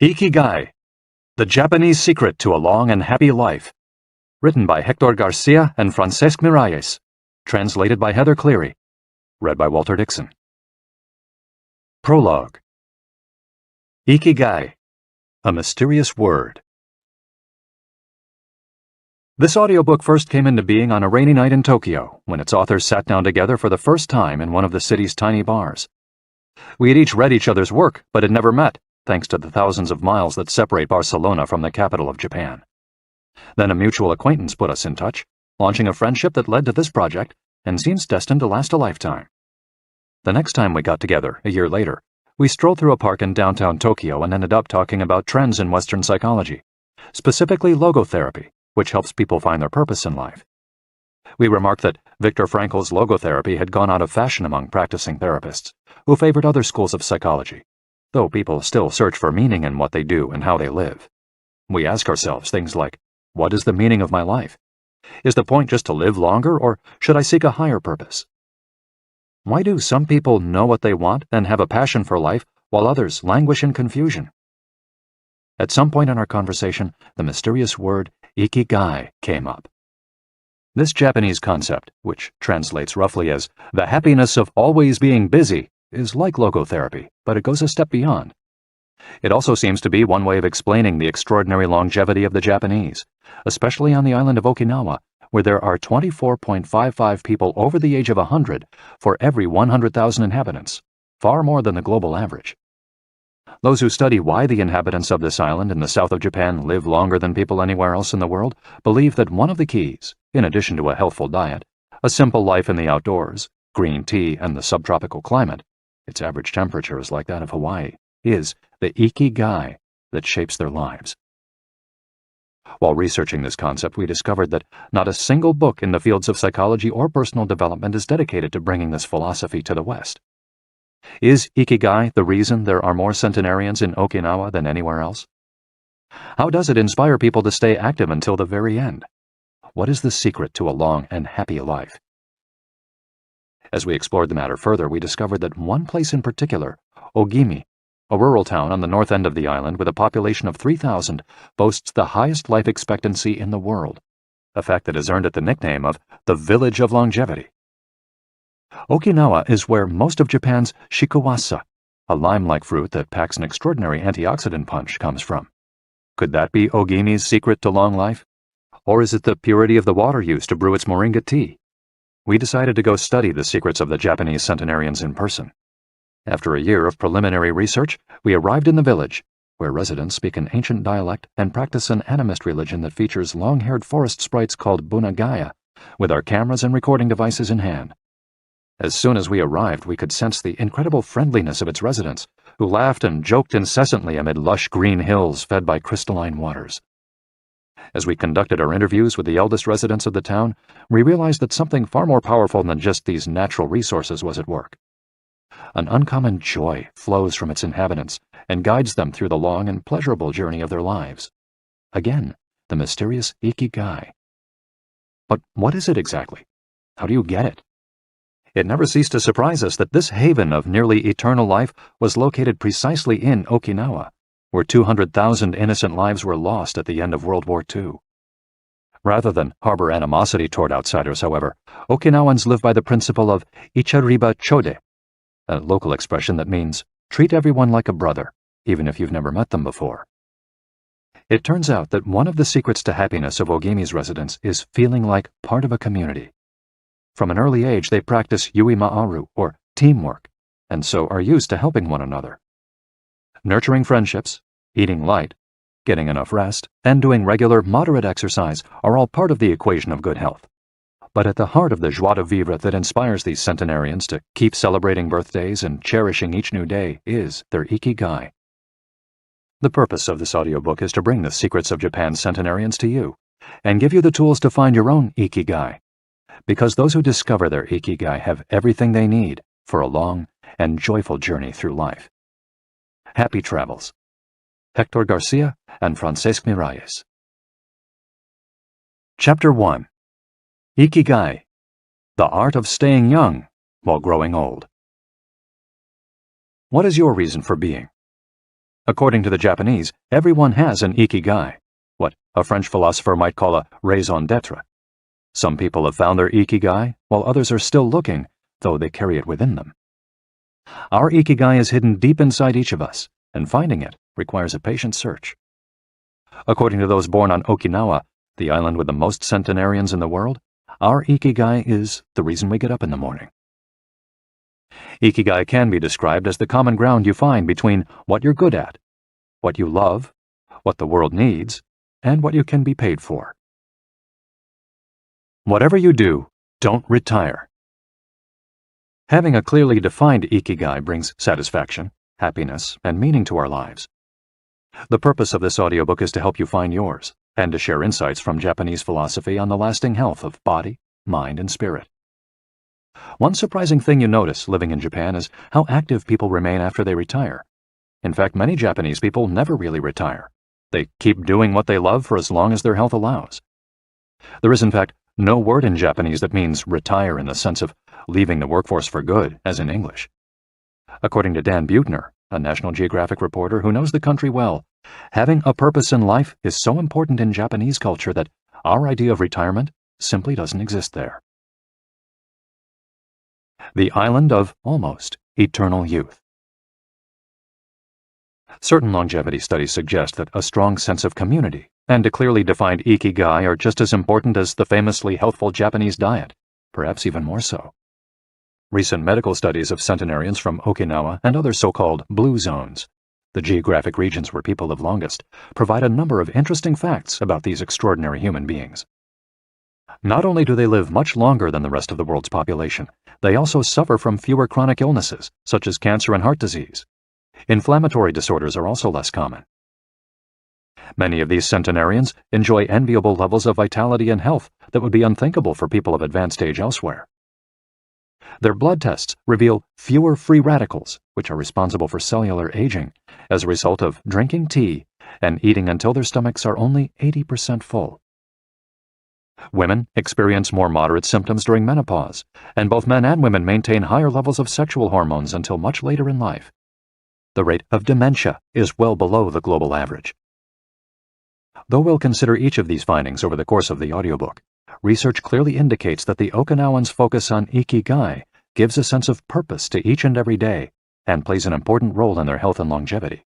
Ikigai, The Japanese Secret to a Long and Happy Life. Written by Héctor García and Francesc Miralles. Translated by Heather Cleary. Read by Walter Dixon. Prologue. Ikigai, a mysterious word. This audiobook first came into being on a rainy night in Tokyo, when its authors sat down together for the first time in one of the city's tiny bars. We had each read each other's work, but had never met, thanks to the thousands of miles that separate Barcelona from the capital of Japan. Then a mutual acquaintance put us in touch, launching a friendship that led to this project and seems destined to last a lifetime. The next time we got together, a year later, we strolled through a park in downtown Tokyo and ended up talking about trends in Western psychology, specifically logotherapy, which helps people find their purpose in life. We remarked that Viktor Frankl's logotherapy had gone out of fashion among practicing therapists, who favored other schools of psychology, though people still search for meaning in what they do and how they live. We ask ourselves things like, what is the meaning of my life? Is the point just to live longer, or should I seek a higher purpose? Why do some people know what they want and have a passion for life, while others languish in confusion? At some point in our conversation, the mysterious word Ikigai came up. This Japanese concept, which translates roughly as the happiness of always being busy, is like logotherapy, but it goes a step beyond. It also seems to be one way of explaining the extraordinary longevity of the Japanese, especially on the island of Okinawa, where there are 24.55 people over the age of 100 for every 100,000 inhabitants, far more than the global average. Those who study why the inhabitants of this island in the south of Japan live longer than people anywhere else in the world believe that one of the keys, in addition to a healthful diet, a simple life in the outdoors, green tea, and the subtropical climate, its average temperature is like that of Hawaii, is the Ikigai that shapes their lives. While researching this concept, we discovered that not a single book in the fields of psychology or personal development is dedicated to bringing this philosophy to the West. Is Ikigai the reason there are more centenarians in Okinawa than anywhere else? How does it inspire people to stay active until the very end? What is the secret to a long and happy life? As we explored the matter further, we discovered that one place in particular, Ogimi, a rural town on the north end of the island with a population of 3,000, boasts the highest life expectancy in the world, a fact that has earned it the nickname of the Village of Longevity. Okinawa is where most of Japan's shikuwasa, a lime-like fruit that packs an extraordinary antioxidant punch, comes from. Could that be Ogimi's secret to long life? Or is it the purity of the water used to brew its moringa tea? We decided to go study the secrets of the Japanese centenarians in person. After a year of preliminary research, we arrived in the village, where residents speak an ancient dialect and practice an animist religion that features long-haired forest sprites called bunagaya, with our cameras and recording devices in hand. As soon as we arrived, we could sense the incredible friendliness of its residents, who laughed and joked incessantly amid lush green hills fed by crystalline waters. As we conducted our interviews with the eldest residents of the town, we realized that something far more powerful than just these natural resources was at work. An uncommon joy flows from its inhabitants and guides them through the long and pleasurable journey of their lives. Again, the mysterious Ikigai. But what is it exactly? How do you get it? It never ceased to surprise us that this haven of nearly eternal life was located precisely in Okinawa, where 200,000 innocent lives were lost at the end of World War II. Rather than harbor animosity toward outsiders, however, Okinawans live by the principle of ichariba chode, a local expression that means treat everyone like a brother, even if you've never met them before. It turns out that one of the secrets to happiness of Ogimi's residents is feeling like part of a community. From an early age, they practice yui ma'aru, or teamwork, and so are used to helping one another. Nurturing friendships, eating light, getting enough rest, and doing regular, moderate exercise are all part of the equation of good health. But at the heart of the joie de vivre that inspires these centenarians to keep celebrating birthdays and cherishing each new day is their Ikigai. The purpose of this audiobook is to bring the secrets of Japan's centenarians to you, and give you the tools to find your own Ikigai. Because those who discover their Ikigai have everything they need for a long and joyful journey through life. Happy travels. Héctor García and Francesc Miralles. Chapter 1. Ikigai, the art of staying young while growing old. What is your reason for being? According to the Japanese, everyone has an Ikigai, what a French philosopher might call a raison d'être. Some people have found their Ikigai, while others are still looking, though they carry it within them. Our Ikigai is hidden deep inside each of us, and finding it requires a patient search. According to those born on Okinawa, the island with the most centenarians in the world, our Ikigai is the reason we get up in the morning. Ikigai can be described as the common ground you find between what you're good at, what you love, what the world needs, and what you can be paid for. Whatever you do, don't retire. Having a clearly defined Ikigai brings satisfaction, happiness, and meaning to our lives. The purpose of this audiobook is to help you find yours, and to share insights from Japanese philosophy on the lasting health of body, mind, and spirit. One surprising thing you notice living in Japan is how active people remain after they retire. In fact, many Japanese people never really retire. They keep doing what they love for as long as their health allows. There is, in fact, no word in Japanese that means retire in the sense of leaving the workforce for good, as in English. According to Dan Buettner, a National Geographic reporter who knows the country well, having a purpose in life is so important in Japanese culture that our idea of retirement simply doesn't exist there. The island of almost eternal youth. Certain longevity studies suggest that a strong sense of community and a clearly defined Ikigai are just as important as the famously healthful Japanese diet, perhaps even more so. Recent medical studies of centenarians from Okinawa and other so-called blue zones, the geographic regions where people live longest, provide a number of interesting facts about these extraordinary human beings. Not only do they live much longer than the rest of the world's population, they also suffer from fewer chronic illnesses, such as cancer and heart disease. Inflammatory disorders are also less common. Many of these centenarians enjoy enviable levels of vitality and health that would be unthinkable for people of advanced age elsewhere. Their blood tests reveal fewer free radicals, which are responsible for cellular aging, as a result of drinking tea and eating until their stomachs are only 80% full. Women experience more moderate symptoms during menopause, and both men and women maintain higher levels of sexual hormones until much later in life. The rate of dementia is well below the global average. Though we'll consider each of these findings over the course of the audiobook, research clearly indicates that the Okinawans' focus on Ikigai gives a sense of purpose to each and every day and plays an important role in their health and longevity.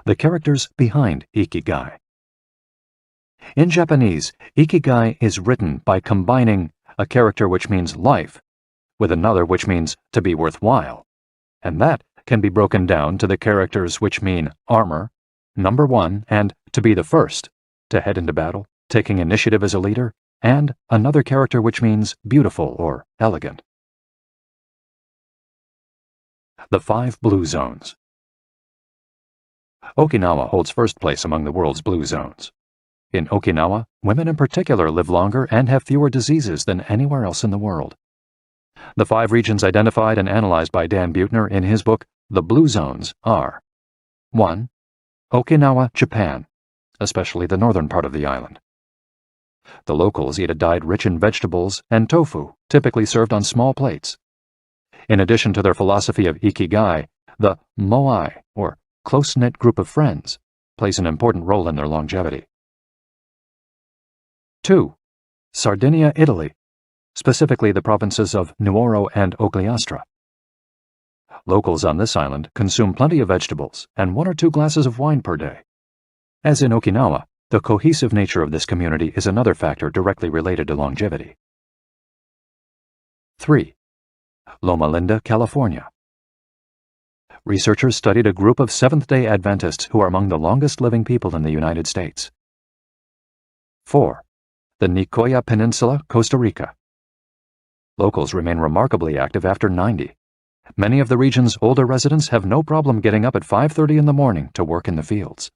The characters behind Ikigai. In Japanese, Ikigai is written by combining a character which means life with another which means to be worthwhile, and that can be broken down to the characters which mean armor, number one, and to be the first, to head into battle, taking initiative as a leader, and another character which means beautiful or elegant. The 5 blue zones. Okinawa holds first place among the world's blue zones. In Okinawa, women in particular live longer and have fewer diseases than anywhere else in the world. The 5 regions identified and analyzed by Dan Buettner in his book, The Blue Zones, are 1. Okinawa, Japan, especially the northern part of the island. The locals eat a diet rich in vegetables and tofu, typically served on small plates. In addition to their philosophy of Ikigai, the moai, or close-knit group of friends, plays an important role in their longevity. 2. Sardinia, Italy, specifically the provinces of Nuoro and Ogliastra. Locals on this island consume plenty of vegetables and 1 or 2 glasses of wine per day. As in Okinawa, the cohesive nature of this community is another factor directly related to longevity. 3. Loma Linda, California. Researchers studied a group of Seventh-day Adventists who are among the longest-living people in the United States. 4. The Nicoya Peninsula, Costa Rica. Locals remain remarkably active after 90. Many of the region's older residents have no problem getting up at 5:30 in the morning to work in the fields.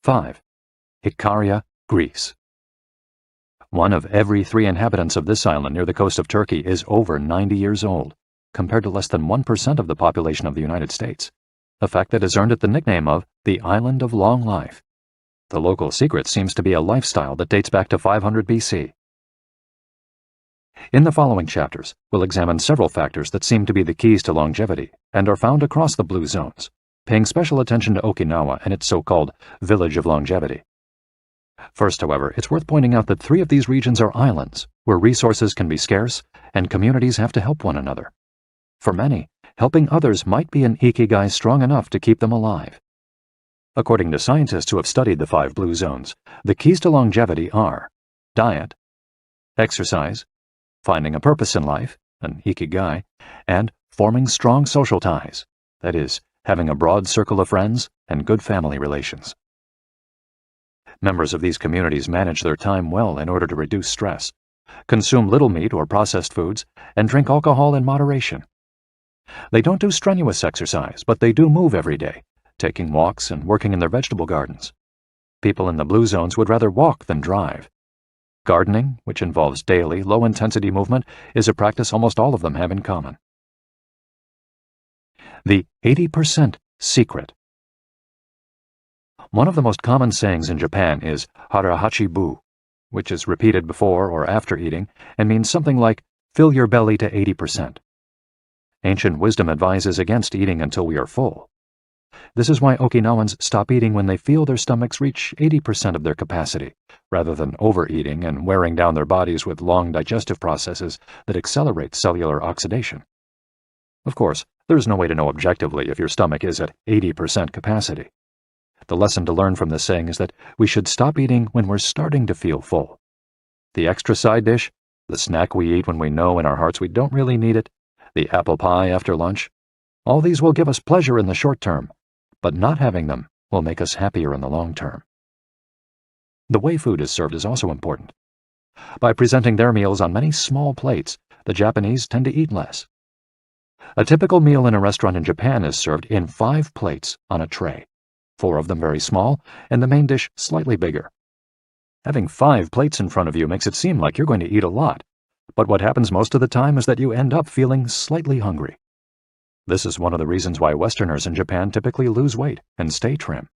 5. Ikaria, Greece. 1 of every 3 inhabitants of this island near the coast of Turkey is over 90 years old, compared to less than 1% of the population of the United States, a fact that has earned it the nickname of the Island of Long Life. The local secret seems to be a lifestyle that dates back to 500 BC. In the following chapters, we'll examine several factors that seem to be the keys to longevity and are found across the blue zones, paying special attention to Okinawa and its so-called village of longevity. First, however, it's worth pointing out that 3 of these regions are islands, where resources can be scarce and communities have to help one another. For many, helping others might be an Ikigai strong enough to keep them alive. According to scientists who have studied the 5 blue zones, the keys to longevity are diet, exercise, finding a purpose in life, an Ikigai, and forming strong social ties, that is, having a broad circle of friends and good family relations. Members of these communities manage their time well in order to reduce stress, consume little meat or processed foods, and drink alcohol in moderation. They don't do strenuous exercise, but they do move every day, taking walks and working in their vegetable gardens. People in the blue zones would rather walk than drive. Gardening, which involves daily, low-intensity movement, is a practice almost all of them have in common. The 80% secret. One of the most common sayings in Japan is harahachi-bu, which is repeated before or after eating and means something like, fill your belly to 80%. Ancient wisdom advises against eating until we are full. This is why Okinawans stop eating when they feel their stomachs reach 80% of their capacity, rather than overeating and wearing down their bodies with long digestive processes that accelerate cellular oxidation. Of course, there is no way to know objectively if your stomach is at 80% capacity. The lesson to learn from this saying is that we should stop eating when we're starting to feel full. The extra side dish, the snack we eat when we know in our hearts we don't really need it, the apple pie after lunch, all these will give us pleasure in the short term, but not having them will make us happier in the long term. The way food is served is also important. By presenting their meals on many small plates, the Japanese tend to eat less. A typical meal in a restaurant in Japan is served in 5 plates on a tray, 4 of them very small, and the main dish slightly bigger. Having 5 plates in front of you makes it seem like you're going to eat a lot, but what happens most of the time is that you end up feeling slightly hungry. This is one of the reasons why Westerners in Japan typically lose weight and stay trim.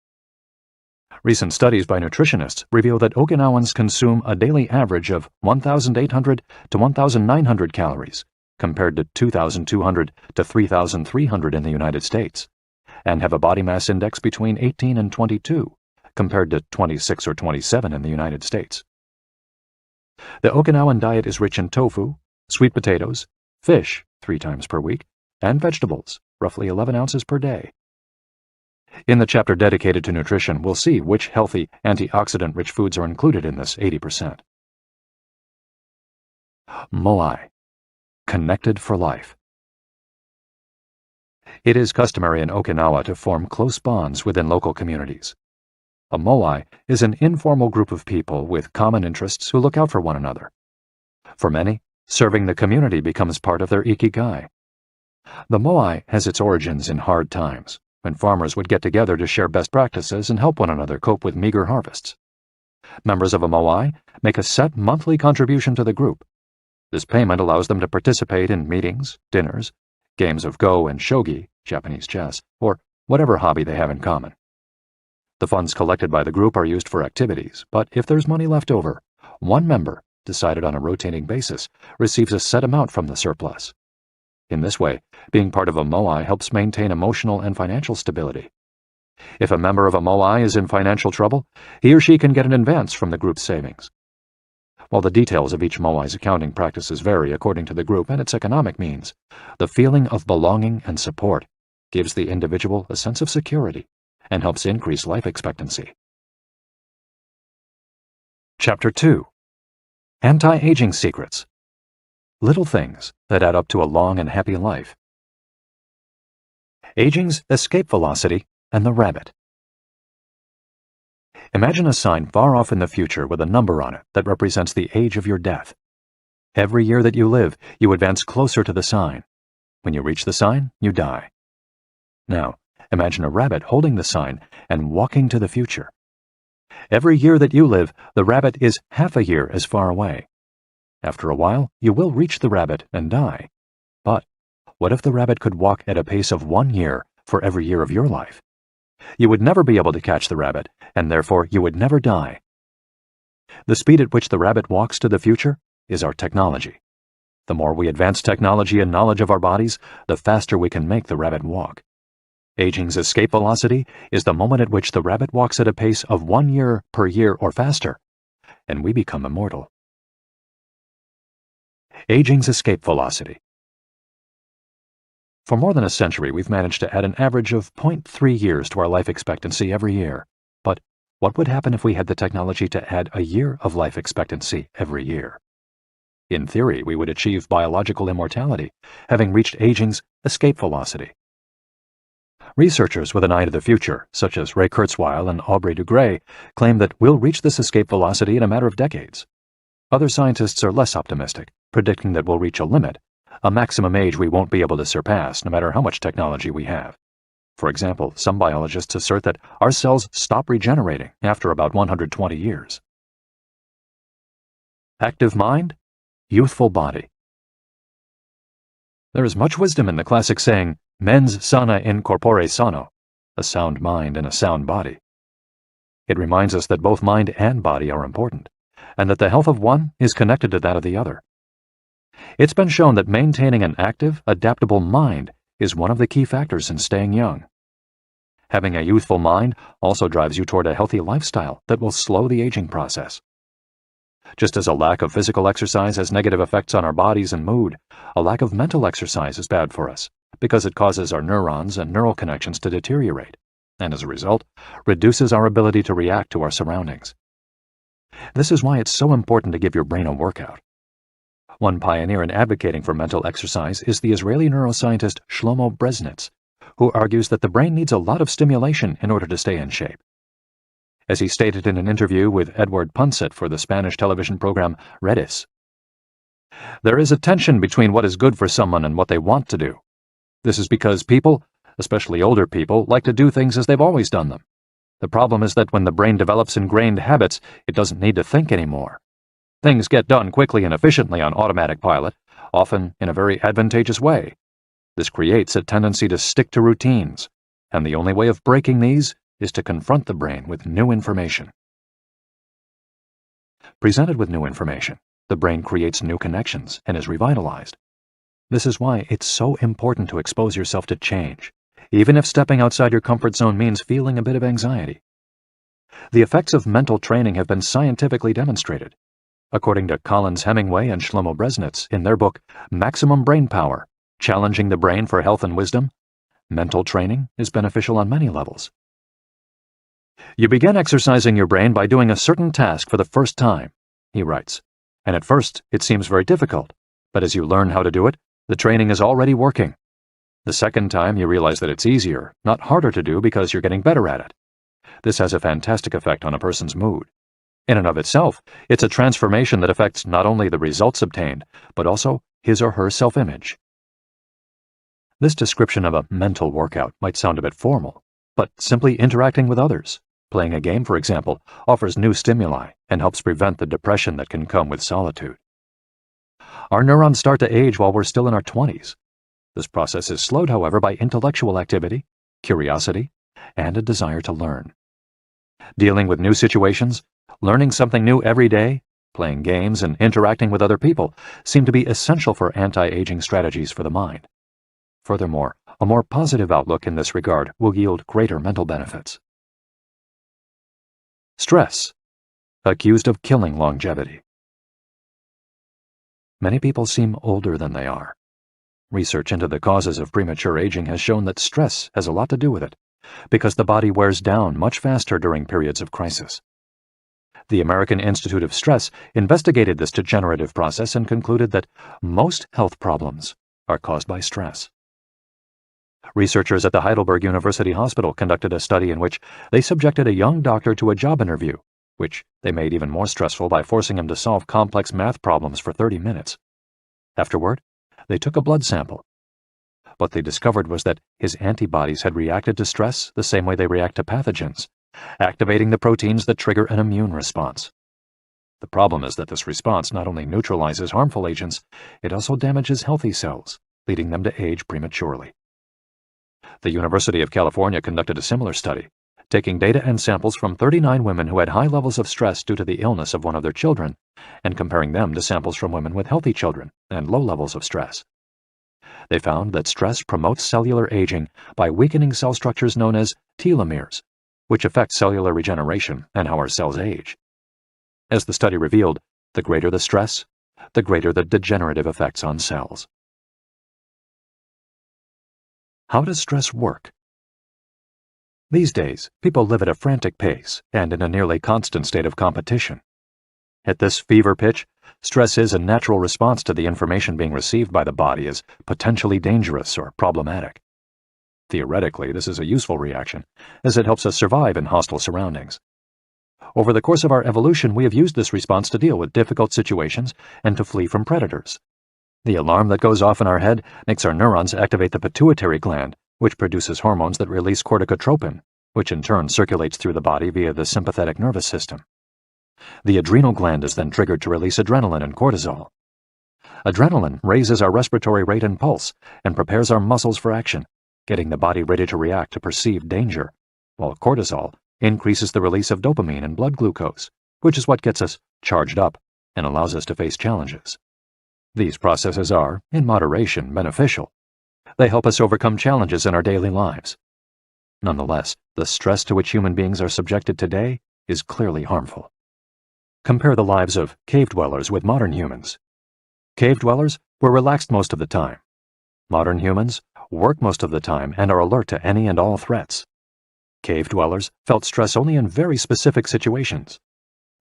Recent studies by nutritionists reveal that Okinawans consume a daily average of 1,800 to 1,900 calories, compared to 2,200 to 3,300 in the United States, and have a body mass index between 18 and 22, compared to 26 or 27 in the United States. The Okinawan diet is rich in tofu, sweet potatoes, fish 3 times per week, and vegetables, roughly 11 ounces per day. In the chapter dedicated to nutrition, we'll see which healthy, antioxidant-rich foods are included in this 80%. Moai. Connected for life. It is customary in Okinawa to form close bonds within local communities. A moai is an informal group of people with common interests who look out for one another. For many, serving the community becomes part of their Ikigai. The moai has its origins in hard times, when farmers would get together to share best practices and help one another cope with meager harvests. Members of a moai make a set monthly contribution to the group. This payment allows them to participate in meetings, dinners, games of go and shogi, Japanese chess, or whatever hobby they have in common. The funds collected by the group are used for activities, but if there's money left over, one member, decided on a rotating basis, receives a set amount from the surplus. In this way, being part of a moai helps maintain emotional and financial stability. If a member of a moai is in financial trouble, he or she can get an advance from the group's savings. While the details of each moai's accounting practices vary according to the group and its economic means, the feeling of belonging and support gives the individual a sense of security and helps increase life expectancy. Chapter 2. Anti-Aging Secrets. Little things that add up to a long and happy life. Aging's escape velocity and the rabbit. Imagine a sign far off in the future with a number on it that represents the age of your death. Every year that you live, you advance closer to the sign. When you reach the sign, you die. Now, imagine a rabbit holding the sign and walking to the future. Every year that you live, the rabbit is half a year as far away. After a while, you will reach the rabbit and die. But what if the rabbit could walk at a pace of 1 year for every year of your life? You would never be able to catch the rabbit, and therefore you would never die. The speed at which the rabbit walks to the future is our technology. The more we advance technology and knowledge of our bodies, the faster we can make the rabbit walk. Aging's escape velocity is the moment at which the rabbit walks at a pace of 1 year per year or faster, and we become immortal. Aging's escape velocity. For more than a century, we've managed to add an average of 0.3 years to our life expectancy every year. But what would happen if we had the technology to add a year of life expectancy every year? In theory, we would achieve biological immortality, having reached aging's escape velocity. Researchers with an eye to the future, such as Ray Kurzweil and Aubrey de Grey, claim that we'll reach this escape velocity in a matter of decades. Other scientists are less optimistic, predicting that we'll reach a limit, a maximum age we won't be able to surpass no matter how much technology we have. For example, some biologists assert that our cells stop regenerating after about 120 years. Active mind, youthful body. There is much wisdom in the classic saying, mens sana in corpore sano, a sound mind in a sound body. It reminds us that both mind and body are important, and that the health of one is connected to that of the other. It's been shown that maintaining an active, adaptable mind is one of the key factors in staying young. Having a youthful mind also drives you toward a healthy lifestyle that will slow the aging process. Just as a lack of physical exercise has negative effects on our bodies and mood, a lack of mental exercise is bad for us because it causes our neurons and neural connections to deteriorate, and as a result, reduces our ability to react to our surroundings. This is why it's so important to give your brain a workout. One pioneer in advocating for mental exercise is the Israeli neuroscientist Shlomo Brezhnitz, who argues that the brain needs a lot of stimulation in order to stay in shape. As he stated in an interview with Edward Punset for the Spanish television program Redis, "There is a tension between what is good for someone and what they want to do. This is because people, especially older people, like to do things as they've always done them. The problem is that when the brain develops ingrained habits, it doesn't need to think anymore. Things get done quickly and efficiently on automatic pilot, often in a very advantageous way. This creates a tendency to stick to routines, and the only way of breaking these is to confront the brain with new information." Presented with new information, the brain creates new connections and is revitalized. This is why it's so important to expose yourself to change, even if stepping outside your comfort zone means feeling a bit of anxiety. The effects of mental training have been scientifically demonstrated. According to Collins Hemingway and Shlomo Brezhnitz in their book Maximum Brain Power, Challenging the Brain for Health and Wisdom, mental training is beneficial on many levels. "You begin exercising your brain by doing a certain task for the first time," he writes, "and at first it seems very difficult, but as you learn how to do it, the training is already working. The second time you realize that it's easier, not harder to do because you're getting better at it. This has a fantastic effect on a person's mood. In and of itself, it's a transformation that affects not only the results obtained, but also his or her self-image." This description of a mental workout might sound a bit formal, but simply interacting with others, playing a game, for example, offers new stimuli and helps prevent the depression that can come with solitude. Our neurons start to age while we're still in our 20s. This process is slowed, however, by intellectual activity, curiosity, and a desire to learn. Dealing with new situations, learning something new every day, playing games, and interacting with other people seem to be essential for anti-aging strategies for the mind. Furthermore, a more positive outlook in this regard will yield greater mental benefits. Stress, accused of killing longevity. Many people seem older than they are. Research into the causes of premature aging has shown that stress has a lot to do with it, because the body wears down much faster during periods of crisis. The American Institute of Stress investigated this degenerative process and concluded that most health problems are caused by stress. Researchers at the Heidelberg University Hospital conducted a study in which they subjected a young doctor to a job interview, which they made even more stressful by forcing him to solve complex math problems for 30 minutes. Afterward, they took a blood sample. What they discovered was that his antibodies had reacted to stress the same way they react to pathogens, activating the proteins that trigger an immune response. The problem is that this response not only neutralizes harmful agents, it also damages healthy cells, leading them to age prematurely. The University of California conducted a similar study, taking data and samples from 39 women who had high levels of stress due to the illness of one of their children, and comparing them to samples from women with healthy children and low levels of stress. They found that stress promotes cellular aging by weakening cell structures known as telomeres, which affect cellular regeneration and how our cells age. As the study revealed, the greater the stress, the greater the degenerative effects on cells. How does stress work? These days, people live at a frantic pace and in a nearly constant state of competition. At this fever pitch, stress is a natural response to the information being received by the body as potentially dangerous or problematic. Theoretically, this is a useful reaction, as it helps us survive in hostile surroundings. Over the course of our evolution, we have used this response to deal with difficult situations and to flee from predators. The alarm that goes off in our head makes our neurons activate the pituitary gland, which produces hormones that release corticotropin, which in turn circulates through the body via the sympathetic nervous system. The adrenal gland is then triggered to release adrenaline and cortisol. Adrenaline raises our respiratory rate and pulse and prepares our muscles for action, getting the body ready to react to perceived danger, while cortisol increases the release of dopamine and blood glucose, which is what gets us charged up and allows us to face challenges. These processes are, in moderation, beneficial. They help us overcome challenges in our daily lives. Nonetheless, the stress to which human beings are subjected today is clearly harmful. Compare the lives of cave dwellers with modern humans. Cave dwellers were relaxed most of the time. Modern humans work most of the time and are alert to any and all threats. Cave dwellers felt stress only in very specific situations.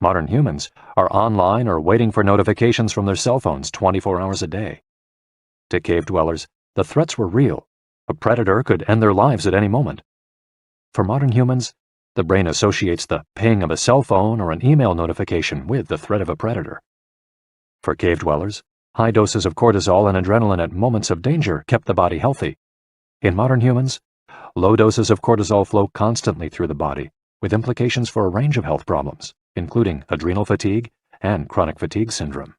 Modern humans are online or waiting for notifications from their cell phones 24 hours a day. To cave dwellers, the threats were real. A predator could end their lives at any moment. For modern humans, the brain associates the ping of a cell phone or an email notification with the threat of a predator. For cave dwellers, high doses of cortisol and adrenaline at moments of danger kept the body healthy. In modern humans, low doses of cortisol flow constantly through the body, with implications for a range of health problems, including adrenal fatigue and chronic fatigue syndrome.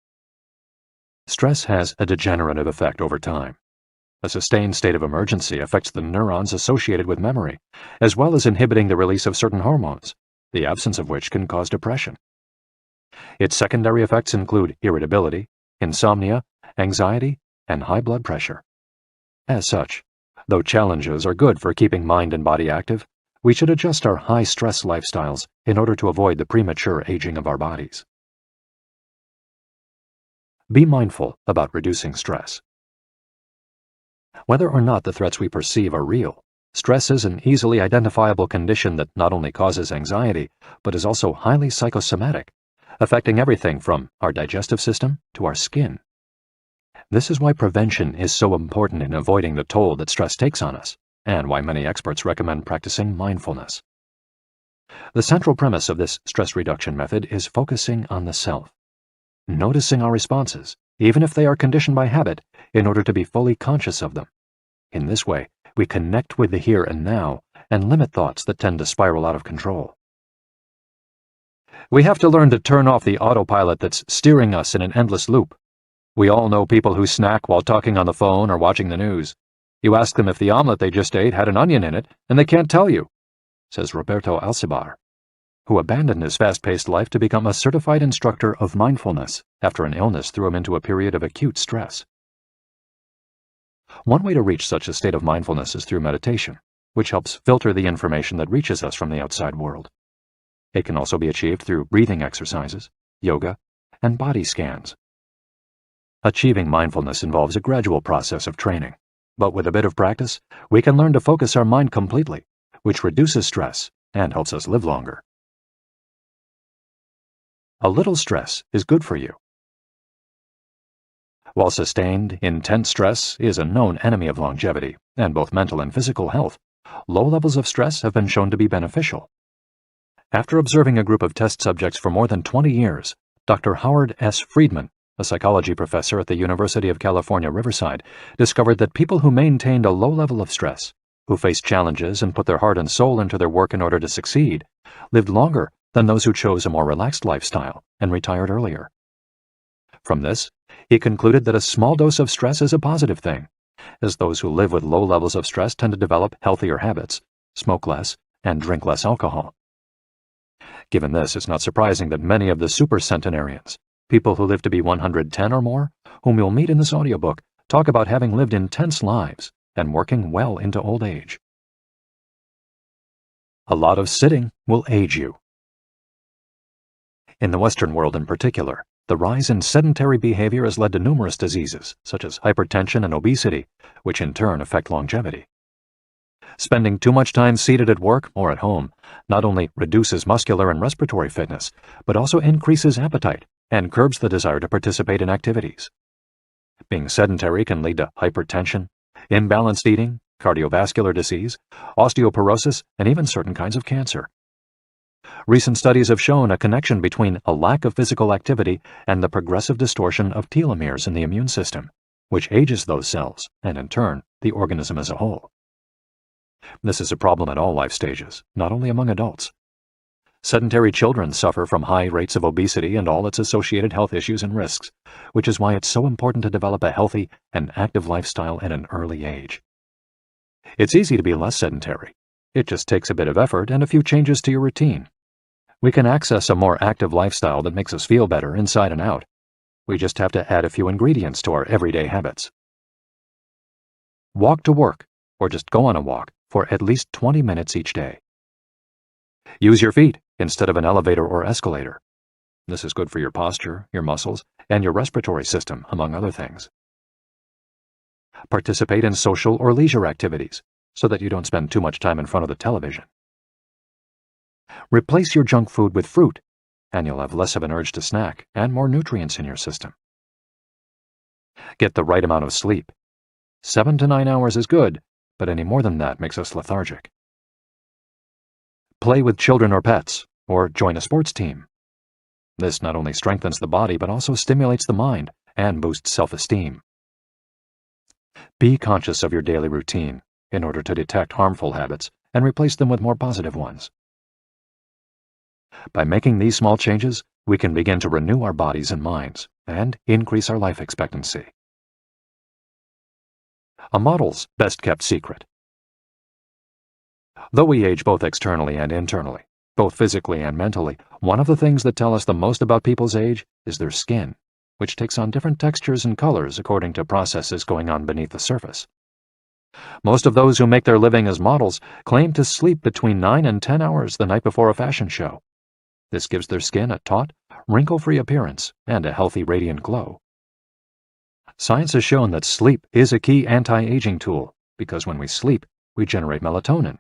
Stress has a degenerative effect over time. A sustained state of emergency affects the neurons associated with memory, as well as inhibiting the release of certain hormones, the absence of which can cause depression. Its secondary effects include irritability, insomnia, anxiety, and high blood pressure. As such, though challenges are good for keeping mind and body active, we should adjust our high-stress lifestyles in order to avoid the premature aging of our bodies. Be mindful about reducing stress. Whether or not the threats we perceive are real, stress is an easily identifiable condition that not only causes anxiety, but is also highly psychosomatic, affecting everything from our digestive system to our skin. This is why prevention is so important in avoiding the toll that stress takes on us, and why many experts recommend practicing mindfulness. The central premise of this stress reduction method is focusing on the self, noticing our responses, even if they are conditioned by habit, in order to be fully conscious of them. In this way, we connect with the here and now and limit thoughts that tend to spiral out of control. We have to learn to turn off the autopilot that's steering us in an endless loop. We all know people who snack while talking on the phone or watching the news. You ask them if the omelet they just ate had an onion in it, and they can't tell you, says Roberto Alcibar, who abandoned his fast-paced life to become a certified instructor of mindfulness after an illness threw him into a period of acute stress. One way to reach such a state of mindfulness is through meditation, which helps filter the information that reaches us from the outside world. It can also be achieved through breathing exercises, yoga, and body scans. Achieving mindfulness involves a gradual process of training, but with a bit of practice, we can learn to focus our mind completely, which reduces stress and helps us live longer. A little stress is good for you. While sustained, intense stress is a known enemy of longevity and both mental and physical health, low levels of stress have been shown to be beneficial. After observing a group of test subjects for more than 20 years, Dr. Howard S. Friedman, a psychology professor at the University of California, Riverside, discovered that people who maintained a low level of stress, who faced challenges and put their heart and soul into their work in order to succeed, lived longer than those who chose a more relaxed lifestyle and retired earlier. From this, he concluded that a small dose of stress is a positive thing, as those who live with low levels of stress tend to develop healthier habits, smoke less, and drink less alcohol. Given this, it's not surprising that many of the supercentenarians, people who live to be 110 or more, whom you'll meet in this audiobook, talk about having lived intense lives and working well into old age. A lot of sitting will age you. In the Western world in particular, the rise in sedentary behavior has led to numerous diseases, such as hypertension and obesity, which in turn affect longevity. Spending too much time seated at work or at home not only reduces muscular and respiratory fitness, but also increases appetite and curbs the desire to participate in activities. Being sedentary can lead to hypertension, imbalanced eating, cardiovascular disease, osteoporosis, and even certain kinds of cancer. Recent studies have shown a connection between a lack of physical activity and the progressive distortion of telomeres in the immune system, which ages those cells and, in turn, the organism as a whole. This is a problem at all life stages, not only among adults. Sedentary children suffer from high rates of obesity and all its associated health issues and risks, which is why it's so important to develop a healthy and active lifestyle at an early age. It's easy to be less sedentary. It just takes a bit of effort and a few changes to your routine. We can access a more active lifestyle that makes us feel better inside and out. We just have to add a few ingredients to our everyday habits. Walk to work, or just go on a walk, for at least 20 minutes each day. Use your feet instead of an elevator or escalator. This is good for your posture, your muscles, and your respiratory system, among other things. Participate in social or leisure activities so that you don't spend too much time in front of the television. Replace your junk food with fruit, and you'll have less of an urge to snack and more nutrients in your system. Get the right amount of sleep. 7 to 9 hours is good, but any more than that makes us lethargic. Play with children or pets, or join a sports team. This not only strengthens the body but also stimulates the mind and boosts self-esteem. Be conscious of your daily routine in order to detect harmful habits and replace them with more positive ones. By making these small changes, we can begin to renew our bodies and minds and increase our life expectancy. A model's best-kept secret. Though we age both externally and internally, both physically and mentally, one of the things that tell us the most about people's age is their skin, which takes on different textures and colors according to processes going on beneath the surface. Most of those who make their living as models claim to sleep between 9 and 10 hours the night before a fashion show. This gives their skin a taut, wrinkle-free appearance and a healthy, radiant glow. Science has shown that sleep is a key anti-aging tool because when we sleep, we generate melatonin,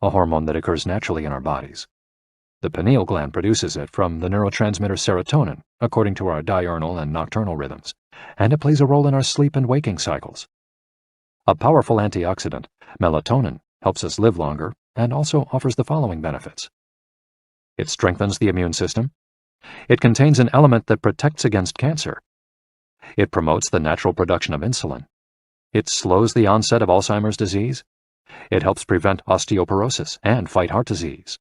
a hormone that occurs naturally in our bodies. The pineal gland produces it from the neurotransmitter serotonin, according to our diurnal and nocturnal rhythms, and it plays a role in our sleep and waking cycles. A powerful antioxidant, melatonin, helps us live longer and also offers the following benefits. It strengthens the immune system. It contains an element that protects against cancer. It promotes the natural production of insulin. It slows the onset of Alzheimer's disease. It helps prevent osteoporosis and fight heart disease.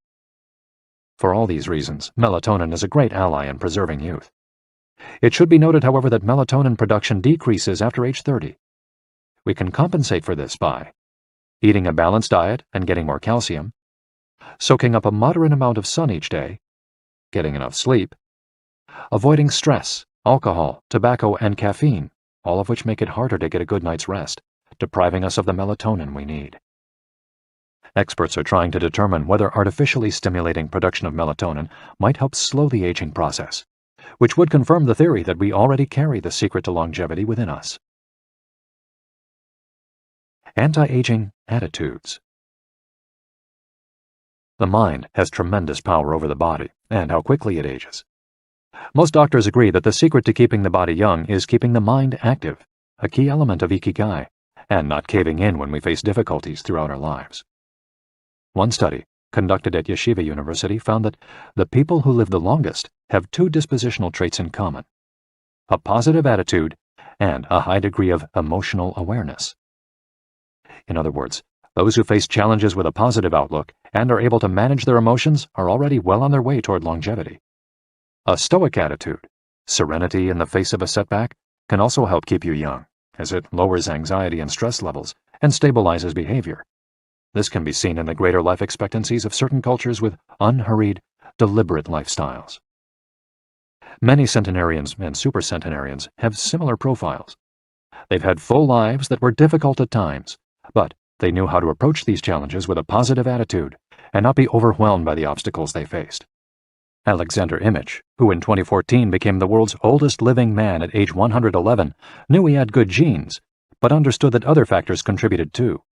For all these reasons, melatonin is a great ally in preserving youth. It should be noted, however, that melatonin production decreases after age 30. We can compensate for this by eating a balanced diet and getting more calcium, soaking up a moderate amount of sun each day, getting enough sleep, avoiding stress, alcohol, tobacco, and caffeine, all of which make it harder to get a good night's rest, depriving us of the melatonin we need. Experts are trying to determine whether artificially stimulating production of melatonin might help slow the aging process, which would confirm the theory that we already carry the secret to longevity within us. Anti-aging attitudes. The mind has tremendous power over the body and how quickly it ages. Most doctors agree that the secret to keeping the body young is keeping the mind active, a key element of Ikigai, and not caving in when we face difficulties throughout our lives. One study, conducted at Yeshiva University, found that the people who live the longest have 2 dispositional traits in common: a positive attitude and a high degree of emotional awareness. In other words, those who face challenges with a positive outlook and are able to manage their emotions are already well on their way toward longevity. A stoic attitude, serenity in the face of a setback, can also help keep you young, as it lowers anxiety and stress levels and stabilizes behavior. This can be seen in the greater life expectancies of certain cultures with unhurried, deliberate lifestyles. Many centenarians and supercentenarians have similar profiles. They've had full lives that were difficult at times, but they knew how to approach these challenges with a positive attitude and not be overwhelmed by the obstacles they faced. Alexander Imich, who in 2014 became the world's oldest living man at age 111, knew he had good genes, but understood that other factors contributed too.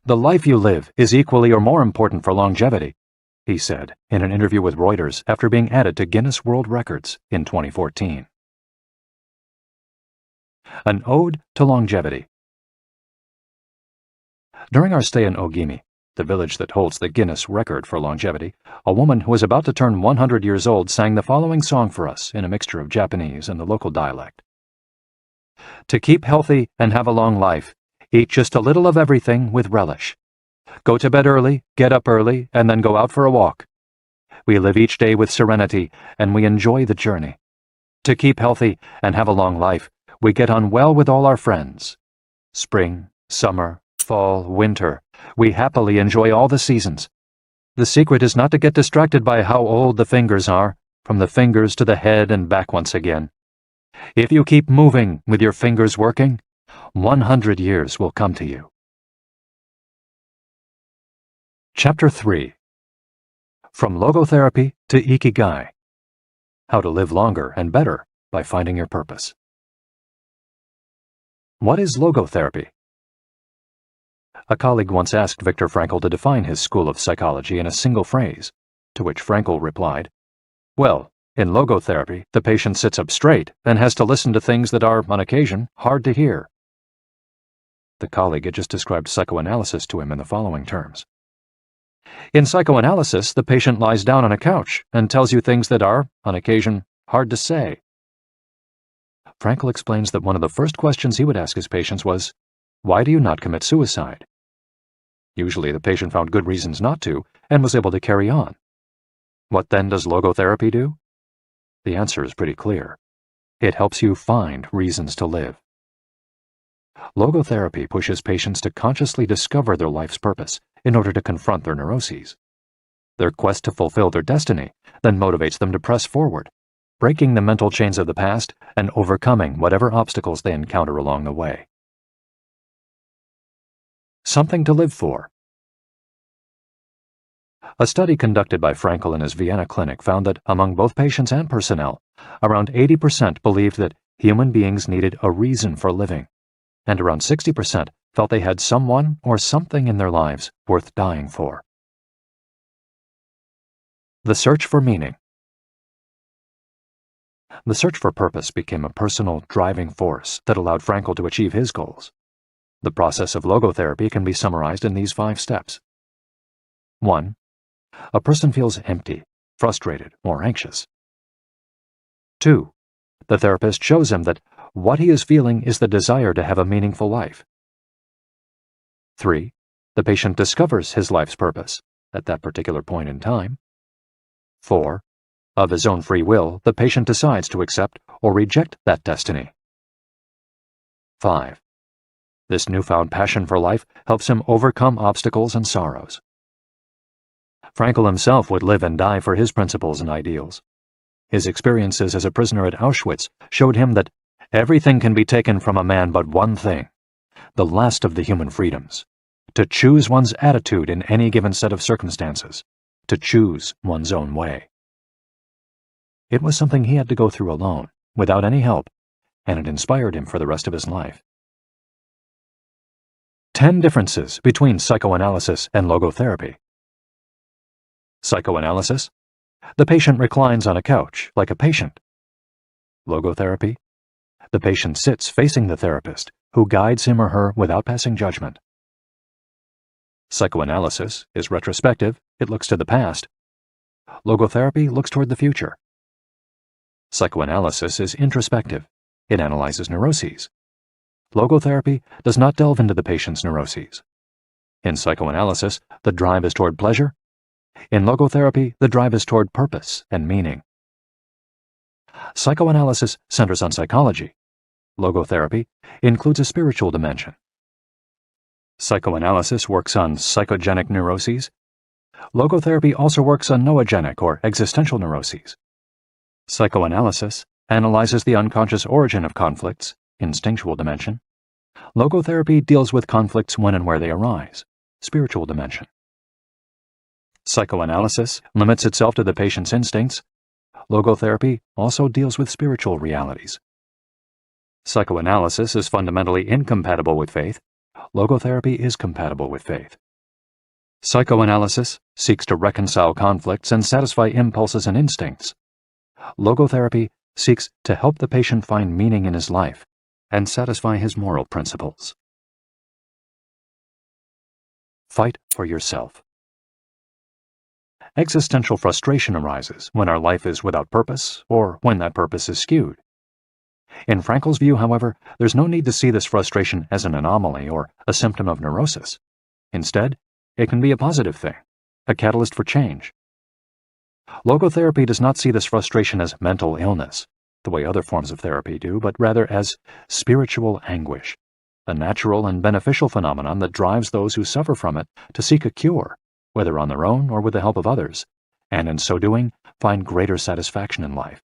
"The life you live is equally or more important for longevity," he said in an interview with Reuters after being added to Guinness World Records in 2014. An Ode to Longevity. During our stay in Ogimi, the village that holds the Guinness record for longevity, a woman who was about to turn 100 years old sang the following song for us in a mixture of Japanese and the local dialect. "To keep healthy and have a long life, eat just a little of everything with relish. Go to bed early, get up early, and then go out for a walk. We live each day with serenity, and we enjoy the journey. To keep healthy and have a long life, we get on well with all our friends. Spring, summer, fall, winter, we happily enjoy all the seasons. The secret is not to get distracted by how old the fingers are, from the fingers to the head and back once again. If you keep moving with your fingers working, 100 years will come to you." Chapter 3. From Logotherapy to Ikigai. How to live longer and better by finding your purpose. What is logotherapy? A colleague once asked Viktor Frankl to define his school of psychology in a single phrase, to which Frankl replied, "Well, in logotherapy, the patient sits up straight and has to listen to things that are, on occasion, hard to hear." The colleague had just described psychoanalysis to him in the following terms. "In psychoanalysis, the patient lies down on a couch and tells you things that are, on occasion, hard to say." Frankl explains that one of the first questions he would ask his patients was, "Why do you not commit suicide?" Usually the patient found good reasons not to and was able to carry on. What then does logotherapy do? The answer is pretty clear. It helps you find reasons to live. Logotherapy pushes patients to consciously discover their life's purpose in order to confront their neuroses. Their quest to fulfill their destiny then motivates them to press forward, breaking the mental chains of the past and overcoming whatever obstacles they encounter along the way. Something to live for. A study conducted by Frankl in his Vienna clinic found that among both patients and personnel, around 80% believed that human beings needed a reason for living, and around 60% felt they had someone or something in their lives worth dying for. The search for meaning. The search for purpose became a personal, driving force that allowed Frankl to achieve his goals. The process of logotherapy can be summarized in these 5 steps. 1. A person feels empty, frustrated, or anxious. 2. The therapist shows him that what he is feeling is the desire to have a meaningful life. 3. The patient discovers his life's purpose at that particular point in time. 4. Of his own free will, the patient decides to accept or reject that destiny. 5. This newfound passion for life helps him overcome obstacles and sorrows. Frankl himself would live and die for his principles and ideals. His experiences as a prisoner at Auschwitz showed him that everything can be taken from a man but one thing, the last of the human freedoms, to choose one's attitude in any given set of circumstances, to choose one's own way. It was something he had to go through alone, without any help, and it inspired him for the rest of his life. 10 differences between psychoanalysis and logotherapy. Psychoanalysis: the patient reclines on a couch like a patient. Logotherapy: the patient sits facing the therapist, who guides him or her without passing judgment. Psychoanalysis is retrospective, it looks to the past. Logotherapy looks toward the future. Psychoanalysis is introspective, it analyzes neuroses. Logotherapy does not delve into the patient's neuroses. In psychoanalysis, the drive is toward pleasure. In logotherapy, the drive is toward purpose and meaning. Psychoanalysis centers on psychology. Logotherapy includes a spiritual dimension. Psychoanalysis works on psychogenic neuroses. Logotherapy also works on noogenic or existential neuroses. Psychoanalysis analyzes the unconscious origin of conflicts, instinctual dimension. Logotherapy deals with conflicts when and where they arise, spiritual dimension. Psychoanalysis limits itself to the patient's instincts. Logotherapy also deals with spiritual realities. Psychoanalysis is fundamentally incompatible with faith. Logotherapy is compatible with faith. Psychoanalysis seeks to reconcile conflicts and satisfy impulses and instincts. Logotherapy seeks to help the patient find meaning in his life and satisfy his moral principles. Fight for yourself. Existential frustration arises when our life is without purpose or when that purpose is skewed. In Frankl's view, however, there's no need to see this frustration as an anomaly or a symptom of neurosis. Instead, it can be a positive thing, a catalyst for change. Logotherapy does not see this frustration as mental illness, the way other forms of therapy do, but rather as spiritual anguish, a natural and beneficial phenomenon that drives those who suffer from it to seek a cure, whether on their own or with the help of others, and in so doing, find greater satisfaction in life.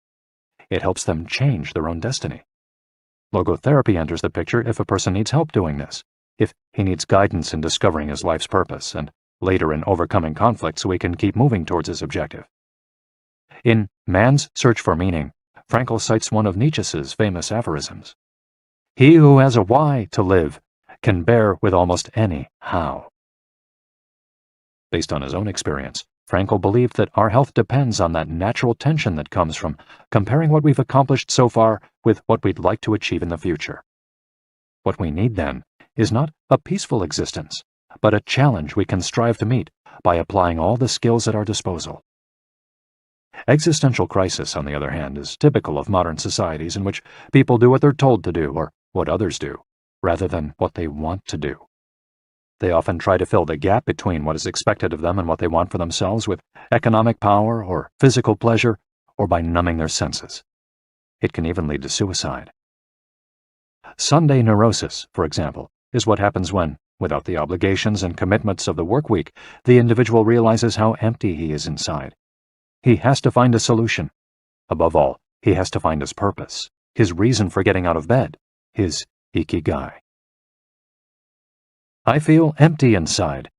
It helps them change their own destiny. Logotherapy enters the picture if a person needs help doing this, if he needs guidance in discovering his life's purpose, and later in overcoming conflict so he can keep moving towards his objective. In Man's Search for Meaning, Frankl cites one of Nietzsche's famous aphorisms. He who has a why to live can bear with almost any how. Based on his own experience, Frankl believed that our health depends on that natural tension that comes from comparing what we've accomplished so far with what we'd like to achieve in the future. What we need, then, is not a peaceful existence, but a challenge we can strive to meet by applying all the skills at our disposal. Existential crisis, on the other hand, is typical of modern societies in which people do what they're told to do or what others do, rather than what they want to do. They often try to fill the gap between what is expected of them and what they want for themselves with economic power or physical pleasure, or by numbing their senses. It can even lead to suicide. Sunday neurosis, for example, is what happens when, without the obligations and commitments of the work week, the individual realizes how empty he is inside. He has to find a solution. Above all, he has to find his purpose, his reason for getting out of bed, his Ikigai. I feel empty inside.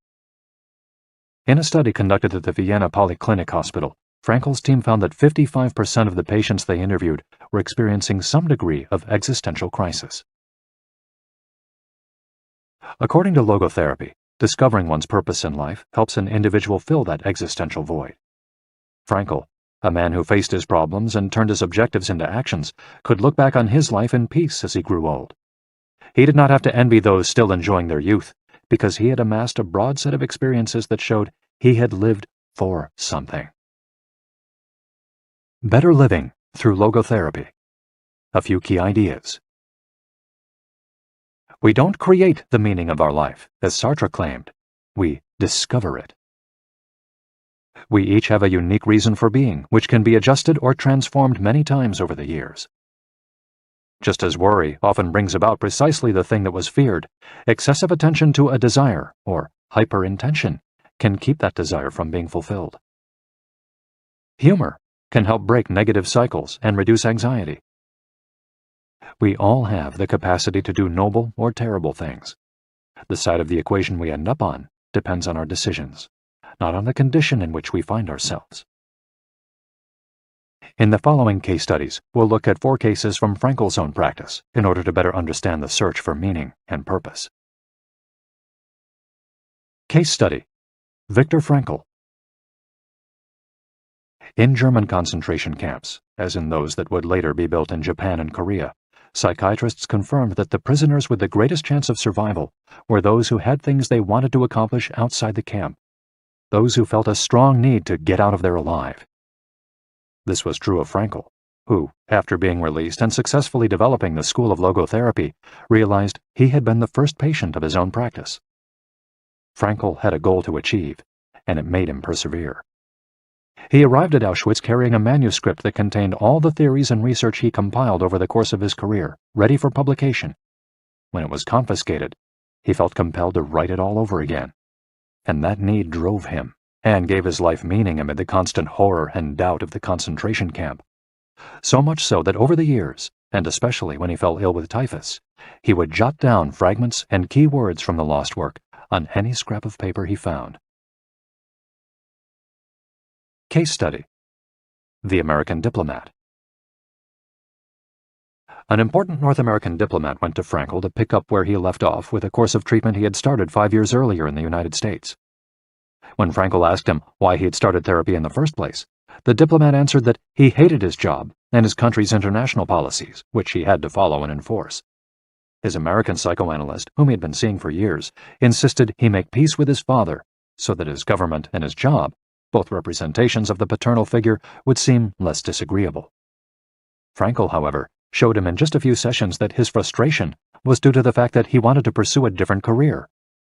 In a study conducted at the Vienna Polyclinic Hospital, Frankl's team found that 55% of the patients they interviewed were experiencing some degree of existential crisis. According to logotherapy, discovering one's purpose in life helps an individual fill that existential void. Frankl, a man who faced his problems and turned his objectives into actions, could look back on his life in peace as he grew old. He did not have to envy those still enjoying their youth, because he had amassed a broad set of experiences that showed he had lived for something. Better living through logotherapy. A few key ideas. We don't create the meaning of our life, as Sartre claimed. We discover it. We each have a unique reason for being, which can be adjusted or transformed many times over the years. Just as worry often brings about precisely the thing that was feared, excessive attention to a desire, or hyperintention, can keep that desire from being fulfilled. Humor can help break negative cycles and reduce anxiety. We all have the capacity to do noble or terrible things. The side of the equation we end up on depends on our decisions, not on the condition in which we find ourselves. In the following case studies, we'll look at 4 cases from Frankl's own practice in order to better understand the search for meaning and purpose. Case study: Viktor Frankl. In German concentration camps, as in those that would later be built in Japan and Korea, psychiatrists confirmed that the prisoners with the greatest chance of survival were those who had things they wanted to accomplish outside the camp, those who felt a strong need to get out of there alive. This was true of Frankl, who, after being released and successfully developing the school of logotherapy, realized he had been the first patient of his own practice. Frankl had a goal to achieve, and it made him persevere. He arrived at Auschwitz carrying a manuscript that contained all the theories and research he compiled over the course of his career, ready for publication. When it was confiscated, He felt compelled to write it all over again. And that need drove him, and gave his life meaning amid the constant horror and doubt of the concentration camp. So much so that over the years, and especially when he fell ill with typhus, he would jot down fragments and key words from the lost work on any scrap of paper he found. Case study: The American Diplomat. An important North American diplomat went to Frankl to pick up where he left off with a course of treatment he had started 5 years earlier in the United States. When Frankl asked him why he had started therapy in the first place, the diplomat answered that he hated his job and his country's international policies, which he had to follow and enforce. His American psychoanalyst, whom he had been seeing for years, insisted he make peace with his father so that his government and his job, both representations of the paternal figure, would seem less disagreeable. Frankl, however, showed him in just a few sessions that his frustration was due to the fact that he wanted to pursue a different career,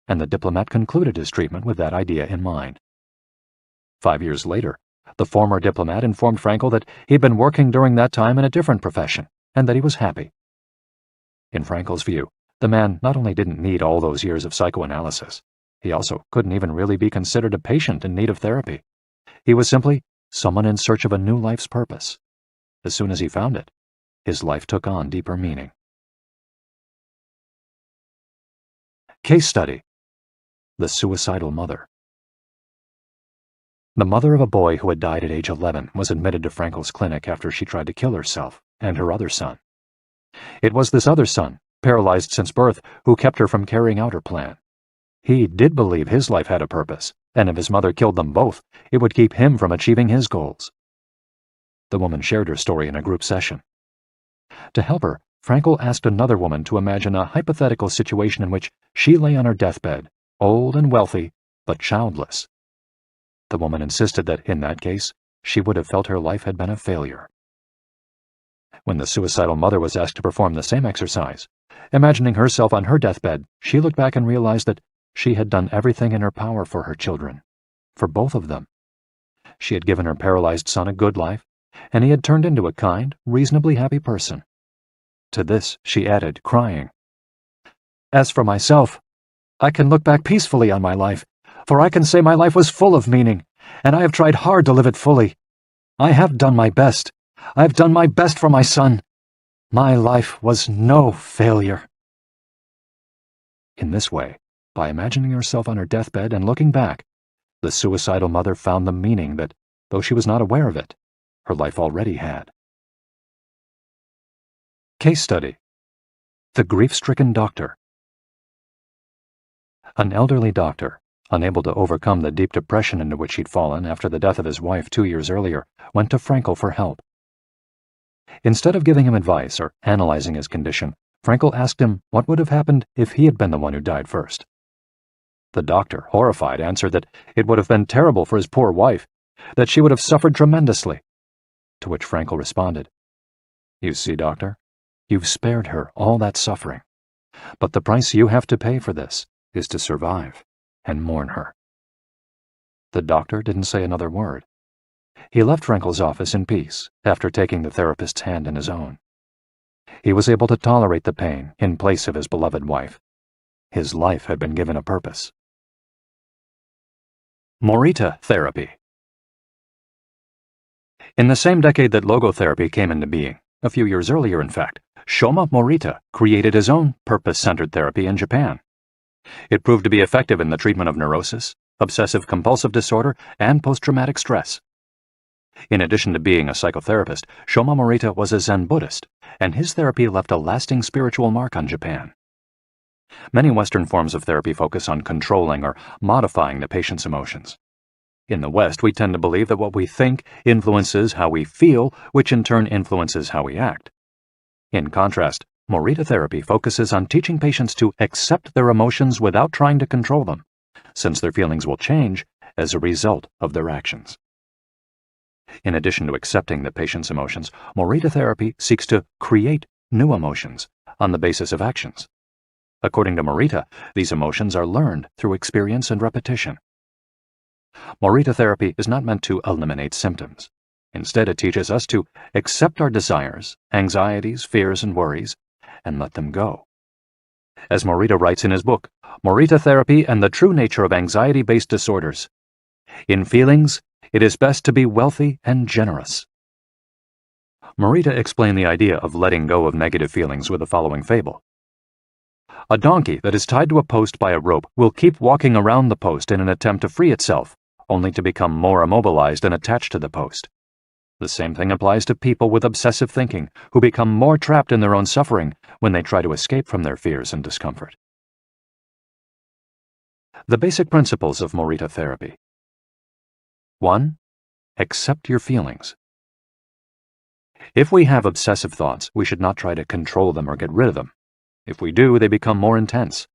and the diplomat concluded his treatment with that idea in mind. 5 years later, the former diplomat informed Frankl that he had been working during that time in a different profession, and that he was happy. In Frankl's view, the man not only didn't need all those years of psychoanalysis, he also couldn't even really be considered a patient in need of therapy. He was simply someone in search of a new life's purpose. As soon as he found it, his life took on deeper meaning. Case study: The Suicidal Mother. The mother of a boy who had died at age 11 was admitted to Frankl's clinic after she tried to kill herself and her other son. It was this other son, paralyzed since birth, who kept her from carrying out her plan. He did believe his life had a purpose, and if his mother killed them both, it would keep him from achieving his goals. The woman shared her story in a group session. To help her, Frankl asked another woman to imagine a hypothetical situation in which she lay on her deathbed, old and wealthy, but childless. The woman insisted that, in that case, she would have felt her life had been a failure. When the suicidal mother was asked to perform the same exercise, imagining herself on her deathbed, she looked back and realized that she had done everything in her power for her children, for both of them. She had given her paralyzed son a good life, and he had turned into a kind, reasonably happy person. To this she added, crying, "As for myself, I can look back peacefully on my life, for I can say my life was full of meaning, and I have tried hard to live it fully. I have done my best. I have done my best for my son. My life was no failure." In this way, by imagining herself on her deathbed and looking back, the suicidal mother found the meaning that, though she was not aware of it, her life already had. Case study: The Grief-Stricken Doctor. An elderly doctor, unable to overcome the deep depression into which he'd fallen after the death of his wife 2 years earlier, went to Frankl for help. Instead of giving him advice or analyzing his condition, Frankl asked him what would have happened if he had been the one who died first. The doctor, horrified, answered that it would have been terrible for his poor wife, that she would have suffered tremendously. To which Frankl responded, "You see, doctor, you've spared her all that suffering, but the price you have to pay for this is to survive and mourn her." The doctor didn't say another word. He left Frankl's office in peace after taking the therapist's hand in his own. He was able to tolerate the pain in place of his beloved wife. His life had been given a purpose. Morita therapy. In the same decade that logotherapy came into being, a few years earlier in fact, Shoma Morita created his own purpose-centered therapy in Japan. It proved to be effective in the treatment of neurosis, obsessive-compulsive disorder, and post-traumatic stress. In addition to being a psychotherapist, Shoma Morita was a Zen Buddhist, and his therapy left a lasting spiritual mark on Japan. Many Western forms of therapy focus on controlling or modifying the patient's emotions. In the West, we tend to believe that what we think influences how we feel, which in turn influences how we act. In contrast, Morita therapy focuses on teaching patients to accept their emotions without trying to control them, since their feelings will change as a result of their actions. In addition to accepting the patient's emotions, Morita therapy seeks to create new emotions on the basis of actions. According to Morita, these emotions are learned through experience and repetition. Morita therapy is not meant to eliminate symptoms. Instead, it teaches us to accept our desires, anxieties, fears, and worries, and let them go. As Morita writes in his book, Morita Therapy and the True Nature of Anxiety-Based Disorders, in feelings, it is best to be wealthy and generous. Morita explained the idea of letting go of negative feelings with the following fable. A donkey that is tied to a post by a rope will keep walking around the post in an attempt to free itself, only to become more immobilized and attached to the post. The same thing applies to people with obsessive thinking, who become more trapped in their own suffering when they try to escape from their fears and discomfort. The basic principles of Morita Therapy. 1. Accept your feelings. If we have obsessive thoughts, we should not try to control them or get rid of them. If we do, they become more intense.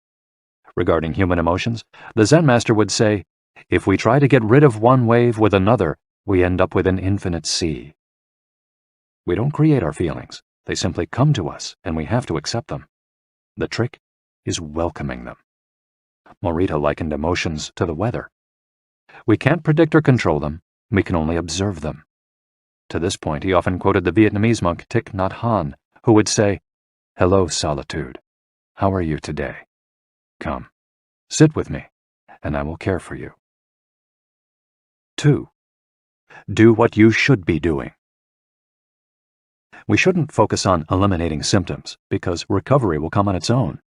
Regarding human emotions, the Zen master would say, if we try to get rid of one wave with another, we end up with an infinite sea. We don't create our feelings. They simply come to us, and we have to accept them. The trick is welcoming them. Morita likened emotions to the weather. We can't predict or control them. We can only observe them. To this point, he often quoted the Vietnamese monk Thich Nhat Hanh, who would say, "Hello, solitude. How are you today? Come, sit with me, and I will care for you." 2. Do what you should be doing. We shouldn't focus on eliminating symptoms, because recovery will come on its own.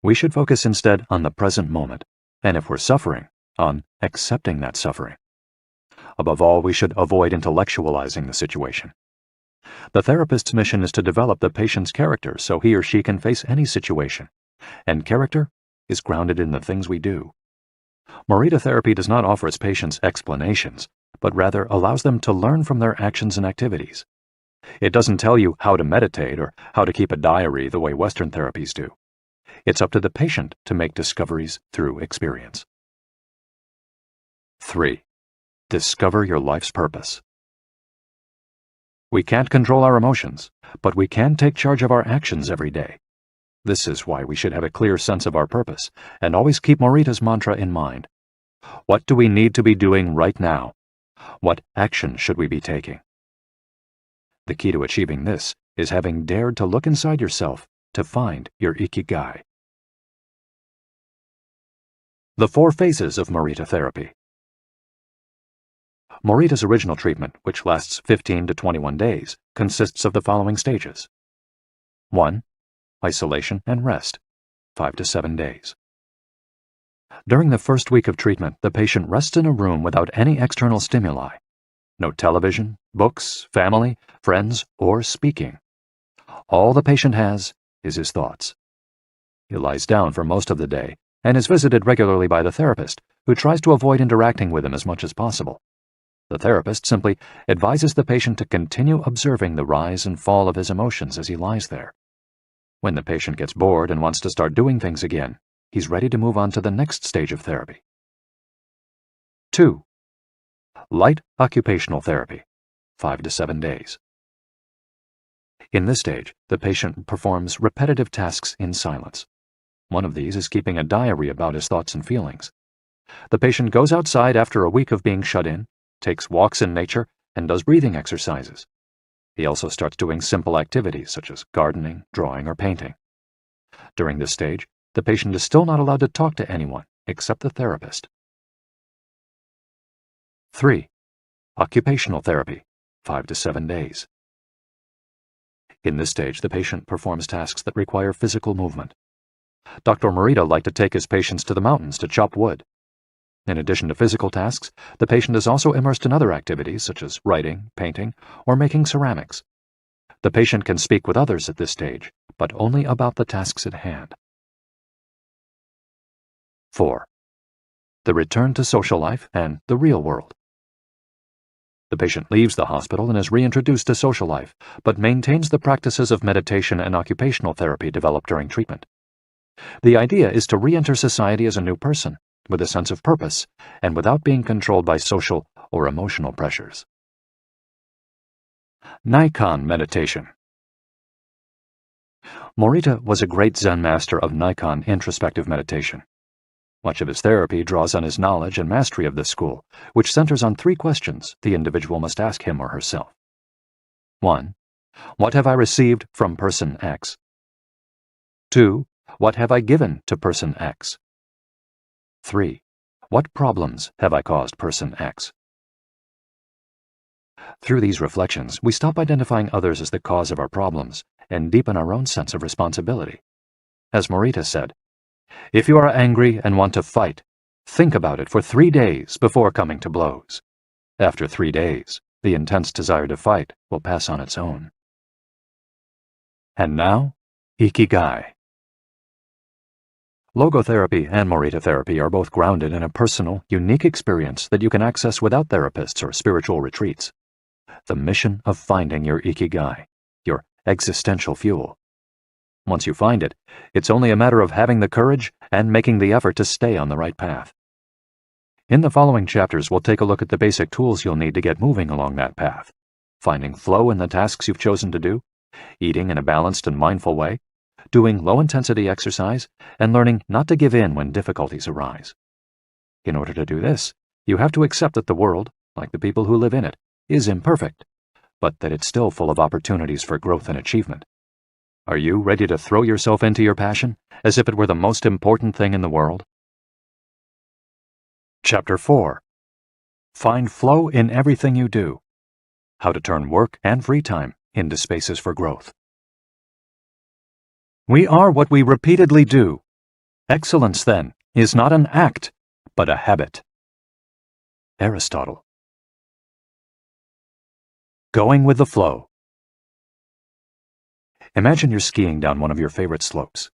We should focus instead on the present moment, and if we're suffering, on accepting that suffering. Above all, we should avoid intellectualizing the situation. The therapist's mission is to develop the patient's character so he or she can face any situation, and character is grounded in the things we do. Morita Therapy does not offer its patients explanations, but rather allows them to learn from their actions and activities. It doesn't tell you how to meditate or how to keep a diary the way Western therapies do. It's up to the patient to make discoveries through experience. 3. Discover your life's purpose. We can't control our emotions, but we can take charge of our actions every day. This is why we should have a clear sense of our purpose and always keep Morita's mantra in mind. What do we need to be doing right now? What action should we be taking? The key to achieving this is having dared to look inside yourself to find your Ikigai. The 4 phases of Morita Therapy. Morita's original treatment, which lasts 15 to 21 days, consists of the following stages. 1. Isolation and rest, 5 to 7 days. During the first week of treatment, the patient rests in a room without any external stimuli. No television, books, family, friends, or speaking. All the patient has is his thoughts. He lies down for most of the day and is visited regularly by the therapist, who tries to avoid interacting with him as much as possible. The therapist simply advises the patient to continue observing the rise and fall of his emotions as he lies there. When the patient gets bored and wants to start doing things again, he's ready to move on to the next stage of therapy. 2. Light occupational therapy, 5 to 7 days. In this stage, the patient performs repetitive tasks in silence. One of these is keeping a diary about his thoughts and feelings. The patient goes outside after a week of being shut in, takes walks in nature, and does breathing exercises. He also starts doing simple activities such as gardening, drawing, or painting. During this stage, the patient is still not allowed to talk to anyone except the therapist. 3. Occupational therapy, 5 to 7 days. In this stage, the patient performs tasks that require physical movement. Dr. Morita liked to take his patients to the mountains to chop wood. In addition to physical tasks, the patient is also immersed in other activities such as writing, painting, or making ceramics. The patient can speak with others at this stage, but only about the tasks at hand. 4. The return to social life and the real world. The patient leaves the hospital and is reintroduced to social life, but maintains the practices of meditation and occupational therapy developed during treatment. The idea is to re-enter society as a new person, with a sense of purpose, and without being controlled by social or emotional pressures. Nikon meditation. Morita was a great Zen master of Nikon introspective meditation. Much of his therapy draws on his knowledge and mastery of this school, which centers on 3 questions the individual must ask him or herself. 1. What have I received from person X? 2. What have I given to person X? 3. What problems have I caused person X? Through these reflections, we stop identifying others as the cause of our problems and deepen our own sense of responsibility. As Morita said, if you are angry and want to fight, think about it for 3 days before coming to blows. After 3 days, the intense desire to fight will pass on its own. And now, Ikigai. Logotherapy and Morita therapy are both grounded in a personal, unique experience that you can access without therapists or spiritual retreats. The mission of finding your Ikigai, your existential fuel. Once you find it, it's only a matter of having the courage and making the effort to stay on the right path. In the following chapters, we'll take a look at the basic tools you'll need to get moving along that path, finding flow in the tasks you've chosen to do, eating in a balanced and mindful way, doing low-intensity exercise, and learning not to give in when difficulties arise. In order to do this, you have to accept that the world, like the people who live in it, is imperfect, but that it's still full of opportunities for growth and achievement. Are you ready to throw yourself into your passion as if it were the most important thing in the world? Chapter 4. Find flow in everything you do. How to turn work and free time into spaces for growth. We are what we repeatedly do. Excellence, then, is not an act, but a habit. Aristotle. Going with the flow. Imagine you're skiing down one of your favorite slopes.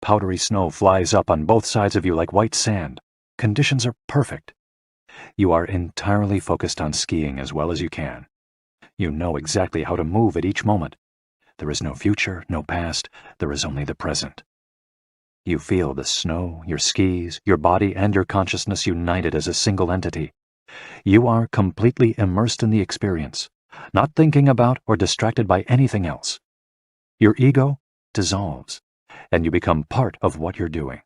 Powdery snow flies up on both sides of you like white sand. Conditions are perfect. You are entirely focused on skiing as well as you can. You know exactly how to move at each moment. There is no future, no past, there is only the present. You feel the snow, your skis, your body, and your consciousness united as a single entity. You are completely immersed in the experience, not thinking about or distracted by anything else. Your ego dissolves, and you become part of what you're doing.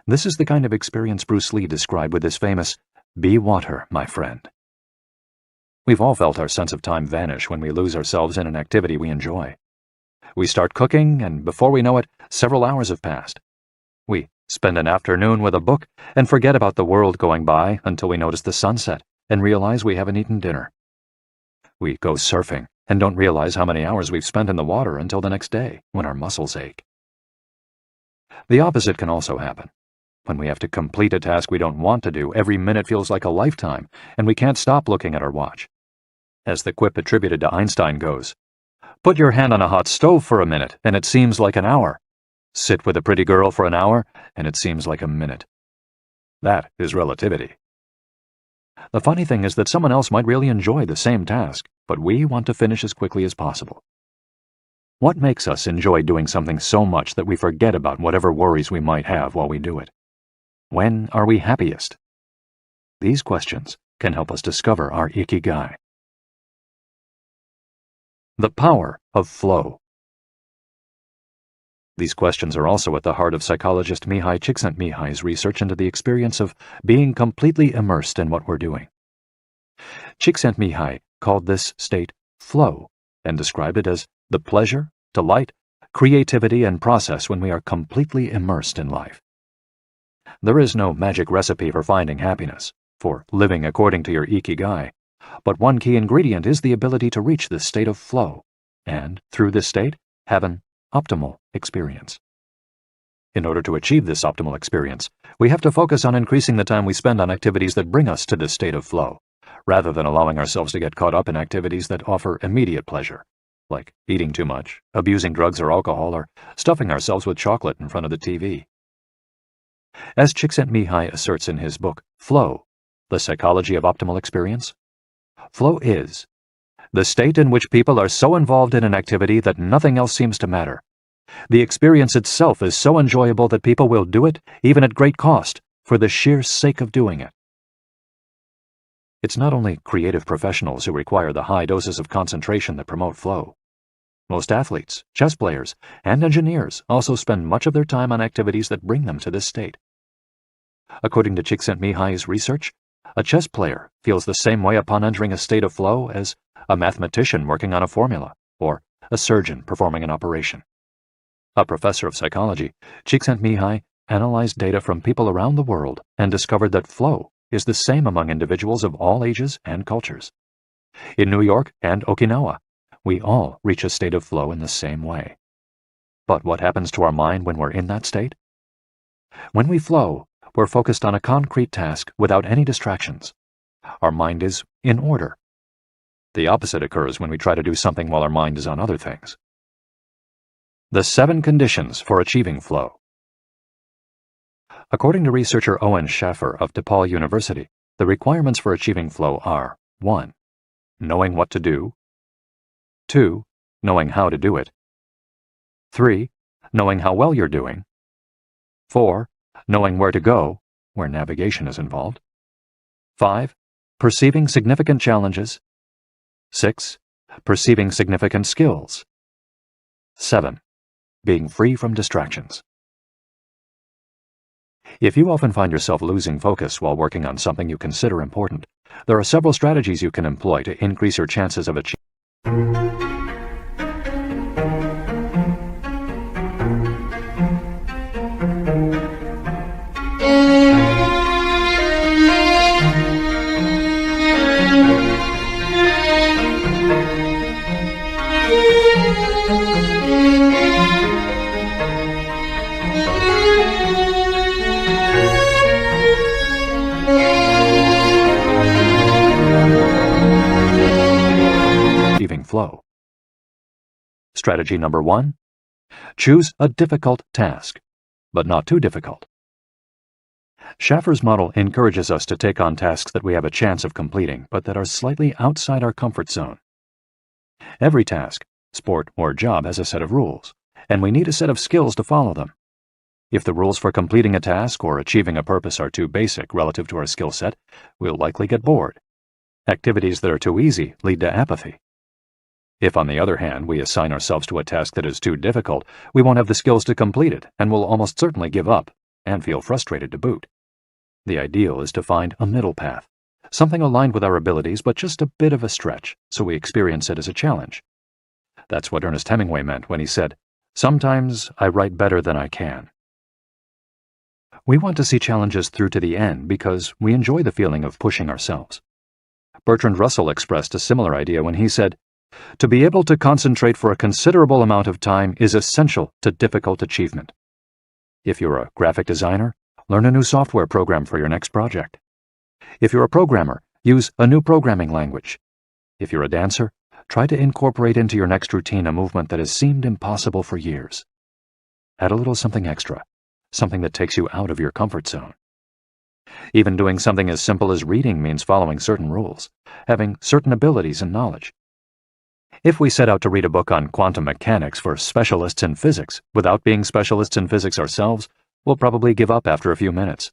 This is the kind of experience Bruce Lee described with his famous, "Be water, my friend." We've all felt our sense of time vanish when we lose ourselves in an activity we enjoy. We start cooking, and before we know it, several hours have passed. We spend an afternoon with a book and forget about the world going by until we notice the sunset and realize we haven't eaten dinner. We go surfing and don't realize how many hours we've spent in the water until the next day when our muscles ache. The opposite can also happen. When we have to complete a task we don't want to do, every minute feels like a lifetime, and we can't stop looking at our watch. As the quip attributed to Einstein goes, "Put your hand on a hot stove for a minute, and it seems like an hour. Sit with a pretty girl for an hour, and it seems like a minute." That is relativity. The funny thing is that someone else might really enjoy the same task, but we want to finish as quickly as possible. What makes us enjoy doing something so much that we forget about whatever worries we might have while we do it? When are we happiest? These questions can help us discover our Ikigai. The power of flow. These questions are also at the heart of psychologist Mihaly Csikszentmihalyi's research into the experience of being completely immersed in what we're doing. Csikszentmihalyi called this state flow and described it as the pleasure, delight, creativity, and process when we are completely immersed in life. There is no magic recipe for finding happiness, for living according to your Ikigai, but one key ingredient is the ability to reach this state of flow, and, through this state, have an optimal experience. In order to achieve this optimal experience, we have to focus on increasing the time we spend on activities that bring us to this state of flow, rather than allowing ourselves to get caught up in activities that offer immediate pleasure, like eating too much, abusing drugs or alcohol, or stuffing ourselves with chocolate in front of the TV. As Csikszentmihalyi asserts in his book, Flow, The Psychology of Optimal Experience, flow is the state in which people are so involved in an activity that nothing else seems to matter. The experience itself is so enjoyable that people will do it, even at great cost, for the sheer sake of doing it. It's not only creative professionals who require the high doses of concentration that promote flow. Most athletes, chess players, and engineers also spend much of their time on activities that bring them to this state. According to Csikszentmihalyi's research, a chess player feels the same way upon entering a state of flow as a mathematician working on a formula, or a surgeon performing an operation. A professor of psychology, Csikszentmihalyi analyzed data from people around the world and discovered that flow is the same among individuals of all ages and cultures. In New York and Okinawa, we all reach a state of flow in the same way. But what happens to our mind when we're in that state? When we flow, we're focused on a concrete task without any distractions. Our mind is in order. The opposite occurs when we try to do something while our mind is on other things. The 7 conditions for achieving flow. According to researcher Owen Schaffer of DePaul University, the requirements for achieving flow are 1. Knowing what to do. 2. Knowing how to do it. 3. Knowing how well you're doing. 4. Knowing where to go, where navigation is involved. 5. Perceiving significant challenges. 6. Perceiving significant skills. 7. Being free from distractions. If you often find yourself losing focus while working on something you consider important, there are several strategies you can employ to increase your chances of achieving. Flow. Strategy number 1. Choose a difficult task, but not too difficult. Schaffer's model encourages us to take on tasks that we have a chance of completing, but that are slightly outside our comfort zone. Every task, sport, or job has a set of rules, and we need a set of skills to follow them. If the rules for completing a task or achieving a purpose are too basic relative to our skill set, we'll likely get bored. Activities that are too easy lead to apathy. If, on the other hand, we assign ourselves to a task that is too difficult, we won't have the skills to complete it and will almost certainly give up and feel frustrated to boot. The ideal is to find a middle path, something aligned with our abilities but just a bit of a stretch, so we experience it as a challenge. That's what Ernest Hemingway meant when he said, "Sometimes I write better than I can." We want to see challenges through to the end because we enjoy the feeling of pushing ourselves. Bertrand Russell expressed a similar idea when he said, "To be able to concentrate for a considerable amount of time is essential to difficult achievement." If you're a graphic designer, learn a new software program for your next project. If you're a programmer, use a new programming language. If you're a dancer, try to incorporate into your next routine a movement that has seemed impossible for years. Add a little something extra, something that takes you out of your comfort zone. Even doing something as simple as reading means following certain rules, having certain abilities and knowledge. If we set out to read a book on quantum mechanics for specialists in physics without being specialists in physics ourselves, we'll probably give up after a few minutes.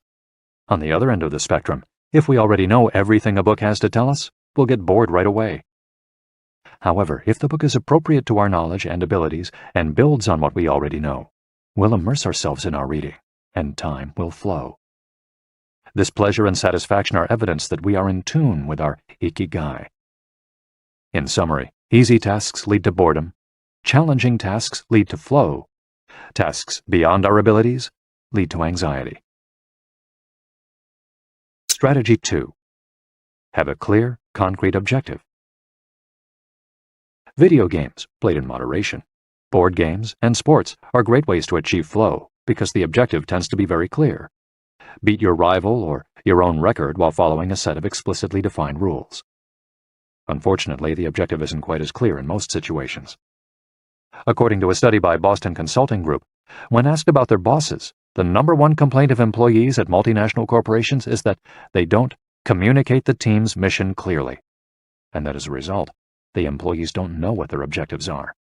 On the other end of the spectrum, if we already know everything a book has to tell us, we'll get bored right away. However, if the book is appropriate to our knowledge and abilities and builds on what we already know, we'll immerse ourselves in our reading, and time will flow. This pleasure and satisfaction are evidence that we are in tune with our Ikigai. In summary, easy tasks lead to boredom, challenging tasks lead to flow, tasks beyond our abilities lead to anxiety. Strategy 2. Have a clear, concrete objective. Video games, played in moderation, board games, and sports are great ways to achieve flow because the objective tends to be very clear. Beat your rival or your own record while following a set of explicitly defined rules. Unfortunately, the objective isn't quite as clear in most situations. According to a study by Boston Consulting Group, when asked about their bosses, the #1 complaint of employees at multinational corporations is that they don't communicate the team's mission clearly, and that as a result, the employees don't know what their objectives are.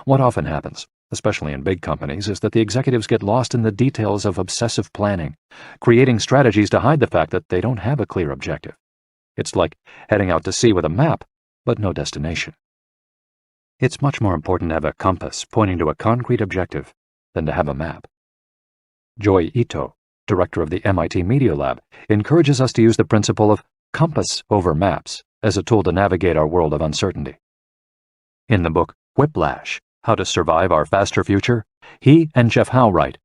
What often happens, especially in big companies, is that the executives get lost in the details of obsessive planning, creating strategies to hide the fact that they don't have a clear objective. It's like heading out to sea with a map, but no destination. It's much more important to have a compass pointing to a concrete objective than to have a map. Joy Ito, director of the MIT Media Lab, encourages us to use the principle of compass over maps as a tool to navigate our world of uncertainty. In the book Whiplash, How to Survive Our Faster Future, he and Jeff Howe write,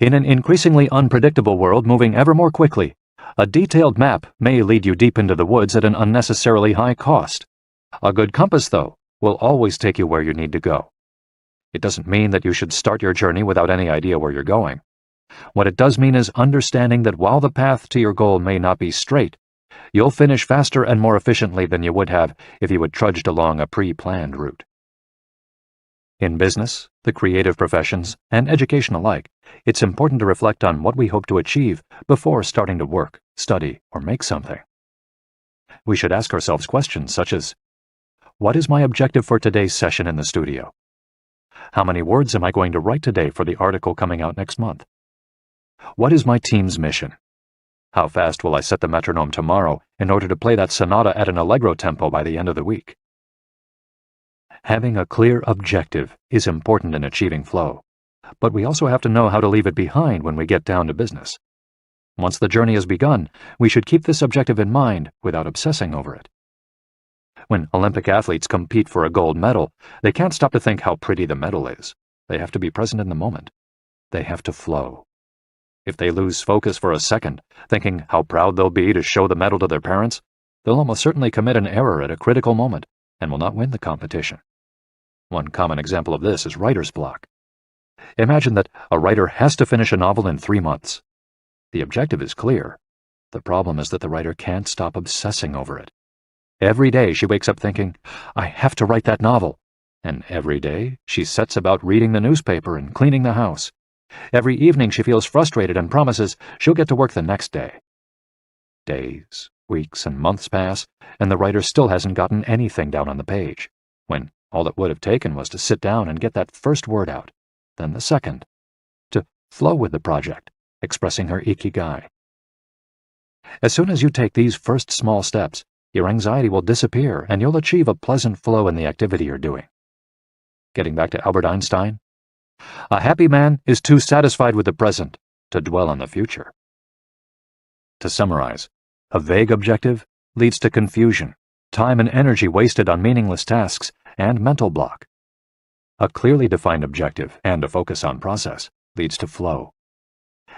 "In an increasingly unpredictable world moving ever more quickly, a detailed map may lead you deep into the woods at an unnecessarily high cost. A good compass, though, will always take you where you need to go. It doesn't mean that you should start your journey without any idea where you're going. What it does mean is understanding that while the path to your goal may not be straight, you'll finish faster and more efficiently than you would have if you had trudged along a pre-planned route." In business, the creative professions, and education alike, it's important to reflect on what we hope to achieve before starting to work, study, or make something. We should ask ourselves questions such as, what is my objective for today's session in the studio? How many words am I going to write today for the article coming out next month? What is my team's mission? How fast will I set the metronome tomorrow in order to play that sonata at an allegro tempo by the end of the week? Having a clear objective is important in achieving flow, but we also have to know how to leave it behind when we get down to business. Once the journey has begun, we should keep this objective in mind without obsessing over it. When Olympic athletes compete for a gold medal, they can't stop to think how pretty the medal is. They have to be present in the moment. They have to flow. If they lose focus for a second, thinking how proud they'll be to show the medal to their parents, they'll almost certainly commit an error at a critical moment and will not win the competition. One common example of this is writer's block. Imagine that a writer has to finish a novel in 3 months. The objective is clear. The problem is that the writer can't stop obsessing over it. Every day she wakes up thinking, I have to write that novel. And every day she sets about reading the newspaper and cleaning the house. Every evening she feels frustrated and promises she'll get to work the next day. Days, weeks, and months pass, and the writer still hasn't gotten anything down on the page, when all it would have taken was to sit down and get that first word out, then the second, to flow with the project, expressing her Ikigai. As soon as you take these first small steps, your anxiety will disappear and you'll achieve a pleasant flow in the activity you're doing. Getting back to Albert Einstein, a happy man is too satisfied with the present to dwell on the future. To summarize, a vague objective leads to confusion, time and energy wasted on meaningless tasks, and mental block. A clearly defined objective and a focus on process leads to flow.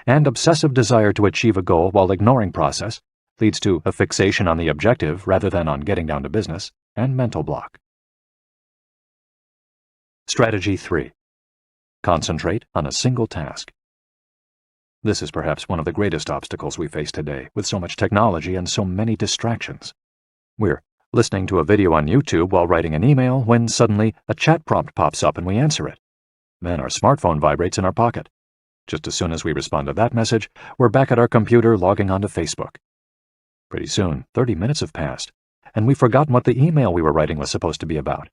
And obsessive desire to achieve a goal while ignoring process leads to a fixation on the objective rather than on getting down to business, and mental block. Strategy 3. Concentrate on a single task. This is perhaps one of the greatest obstacles we face today, with so much technology and so many distractions. We're listening to a video on YouTube while writing an email when suddenly a chat prompt pops up and we answer it. Then our smartphone vibrates in our pocket. Just as soon as we respond to that message, we're back at our computer logging onto Facebook. Pretty soon, 30 minutes have passed, and we've forgotten what the email we were writing was supposed to be about.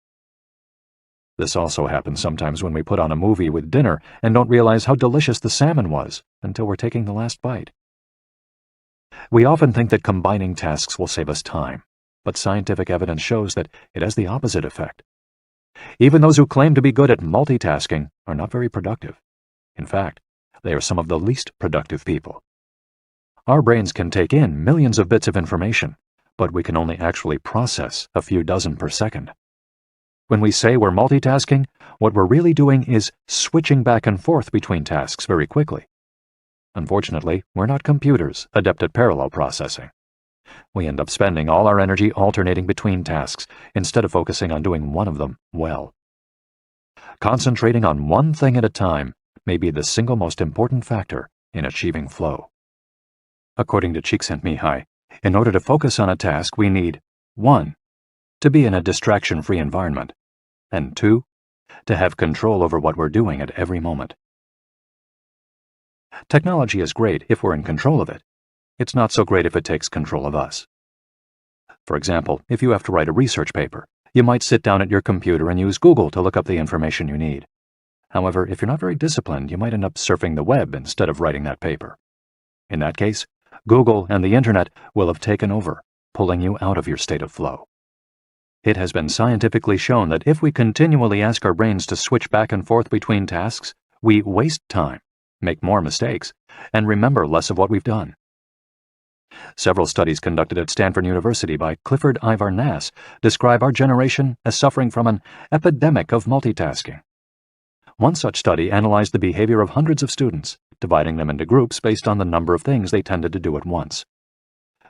This also happens sometimes when we put on a movie with dinner and don't realize how delicious the salmon was until we're taking the last bite. We often think that combining tasks will save us time, but scientific evidence shows that it has the opposite effect. Even those who claim to be good at multitasking are not very productive. In fact, they are some of the least productive people. Our brains can take in millions of bits of information, but we can only actually process a few dozen per second. When we say we're multitasking, what we're really doing is switching back and forth between tasks very quickly. Unfortunately, we're not computers adept at parallel processing. We end up spending all our energy alternating between tasks instead of focusing on doing one of them well. Concentrating on one thing at a time may be the single most important factor in achieving flow. According to Csikszentmihalyi, in order to focus on a task, we need 1. To be in a distraction-free environment, and 2. To have control over what we're doing at every moment. Technology is great if we're in control of it. It's not so great if it takes control of us. For example, if you have to write a research paper, you might sit down at your computer and use Google to look up the information you need. However, if you're not very disciplined, you might end up surfing the web instead of writing that paper. In that case, Google and the internet will have taken over, pulling you out of your state of flow. It has been scientifically shown that if we continually ask our brains to switch back and forth between tasks, we waste time, make more mistakes, and remember less of what we've done. Several studies conducted at Stanford University by Clifford Ivar Nass describe our generation as suffering from an epidemic of multitasking. One such study analyzed the behavior of hundreds of students, dividing them into groups based on the number of things they tended to do at once.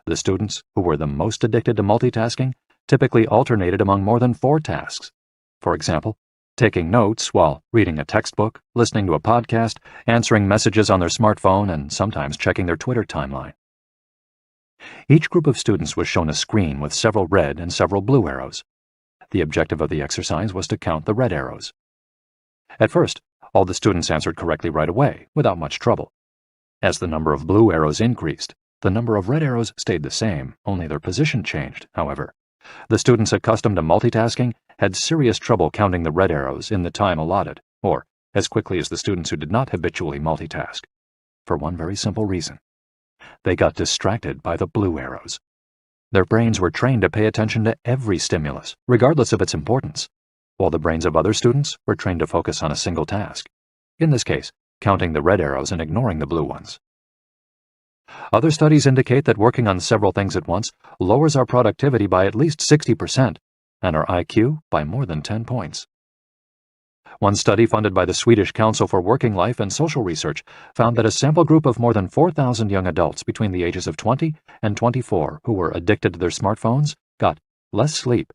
The students who were the most addicted to multitasking typically alternated among more than 4 tasks. For example, taking notes while reading a textbook, listening to a podcast, answering messages on their smartphone, and sometimes checking their Twitter timeline. Each group of students was shown a screen with several red and several blue arrows. The objective of the exercise was to count the red arrows. At first, all the students answered correctly right away, without much trouble. As the number of blue arrows increased, the number of red arrows stayed the same, only their position changed, however. The students accustomed to multitasking had serious trouble counting the red arrows in the time allotted, or as quickly as the students who did not habitually multitask, for one very simple reason. They got distracted by the blue arrows. Their brains were trained to pay attention to every stimulus, regardless of its importance, while the brains of other students were trained to focus on a single task, in this case, counting the red arrows and ignoring the blue ones. Other studies indicate that working on several things at once lowers our productivity by at least 60% and our IQ by more than 10 points. One study funded by the Swedish Council for Working Life and Social Research found that a sample group of more than 4,000 young adults between the ages of 20 and 24 who were addicted to their smartphones got less sleep,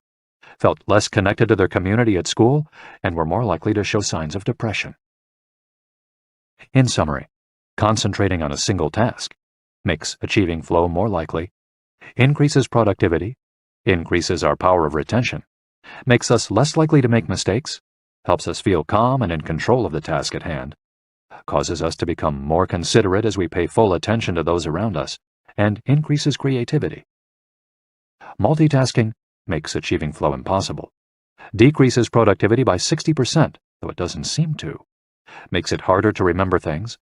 felt less connected to their community at school, and were more likely to show signs of depression. In summary, concentrating on a single task makes achieving flow more likely, increases productivity, increases our power of retention, makes us less likely to make mistakes, helps us feel calm and in control of the task at hand, causes us to become more considerate as we pay full attention to those around us, and increases creativity. Multitasking makes achieving flow impossible, decreases productivity by 60%, though it doesn't seem to, makes it harder to remember things,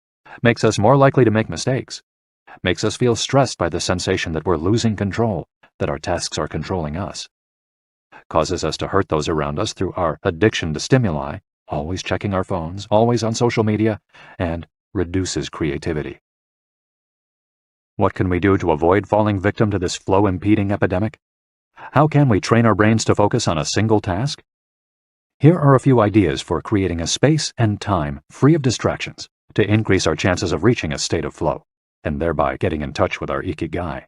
makes us more likely to make mistakes, makes us feel stressed by the sensation that we're losing control, that our tasks are controlling us, causes us to hurt those around us through our addiction to stimuli, always checking our phones, always on social media, and reduces creativity. What can we do to avoid falling victim to this flow-impeding epidemic? How can we train our brains to focus on a single task? Here are a few ideas for creating a space and time free of distractions to increase our chances of reaching a state of flow, and thereby getting in touch with our Ikigai.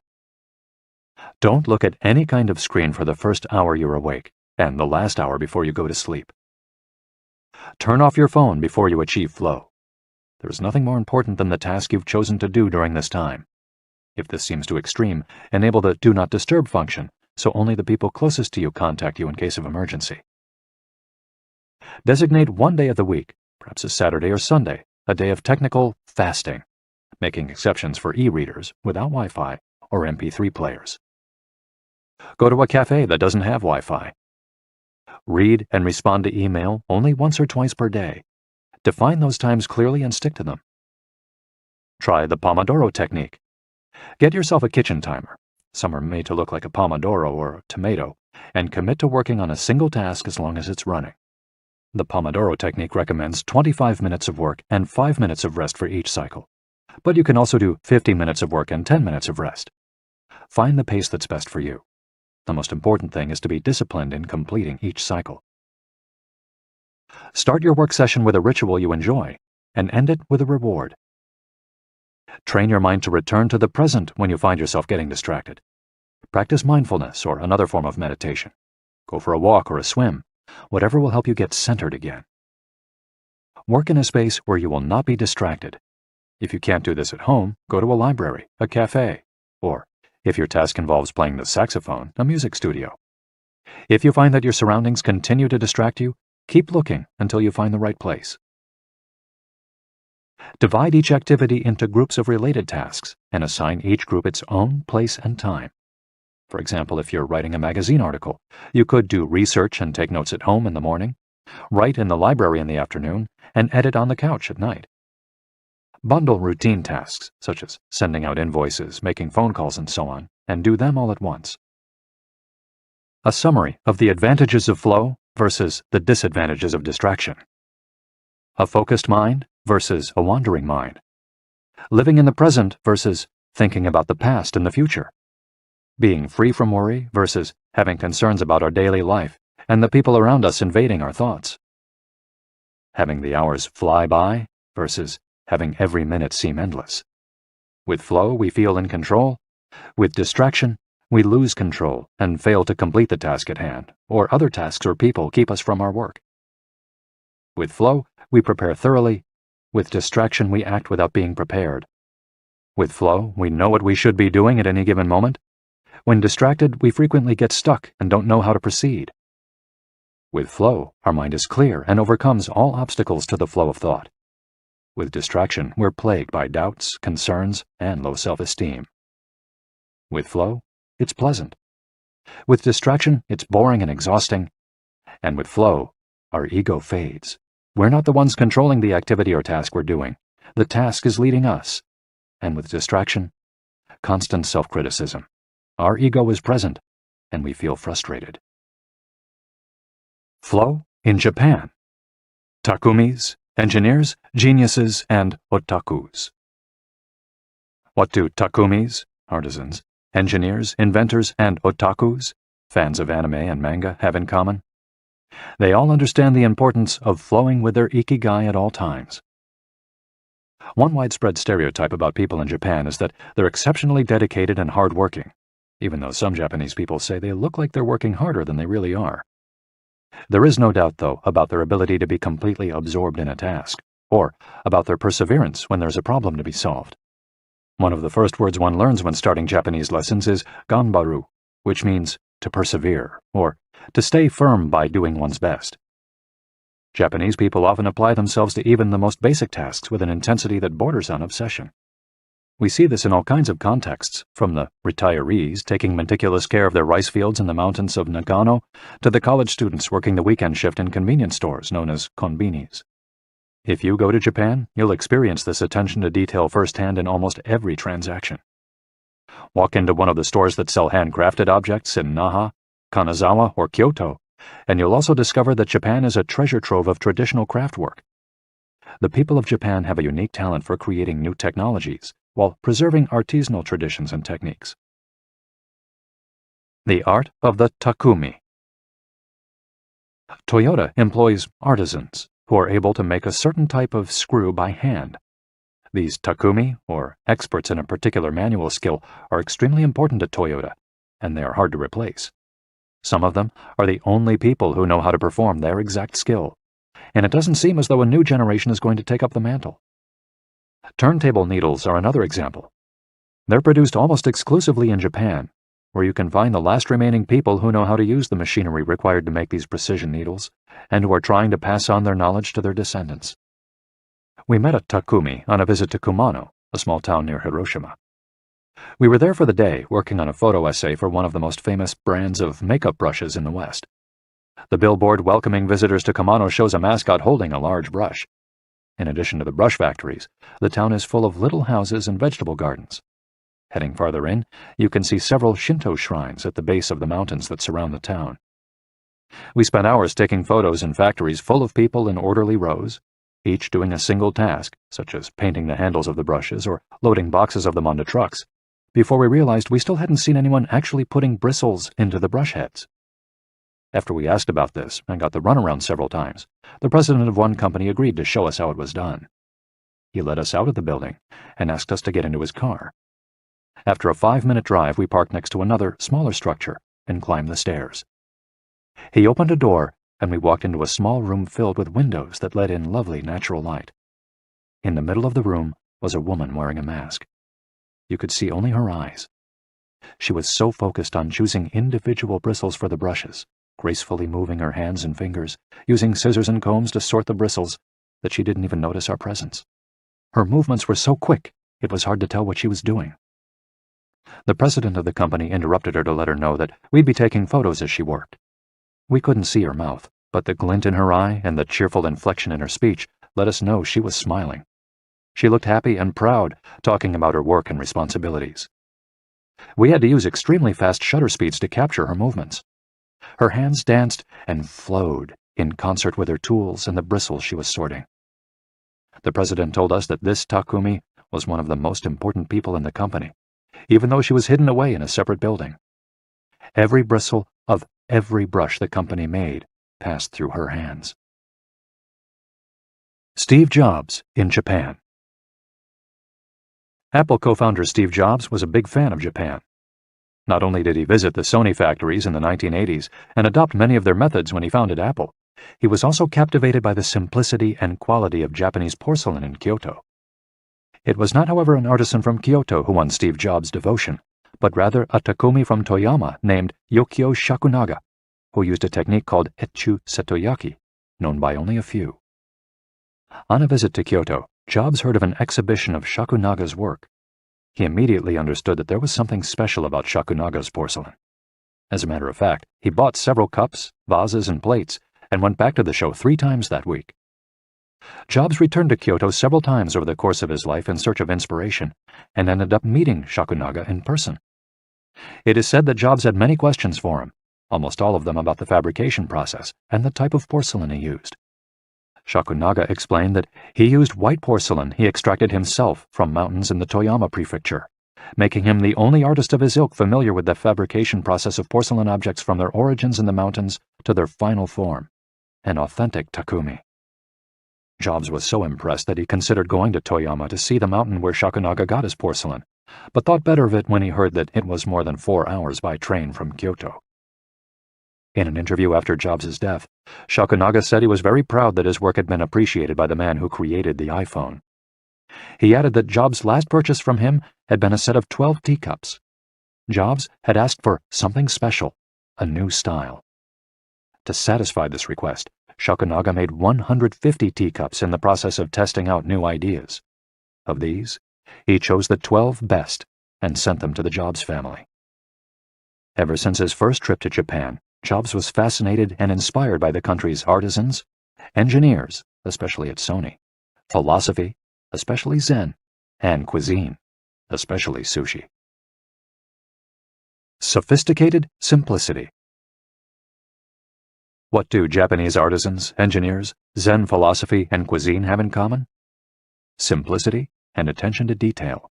Don't look at any kind of screen for the first hour you're awake, and the last hour before you go to sleep. Turn off your phone before you achieve flow. There is nothing more important than the task you've chosen to do during this time. If this seems too extreme, enable the Do Not Disturb function, so only the people closest to you contact you in case of emergency. Designate one day of the week, perhaps a Saturday or Sunday, a day of technical fasting, making exceptions for e-readers without Wi-Fi or MP3 players. Go to a cafe that doesn't have Wi-Fi. Read and respond to email only once or twice per day. Define those times clearly and stick to them. Try the Pomodoro technique. Get yourself a kitchen timer. Some are made to look like a pomodoro or a tomato, and commit to working on a single task as long as it's running. The Pomodoro technique recommends 25 minutes of work and 5 minutes of rest for each cycle, but you can also do 50 minutes of work and 10 minutes of rest. Find the pace that's best for you. The most important thing is to be disciplined in completing each cycle. Start your work session with a ritual you enjoy, and end it with a reward. Train your mind to return to the present when you find yourself getting distracted. Practice mindfulness or another form of meditation. Go for a walk or a swim, whatever will help you get centered again. Work in a space where you will not be distracted. If you can't do this at home, go to a library, a cafe, or, if your task involves playing the saxophone, a music studio. If you find that your surroundings continue to distract you, keep looking until you find the right place. Divide each activity into groups of related tasks and assign each group its own place and time. For example, if you're writing a magazine article, you could do research and take notes at home in the morning, write in the library in the afternoon, and edit on the couch at night. Bundle routine tasks, such as sending out invoices, making phone calls, and so on, and do them all at once. A summary of the advantages of flow versus the disadvantages of distraction. A focused mind versus a wandering mind. Living in the present versus thinking about the past and the future. Being free from worry versus having concerns about our daily life and the people around us invading our thoughts. Having the hours fly by versus having every minute seem endless. With flow, we feel in control. With distraction, we lose control and fail to complete the task at hand, or other tasks or people keep us from our work. With flow, we prepare thoroughly. With distraction, we act without being prepared. With flow, we know what we should be doing at any given moment. When distracted, we frequently get stuck and don't know how to proceed. With flow, our mind is clear and overcomes all obstacles to the flow of thought. With distraction, we're plagued by doubts, concerns, and low self-esteem. With flow, it's pleasant. With distraction, it's boring and exhausting. And with flow, our ego fades. We're not the ones controlling the activity or task we're doing. The task is leading us. And with distraction, constant self-criticism. Our ego is present, and we feel frustrated. Flow in Japan. Takumis, engineers, geniuses, and otakus. What do takumis, artisans, engineers, inventors, and otakus, fans of anime and manga, have in common? They all understand the importance of flowing with their Ikigai at all times. One widespread stereotype about people in Japan is that they're exceptionally dedicated and hardworking, even though some Japanese people say they look like they're working harder than they really are. There is no doubt, though, about their ability to be completely absorbed in a task, or about their perseverance when there's a problem to be solved. One of the first words one learns when starting Japanese lessons is ganbaru, which means to persevere, or to stay firm by doing one's best. Japanese people often apply themselves to even the most basic tasks with an intensity that borders on obsession. We see this in all kinds of contexts, from the retirees taking meticulous care of their rice fields in the mountains of Nagano to the college students working the weekend shift in convenience stores known as konbinis. If you go to Japan, you'll experience this attention to detail firsthand in almost every transaction. Walk into one of the stores that sell handcrafted objects in Naha, Kanazawa, or Kyoto, and you'll also discover that Japan is a treasure trove of traditional craftwork. The people of Japan have a unique talent for creating new technologies while preserving artisanal traditions and techniques. The art of the takumi. Toyota employs artisans who are able to make a certain type of screw by hand. These takumi, or experts in a particular manual skill, are extremely important to Toyota, and they are hard to replace. Some of them are the only people who know how to perform their exact skill, and it doesn't seem as though a new generation is going to take up the mantle. Turntable needles are another example. They're produced almost exclusively in Japan, where you can find the last remaining people who know how to use the machinery required to make these precision needles, and who are trying to pass on their knowledge to their descendants. We met a takumi on a visit to Kumano, a small town near Hiroshima. We were there for the day, working on a photo essay for one of the most famous brands of makeup brushes in the West. The billboard welcoming visitors to Kumano shows a mascot holding a large brush. In addition to the brush factories, the town is full of little houses and vegetable gardens. Heading farther in, you can see several Shinto shrines at the base of the mountains that surround the town. We spent hours taking photos in factories full of people in orderly rows, each doing a single task, such as painting the handles of the brushes or loading boxes of them onto trucks, before we realized we still hadn't seen anyone actually putting bristles into the brush heads. After we asked about this and got the runaround several times, the president of one company agreed to show us how it was done. He led us out of the building and asked us to get into his car. After a 5-minute drive, we parked next to another, smaller structure and climbed the stairs. He opened a door, and we walked into a small room filled with windows that let in lovely natural light. In the middle of the room was a woman wearing a mask. You could see only her eyes. She was so focused on choosing individual bristles for the brushes, gracefully moving her hands and fingers, using scissors and combs to sort the bristles, that she didn't even notice our presence. Her movements were so quick, it was hard to tell what she was doing. The president of the company interrupted her to let her know that we'd be taking photos as she worked. We couldn't see her mouth, but the glint in her eye and the cheerful inflection in her speech let us know she was smiling. She looked happy and proud, talking about her work and responsibilities. We had to use extremely fast shutter speeds to capture her movements. Her hands danced and flowed in concert with her tools and the bristles she was sorting. The president told us that this takumi was one of the most important people in the company, even though she was hidden away in a separate building. Every bristle of every brush the company made passed through her hands. Steve Jobs in Japan. Apple co-founder Steve Jobs was a big fan of Japan. Not only did he visit the Sony factories in the 1980s and adopt many of their methods when he founded Apple, he was also captivated by the simplicity and quality of Japanese porcelain in Kyoto. It was not, however, an artisan from Kyoto who won Steve Jobs' devotion, but rather a takumi from Toyama named Yukio Shakunaga, who used a technique called Etchu Setoyaki, known by only a few. On a visit to Kyoto, Jobs heard of an exhibition of Shakunaga's work. He immediately understood that there was something special about Shakunaga's porcelain. As a matter of fact, he bought several cups, vases, and plates, and went back to the show 3 times that week. Jobs returned to Kyoto several times over the course of his life in search of inspiration, and ended up meeting Shakunaga in person. It is said that Jobs had many questions for him, almost all of them about the fabrication process and the type of porcelain he used. Shakunaga explained that he used white porcelain he extracted himself from mountains in the Toyama prefecture, making him the only artist of his ilk familiar with the fabrication process of porcelain objects from their origins in the mountains to their final form, an authentic takumi. Jobs was so impressed that he considered going to Toyama to see the mountain where Shakunaga got his porcelain, but thought better of it when he heard that it was more than 4 hours by train from Kyoto. In an interview after Jobs' death, Shakunaga said he was very proud that his work had been appreciated by the man who created the iPhone. He added that Jobs' last purchase from him had been a set of 12 teacups. Jobs had asked for something special, a new style. To satisfy this request, Shakunaga made 150 teacups in the process of testing out new ideas. Of these, he chose the 12 best and sent them to the Jobs family. Ever since his first trip to Japan, Jobs was fascinated and inspired by the country's artisans, engineers, especially at Sony, philosophy, especially Zen, and cuisine, especially sushi. Sophisticated simplicity. What do Japanese artisans, engineers, Zen philosophy, and cuisine have in common? Simplicity and attention to detail.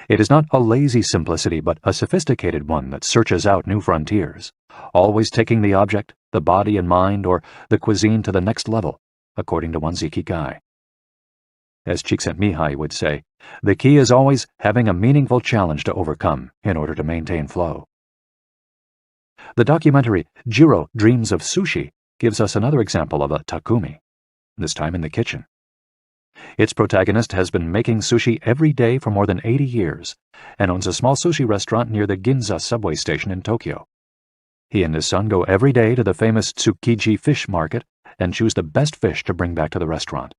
It is not a lazy simplicity, but a sophisticated one that searches out new frontiers, always taking the object, the body and mind, or the cuisine to the next level, according to one's Ikigai. As Csikszentmihalyi would say, the key is always having a meaningful challenge to overcome in order to maintain flow. The documentary Jiro Dreams of Sushi gives us another example of a takumi, this time in the kitchen. Its protagonist has been making sushi every day for more than 80 years and owns a small sushi restaurant near the Ginza subway station in Tokyo. He and his son go every day to the famous Tsukiji fish market and choose the best fish to bring back to the restaurant.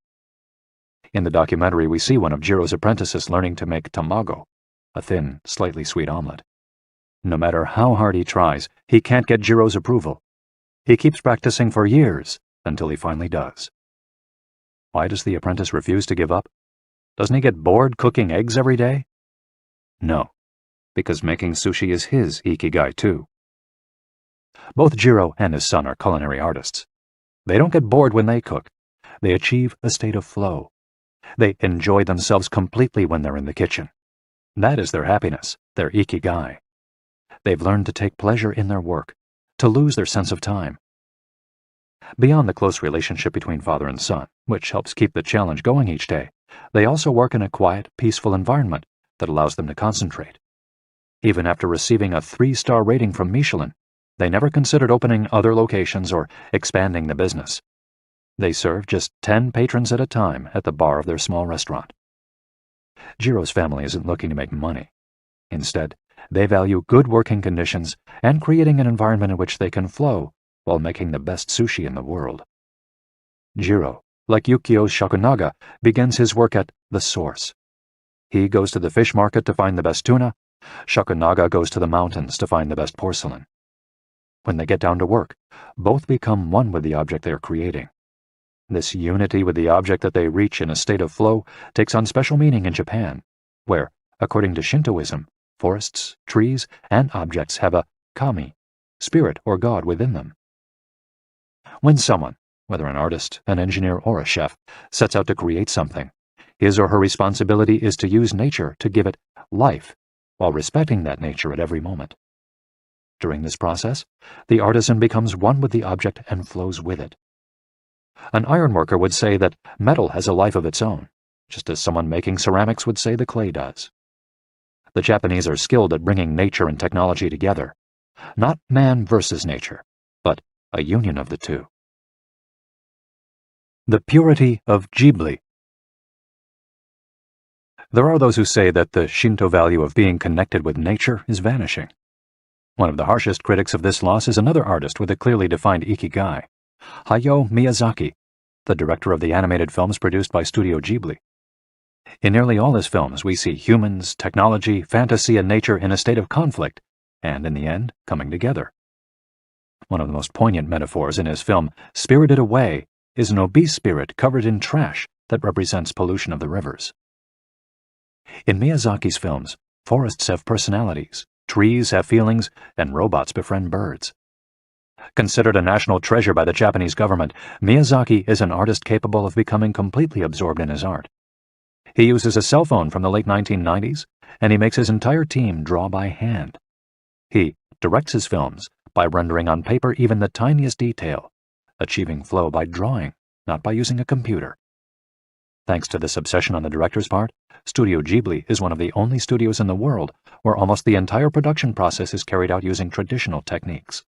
In the documentary, we see one of Jiro's apprentices learning to make tamago, a thin, slightly sweet omelet. No matter how hard he tries, he can't get Jiro's approval. He keeps practicing for years until he finally does. Why does the apprentice refuse to give up? Doesn't he get bored cooking eggs every day? No, because making sushi is his Ikigai too. Both Jiro and his son are culinary artists. They don't get bored when they cook. They achieve a state of flow. They enjoy themselves completely when they're in the kitchen. That is their happiness, their Ikigai. They've learned to take pleasure in their work, to lose their sense of time. Beyond the close relationship between father and son, which helps keep the challenge going each day, they also work in a quiet, peaceful environment that allows them to concentrate. Even after receiving a 3-star rating from Michelin, they never considered opening other locations or expanding the business. They serve just 10 patrons at a time at the bar of their small restaurant. Jiro's family isn't looking to make money. Instead, they value good working conditions and creating an environment in which they can flow while making the best sushi in the world. Jiro, like Yukio Shakunaga, begins his work at the source. He goes to the fish market to find the best tuna. Shakunaga goes to the mountains to find the best porcelain. When they get down to work, both become one with the object they are creating. This unity with the object that they reach in a state of flow takes on special meaning in Japan, where, according to Shintoism, forests, trees, and objects have a kami, spirit or god within them. When someone, whether an artist, an engineer, or a chef, sets out to create something, his or her responsibility is to use nature to give it life while respecting that nature at every moment. During this process, the artisan becomes one with the object and flows with it. An ironworker would say that metal has a life of its own, just as someone making ceramics would say the clay does. The Japanese are skilled at bringing nature and technology together, not man versus nature, but a union of the two. The purity of Ghibli. There are those who say that the Shinto value of being connected with nature is vanishing. One of the harshest critics of this loss is another artist with a clearly defined Ikigai, Hayao Miyazaki, the director of the animated films produced by Studio Ghibli. In nearly all his films, we see humans, technology, fantasy, and nature in a state of conflict, and in the end, coming together. One of the most poignant metaphors in his film, Spirited Away, is an obese spirit covered in trash that represents pollution of the rivers. In Miyazaki's films, forests have personalities, trees have feelings, and robots befriend birds. Considered a national treasure by the Japanese government, Miyazaki is an artist capable of becoming completely absorbed in his art. He uses a cell phone from the late 1990s, and he makes his entire team draw by hand. He directs his films by rendering on paper even the tiniest detail, achieving flow by drawing, not by using a computer. Thanks to this obsession on the director's part, Studio Ghibli is one of the only studios in the world where almost the entire production process is carried out using traditional techniques.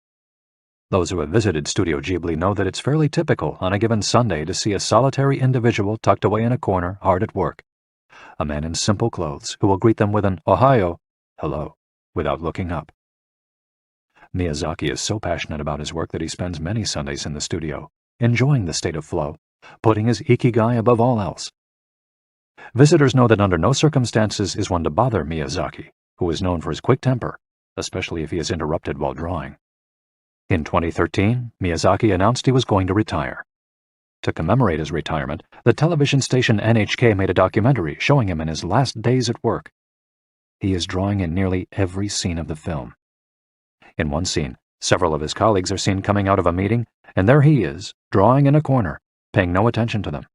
Those who have visited Studio Ghibli know that it's fairly typical on a given Sunday to see a solitary individual tucked away in a corner, hard at work. A man in simple clothes who will greet them with an "Ohayo," hello, without looking up. Miyazaki is so passionate about his work that he spends many Sundays in the studio, enjoying the state of flow, putting his Ikigai above all else. Visitors know that under no circumstances is one to bother Miyazaki, who is known for his quick temper, especially if he is interrupted while drawing. In 2013, Miyazaki announced he was going to retire. To commemorate his retirement, the television station NHK made a documentary showing him in his last days at work. He is drawing in nearly every scene of the film. In one scene, several of his colleagues are seen coming out of a meeting, and there he is, drawing in a corner, paying no attention to them.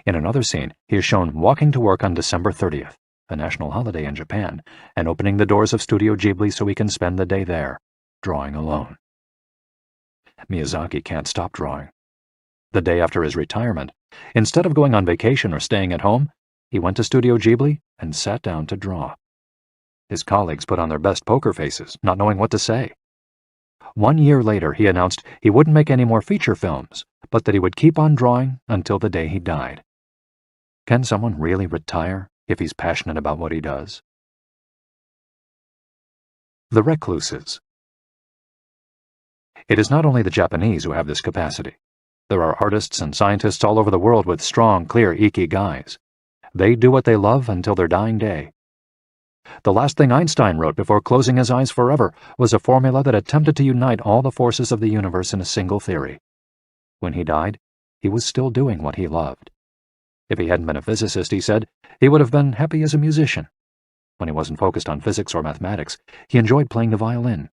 In another scene, he is shown walking to work on December 30th, a national holiday in Japan, and opening the doors of Studio Ghibli so he can spend the day there, drawing alone. Miyazaki can't stop drawing. The day after his retirement, instead of going on vacation or staying at home, he went to Studio Ghibli and sat down to draw. His colleagues put on their best poker faces, not knowing what to say. 1 year later, he announced he wouldn't make any more feature films, but that he would keep on drawing until the day he died. Can someone really retire if he's passionate about what he does? The recluses. It is not only the Japanese who have this capacity. There are artists and scientists all over the world with strong, clear ikigais. They do what they love until their dying day. The last thing Einstein wrote before closing his eyes forever was a formula that attempted to unite all the forces of the universe in a single theory. When he died, he was still doing what he loved. If he hadn't been a physicist, he said, he would have been happy as a musician. When he wasn't focused on physics or mathematics, he enjoyed playing the violin.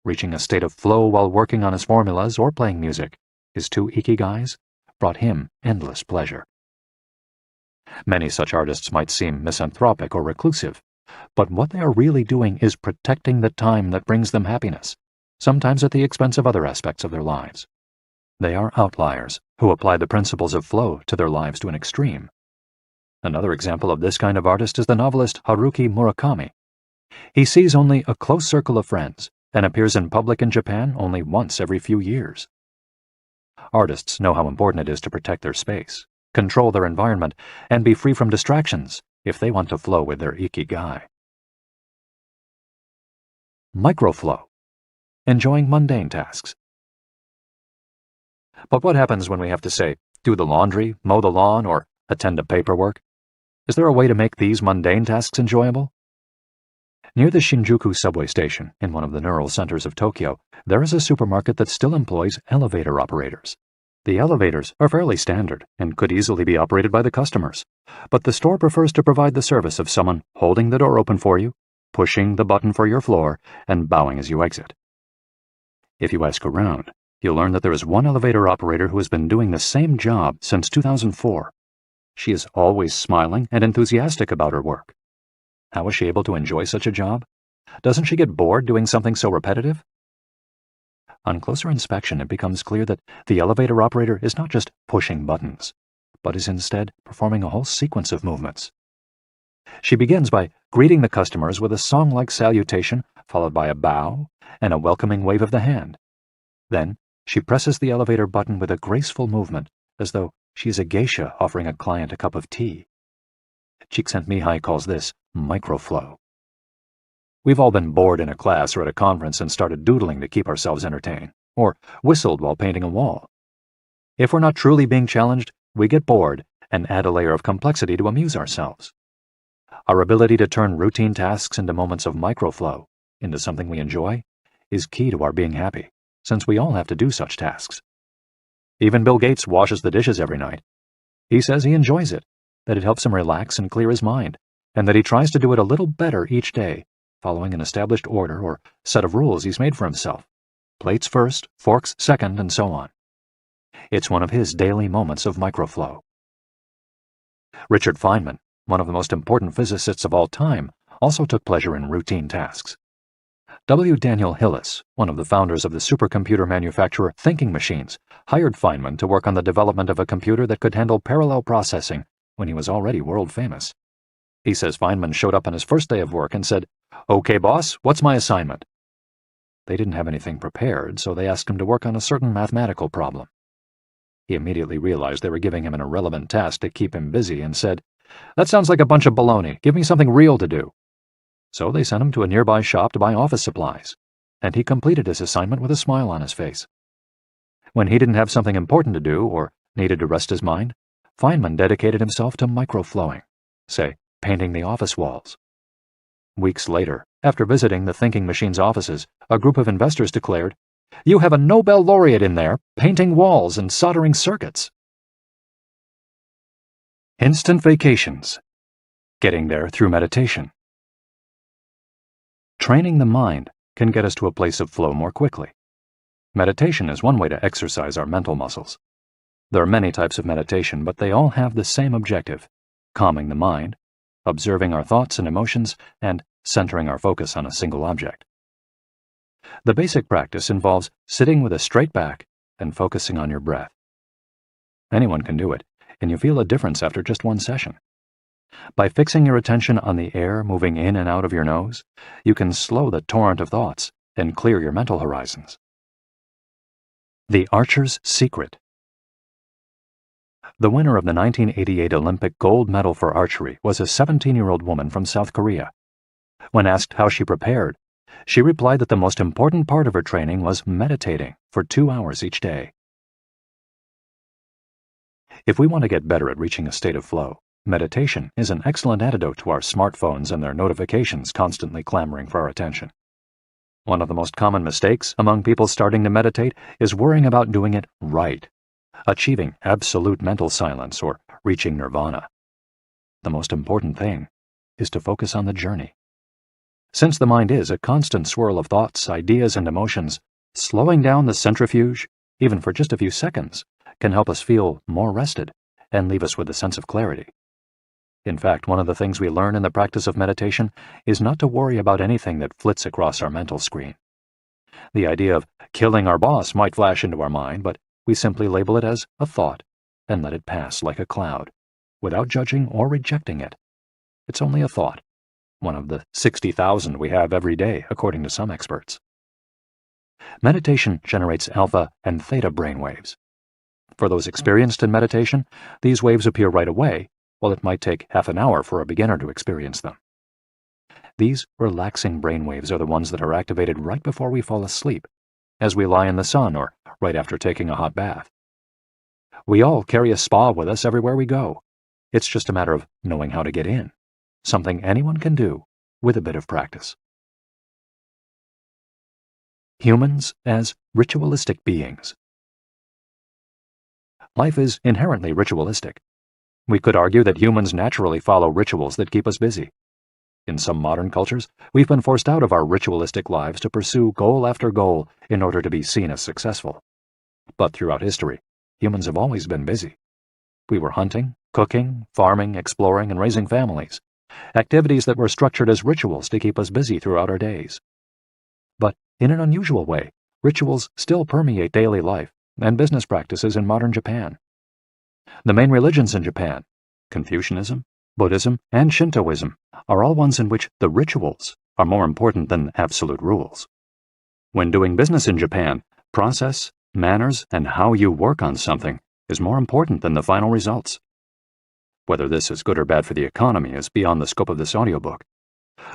Reaching a state of flow while working on his formulas or playing music, his two ikigais, brought him endless pleasure. Many such artists might seem misanthropic or reclusive, but what they are really doing is protecting the time that brings them happiness, sometimes at the expense of other aspects of their lives. They are outliers who apply the principles of flow to their lives to an extreme. Another example of this kind of artist is the novelist Haruki Murakami. He sees only a close circle of friends and appears in public in Japan only once every few years. Artists know how important it is to protect their space, control their environment, and be free from distractions if they want to flow with their ikigai. Microflow. Enjoying mundane tasks. But what happens when we have to, say, do the laundry, mow the lawn, or attend to paperwork? Is there a way to make these mundane tasks enjoyable? Near the Shinjuku subway station, in one of the neural centers of Tokyo, there is a supermarket that still employs elevator operators. The elevators are fairly standard and could easily be operated by the customers, but the store prefers to provide the service of someone holding the door open for you, pushing the button for your floor, and bowing as you exit. If you ask around, you'll learn that there is one elevator operator who has been doing the same job since 2004. She is always smiling and enthusiastic about her work. How is she able to enjoy such a job? Doesn't she get bored doing something so repetitive? On closer inspection, it becomes clear that the elevator operator is not just pushing buttons, but is instead performing a whole sequence of movements. She begins by greeting the customers with a song-like salutation, followed by a bow and a welcoming wave of the hand. Then, she presses the elevator button with a graceful movement, as though she is a geisha offering a client a cup of tea. Csikszentmihalyi calls this microflow. We've all been bored in a class or at a conference and started doodling to keep ourselves entertained, or whistled while painting a wall. If we're not truly being challenged, we get bored and add a layer of complexity to amuse ourselves. Our ability to turn routine tasks into moments of microflow, into something we enjoy, is key to our being happy, since we all have to do such tasks. Even Bill Gates washes the dishes every night. He says he enjoys it, that it helps him relax and clear his mind, and that he tries to do it a little better each day, following an established order or set of rules he's made for himself. Plates first, forks second, and so on. It's one of his daily moments of microflow. Richard Feynman, one of the most important physicists of all time, also took pleasure in routine tasks. W. Daniel Hillis, one of the founders of the supercomputer manufacturer Thinking Machines, hired Feynman to work on the development of a computer that could handle parallel processing when he was already world famous. He says Feynman showed up on his first day of work and said, "Okay, boss, what's my assignment?" They didn't have anything prepared, so they asked him to work on a certain mathematical problem. He immediately realized they were giving him an irrelevant task to keep him busy and said, "That sounds like a bunch of baloney. Give me something real to do." So they sent him to a nearby shop to buy office supplies, and he completed his assignment with a smile on his face. When he didn't have something important to do or needed to rest his mind, Feynman dedicated himself to microflowing, say, painting the office walls. Weeks later, after visiting the Thinking Machines offices, a group of investors declared, "You have a Nobel laureate in there, painting walls and soldering circuits." Instant vacations. Getting there through meditation. Training the mind can get us to a place of flow more quickly. Meditation is one way to exercise our mental muscles. There are many types of meditation, but they all have the same objective: calming the mind, observing our thoughts and emotions, and centering our focus on a single object. The basic practice involves sitting with a straight back and focusing on your breath. Anyone can do it, and you feel a difference after just one session. By fixing your attention on the air moving in and out of your nose, you can slow the torrent of thoughts and clear your mental horizons. The Archer's Secret. The winner of the 1988 Olympic gold medal for archery was a 17-year-old woman from South Korea. When asked how she prepared, she replied that the most important part of her training was meditating for 2 hours each day. If we want to get better at reaching a state of flow, meditation is an excellent antidote to our smartphones and their notifications constantly clamoring for our attention. One of the most common mistakes among people starting to meditate is worrying about doing it right, achieving absolute mental silence or reaching nirvana. The most important thing is to focus on the journey. Since the mind is a constant swirl of thoughts, ideas, and emotions, slowing down the centrifuge, even for just a few seconds, can help us feel more rested and leave us with a sense of clarity. In fact, one of the things we learn in the practice of meditation is not to worry about anything that flits across our mental screen. The idea of killing our boss might flash into our mind, but we simply label it as a thought and let it pass like a cloud, without judging or rejecting it. It's only a thought, one of the 60,000 we have every day, according to some experts. Meditation generates alpha and theta brainwaves. For those experienced in meditation, these waves appear right away, while it might take half an hour for a beginner to experience them. These relaxing brainwaves are the ones that are activated right before we fall asleep, as we lie in the sun or right after taking a hot bath. We all carry a spa with us everywhere we go. It's just a matter of knowing how to get in, something anyone can do with a bit of practice. Humans as ritualistic beings. Life is inherently ritualistic. We could argue that humans naturally follow rituals that keep us busy. In some modern cultures, we've been forced out of our ritualistic lives to pursue goal after goal in order to be seen as successful. But throughout history, humans have always been busy. We were hunting, cooking, farming, exploring, and raising families, activities that were structured as rituals to keep us busy throughout our days. But in an unusual way, rituals still permeate daily life and business practices in modern Japan. The main religions in Japan, Confucianism, Buddhism, and Shintoism, are all ones in which the rituals are more important than absolute rules. When doing business in Japan, process, manners, and how you work on something is more important than the final results. Whether this is good or bad for the economy is beyond the scope of this audiobook.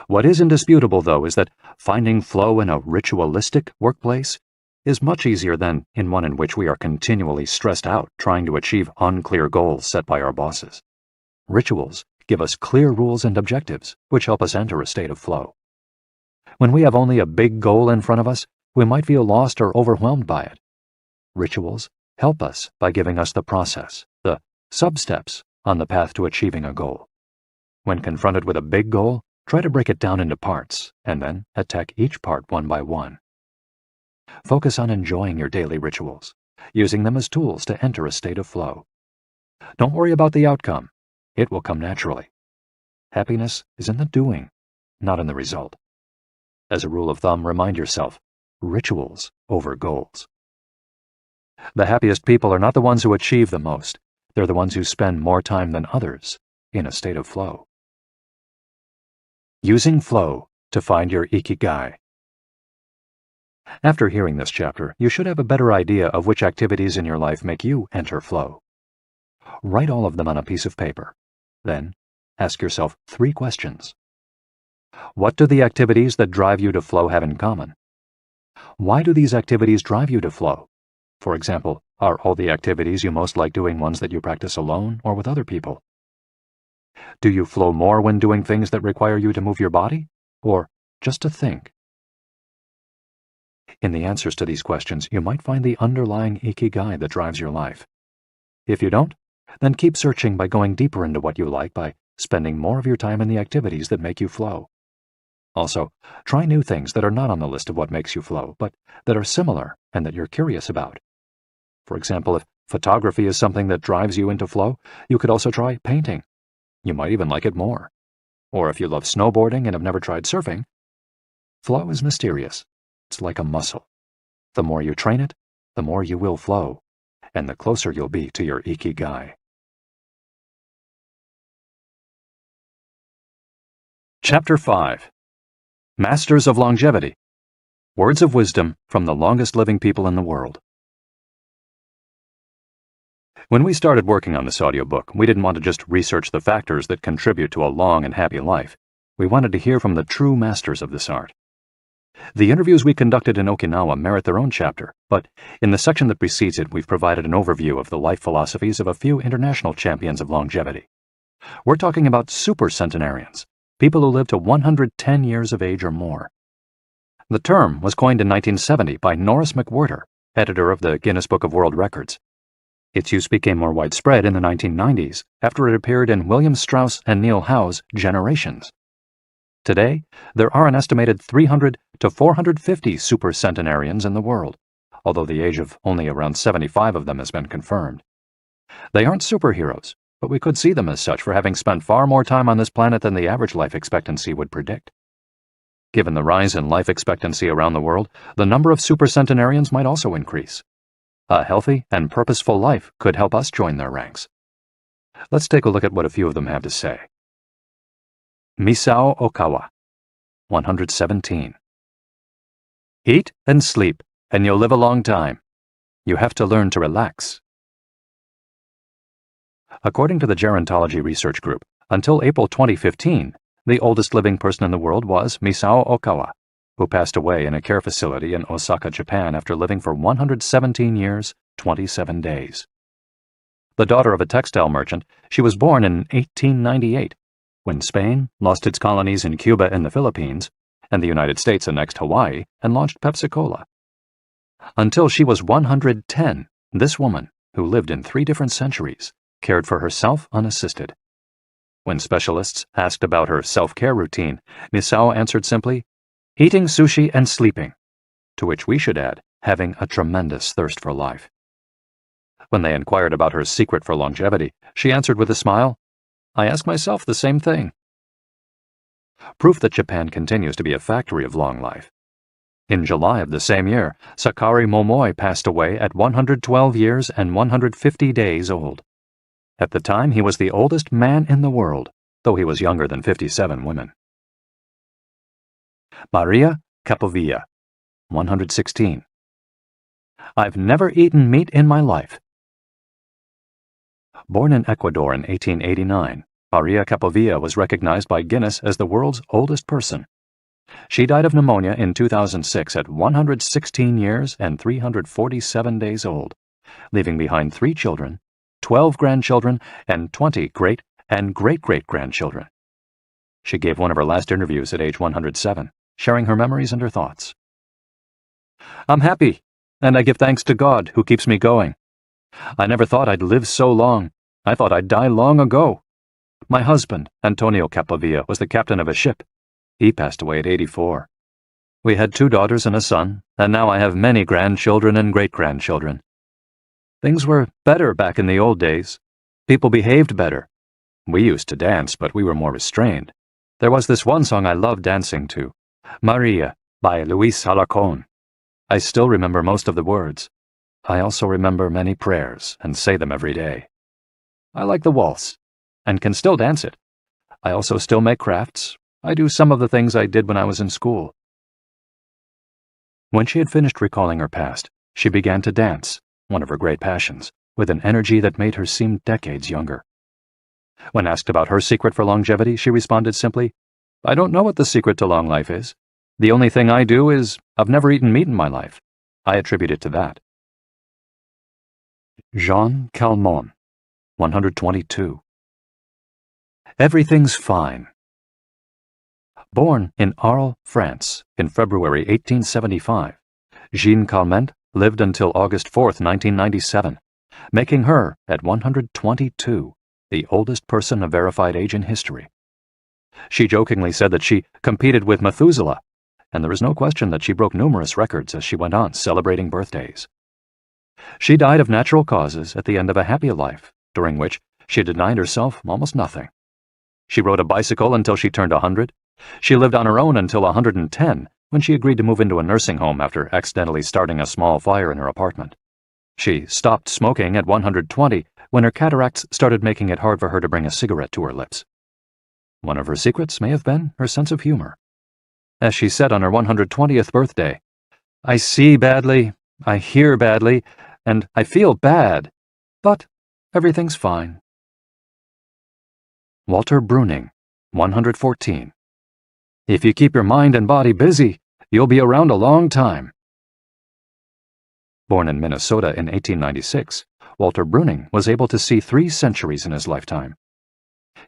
What is indisputable, though, is that finding flow in a ritualistic workplace is much easier than in one in which we are continually stressed out trying to achieve unclear goals set by our bosses. Rituals give us clear rules and objectives, which help us enter a state of flow. When we have only a big goal in front of us, we might feel lost or overwhelmed by it. Rituals help us by giving us the process, the sub-steps on the path to achieving a goal. When confronted with a big goal, try to break it down into parts, and then attack each part one by one. Focus on enjoying your daily rituals, using them as tools to enter a state of flow. Don't worry about the outcome. It will come naturally. Happiness is in the doing, not in the result. As a rule of thumb, remind yourself, rituals over goals. The happiest people are not the ones who achieve the most. They're the ones who spend more time than others in a state of flow. Using flow to find your Ikigai. After hearing this chapter, you should have a better idea of which activities in your life make you enter flow. Write all of them on a piece of paper. Then, ask yourself 3 questions. What do the activities that drive you to flow have in common? Why do these activities drive you to flow? For example, are all the activities you most like doing ones that you practice alone or with other people? Do you flow more when doing things that require you to move your body, or just to think? In the answers to these questions, you might find the underlying Ikigai that drives your life. If you don't, then keep searching by going deeper into what you like by spending more of your time in the activities that make you flow. Also, try new things that are not on the list of what makes you flow, but that are similar and that you're curious about. For example, if photography is something that drives you into flow, you could also try painting. You might even like it more. Or if you love snowboarding and have never tried surfing, flow is mysterious. It's like a muscle. The more you train it, the more you will flow, and the closer you'll be to your Ikigai. Chapter 5. Masters of Longevity. Words of wisdom from the longest living people in the world. When we started working on this audiobook, we didn't want to just research the factors that contribute to a long and happy life. We wanted to hear from the true masters of this art. The interviews we conducted in Okinawa merit their own chapter, but in the section that precedes it, we've provided an overview of the life philosophies of a few international champions of longevity. We're talking about super centenarians, people who live to 110 years of age or more. The term was coined in 1970 by Norris McWhirter, editor of the Guinness Book of World Records. Its use became more widespread in the 1990s after it appeared in William Strauss and Neil Howe's Generations. Today, there are an estimated 300 to 450 supercentenarians in the world, although the age of only around 75 of them has been confirmed. They aren't superheroes, but we could see them as such for having spent far more time on this planet than the average life expectancy would predict. Given the rise in life expectancy around the world, the number of supercentenarians might also increase. A healthy and purposeful life could help us join their ranks. Let's take a look at what a few of them have to say. Misao Okawa, 117. Eat and sleep, and you'll live a long time. You have to learn to relax. According to the Gerontology Research Group, until April 2015, the oldest living person in the world was Misao Okawa, who passed away in a care facility in Osaka, Japan after living for 117 years, 27 days. The daughter of a textile merchant, she was born in 1898, when Spain lost its colonies in Cuba and the Philippines, and the United States annexed Hawaii and launched Pepsi-Cola. Until she was 110, this woman, who lived in 3 different centuries, cared for herself unassisted. When specialists asked about her self-care routine, Misao answered simply, eating sushi and sleeping, to which we should add, having a tremendous thirst for life. When they inquired about her secret for longevity, she answered with a smile, I ask myself the same thing. proof that Japan continues to be a factory of long life. In July of the same year, Sakari Momoi passed away at 112 years and 150 days old. At the time, he was the oldest man in the world, though he was younger than 57 women. Maria Capovilla, 116. I've never eaten meat in my life. Born in Ecuador in 1889, Maria Capovilla was recognized by Guinness as the world's oldest person. She died of pneumonia in 2006 at 116 years and 347 days old, leaving behind 3 children, 12 grandchildren, and 20 great and great-great-grandchildren. She gave one of her last interviews at age 107, sharing her memories and her thoughts. I'm happy, and I give thanks to God who keeps me going. I never thought I'd live so long. I thought I'd die long ago. My husband, Antonio Capovilla, was the captain of a ship. He passed away at 84. We had 2 daughters and a son, and now I have many grandchildren and great-grandchildren. Things were better back in the old days. People behaved better. We used to dance, but we were more restrained. There was this one song I loved dancing to, Maria by Luis Alarcón. I still remember most of the words. I also remember many prayers and say them every day. I like the waltz, and can still dance it. I also still make crafts. I do some of the things I did when I was in school. When she had finished recalling her past, she began to dance, one of her great passions, with an energy that made her seem decades younger. When asked about her secret for longevity, she responded simply, I don't know what the secret to long life is. The only thing I do is, I've never eaten meat in my life. I attribute it to that. Jean Calment, 122. Everything's fine. Born in Arles, France, in February 1875, Jean Calment lived until August 4, 1997, making her, at 122, the oldest person of verified age in history. She jokingly said that she competed with Methuselah, and there is no question that she broke numerous records as she went on celebrating birthdays. She died of natural causes at the end of a happy life, during which she denied herself almost nothing. She rode a bicycle until she turned 100. She lived on her own until 110, when she agreed to move into a nursing home after accidentally starting a small fire in her apartment. She stopped smoking at 120 when her cataracts started making it hard for her to bring a cigarette to her lips. One of her secrets may have been her sense of humor. As she said on her 120th birthday, I see badly, I hear badly, and I feel bad, but everything's fine. Walter Bruning, 114. If you keep your mind and body busy, you'll be around a long time. Born in Minnesota in 1896, Walter Bruning was able to see 3 centuries in his lifetime.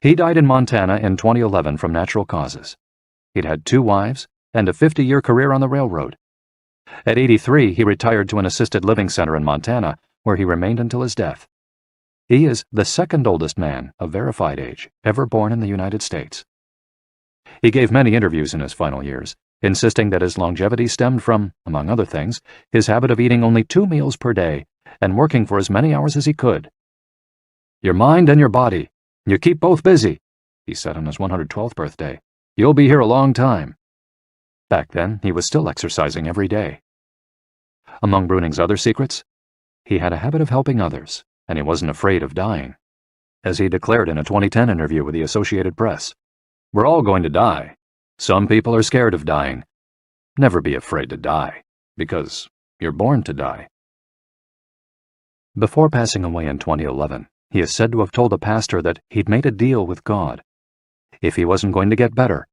He died in Montana in 2011 from natural causes. He'd had 2 wives and a 50-year career on the railroad. At 83, he retired to an assisted living center in Montana, where he remained until his death. He is the 2nd oldest man of verified age ever born in the United States. He gave many interviews in his final years, insisting that his longevity stemmed from, among other things, his habit of eating only 2 meals per day and working for as many hours as he could. Your mind and your body, you keep both busy, he said on his 112th birthday. You'll be here a long time. Back then, he was still exercising every day. Among Bruning's other secrets, he had a habit of helping others, and he wasn't afraid of dying. As he declared in a 2010 interview with the Associated Press, we're all going to die. Some people are scared of dying. Never be afraid to die, because you're born to die. Before passing away in 2011, he is said to have told a pastor that he'd made a deal with God. If he wasn't going to get better,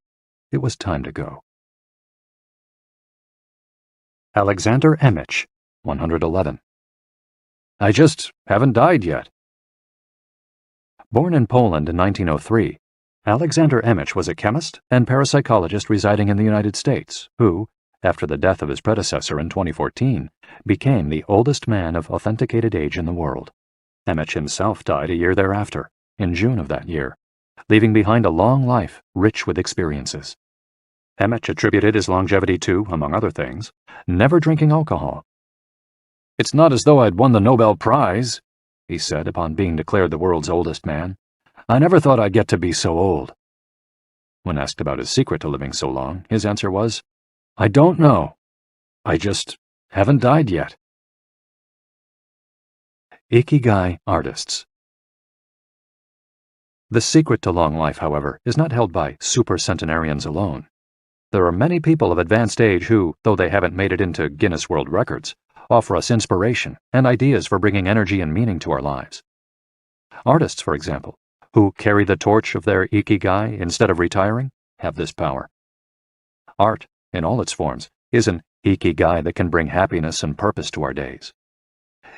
it was time to go. Alexander Emich, 111. I just haven't died yet. Born in Poland in 1903, Alexander Emich was a chemist and parapsychologist residing in the United States who, after the death of his predecessor in 2014, became the oldest man of authenticated age in the world. Emich himself died a year thereafter, in June of that year, leaving behind a long life rich with experiences. Emich attributed his longevity to, among other things, never drinking alcohol. It's not as though I'd won the Nobel Prize, he said upon being declared the world's oldest man. I never thought I'd get to be so old. When asked about his secret to living so long, his answer was, "I don't know. I just haven't died yet." Ikigai artists. The secret to long life, however, is not held by supercentenarians alone. There are many people of advanced age who, though they haven't made it into Guinness World Records, offer us inspiration and ideas for bringing energy and meaning to our lives. Artists, for example, who carry the torch of their Ikigai instead of retiring, have this power. Art, in all its forms, is an Ikigai that can bring happiness and purpose to our days.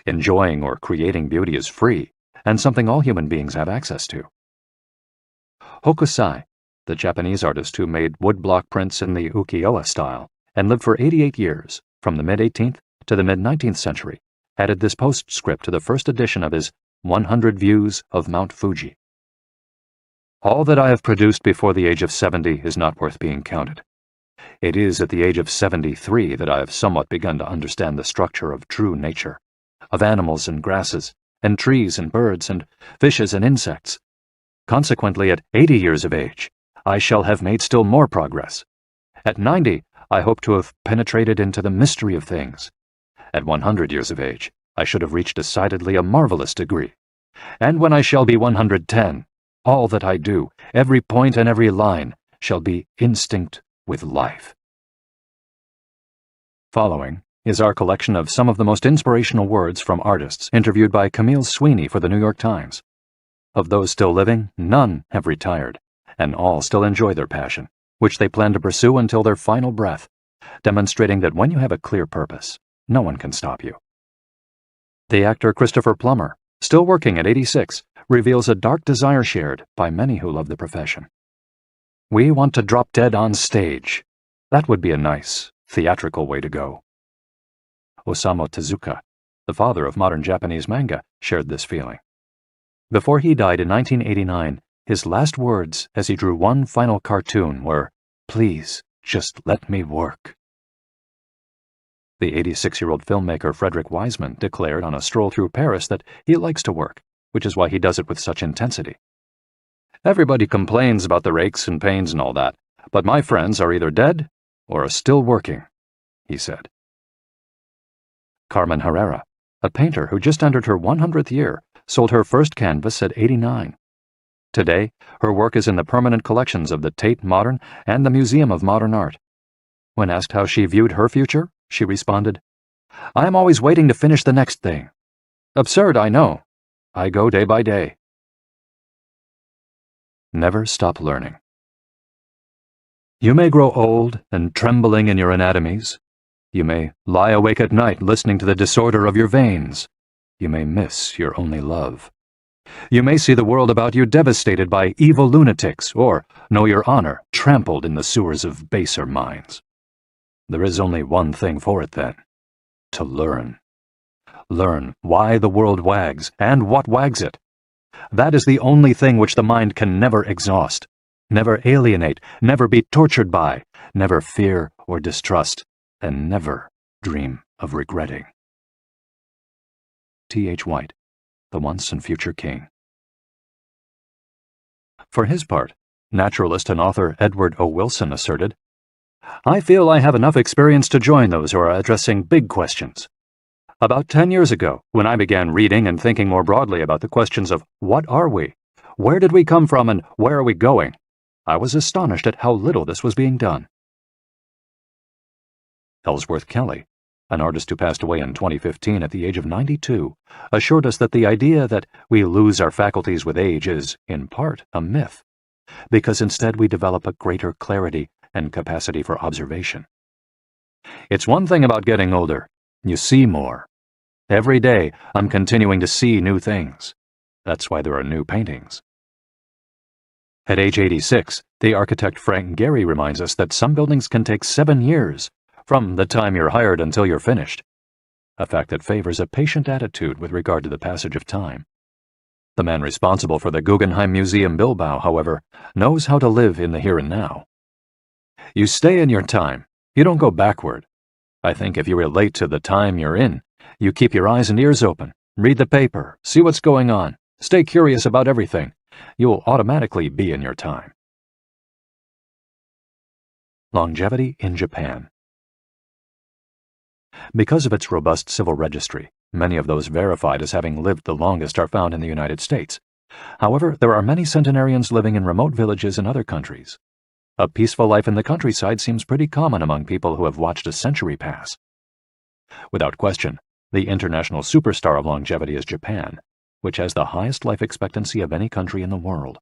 Enjoying or creating beauty is free, and something all human beings have access to. Hokusai, the Japanese artist who made woodblock prints in the ukiyo-e style and lived for 88 years, from the mid-18th to the mid-19th century, added this postscript to the first edition of his 100 Views of Mount Fuji. "All that I have produced before the age of 70 is not worth being counted. It is at the age of 73 that I have somewhat begun to understand the structure of true nature, of animals and grasses, and trees and birds, and fishes and insects. Consequently, at 80 years of age, I shall have made still more progress. At 90, I hope to have penetrated into the mystery of things. At 100 years of age, I should have reached decidedly a marvelous degree. And when I shall be 110, all that I do, every point and every line, shall be instinct with life." Following is our collection of some of the most inspirational words from artists interviewed by Camille Sweeney for the New York Times. Of those still living, none have retired, and all still enjoy their passion, which they plan to pursue until their final breath, demonstrating that when you have a clear purpose, no one can stop you. The actor Christopher Plummer, still working at 86, reveals a dark desire shared by many who love the profession. "We want to drop dead on stage. That would be a nice, theatrical way to go." Osamu Tezuka, the father of modern Japanese manga, shared this feeling. Before he died in 1989, his last words as he drew one final cartoon were, "Please, just let me work." The 86-year-old filmmaker Frederick Wiseman declared on a stroll through Paris that he likes to work, which is why he does it with such intensity. "Everybody complains about the aches and pains and all that, but my friends are either dead or are still working," he said. Carmen Herrera, a painter who just entered her 100th year, sold her first canvas at 89. Today, her work is in the permanent collections of the Tate Modern and the Museum of Modern Art. When asked how she viewed her future, she responded, "I am always waiting to finish the next thing. Absurd, I know. I go day by day." Never stop learning. You may grow old and trembling in your anatomies. You may lie awake at night listening to the disorder of your veins. You may miss your only love. You may see the world about you devastated by evil lunatics, or know your honor trampled in the sewers of baser minds. There is only one thing for it then: to learn. Learn why the world wags and what wags it. That is the only thing which the mind can never exhaust, never alienate, never be tortured by, never fear or distrust, and never dream of regretting. T.H. White, the once and future king. For his part, naturalist and author Edward O. Wilson asserted, "I feel I have enough experience to join those who are addressing big questions. About 10 years ago, when I began reading and thinking more broadly about the questions of what are we, where did we come from, and where are we going, I was astonished at how little this was being done." Ellsworth Kelly, an artist who passed away in 2015 at the age of 92, assured us that the idea that we lose our faculties with age is, in part, a myth, because instead we develop a greater clarity and capacity for observation. It's one thing about getting older: you see more. Every day, I'm continuing to see new things. That's why there are new paintings. At age 86, the architect Frank Gehry reminds us that some buildings can take 7 years, from the time you're hired until you're finished, a fact that favors a patient attitude with regard to the passage of time. The man responsible for the Guggenheim Museum Bilbao, however, knows how to live in the here and now. You stay in your time. You don't go backward. I think if you relate to the time you're in, you keep your eyes and ears open, read the paper, see what's going on, stay curious about everything, you'll automatically be in your time. Longevity in Japan. Because of its robust civil registry, many of those verified as having lived the longest are found in the United States. However, there are many centenarians living in remote villages in other countries. A peaceful life in the countryside seems pretty common among people who have watched a century pass. Without question, the international superstar of longevity is Japan, which has the highest life expectancy of any country in the world.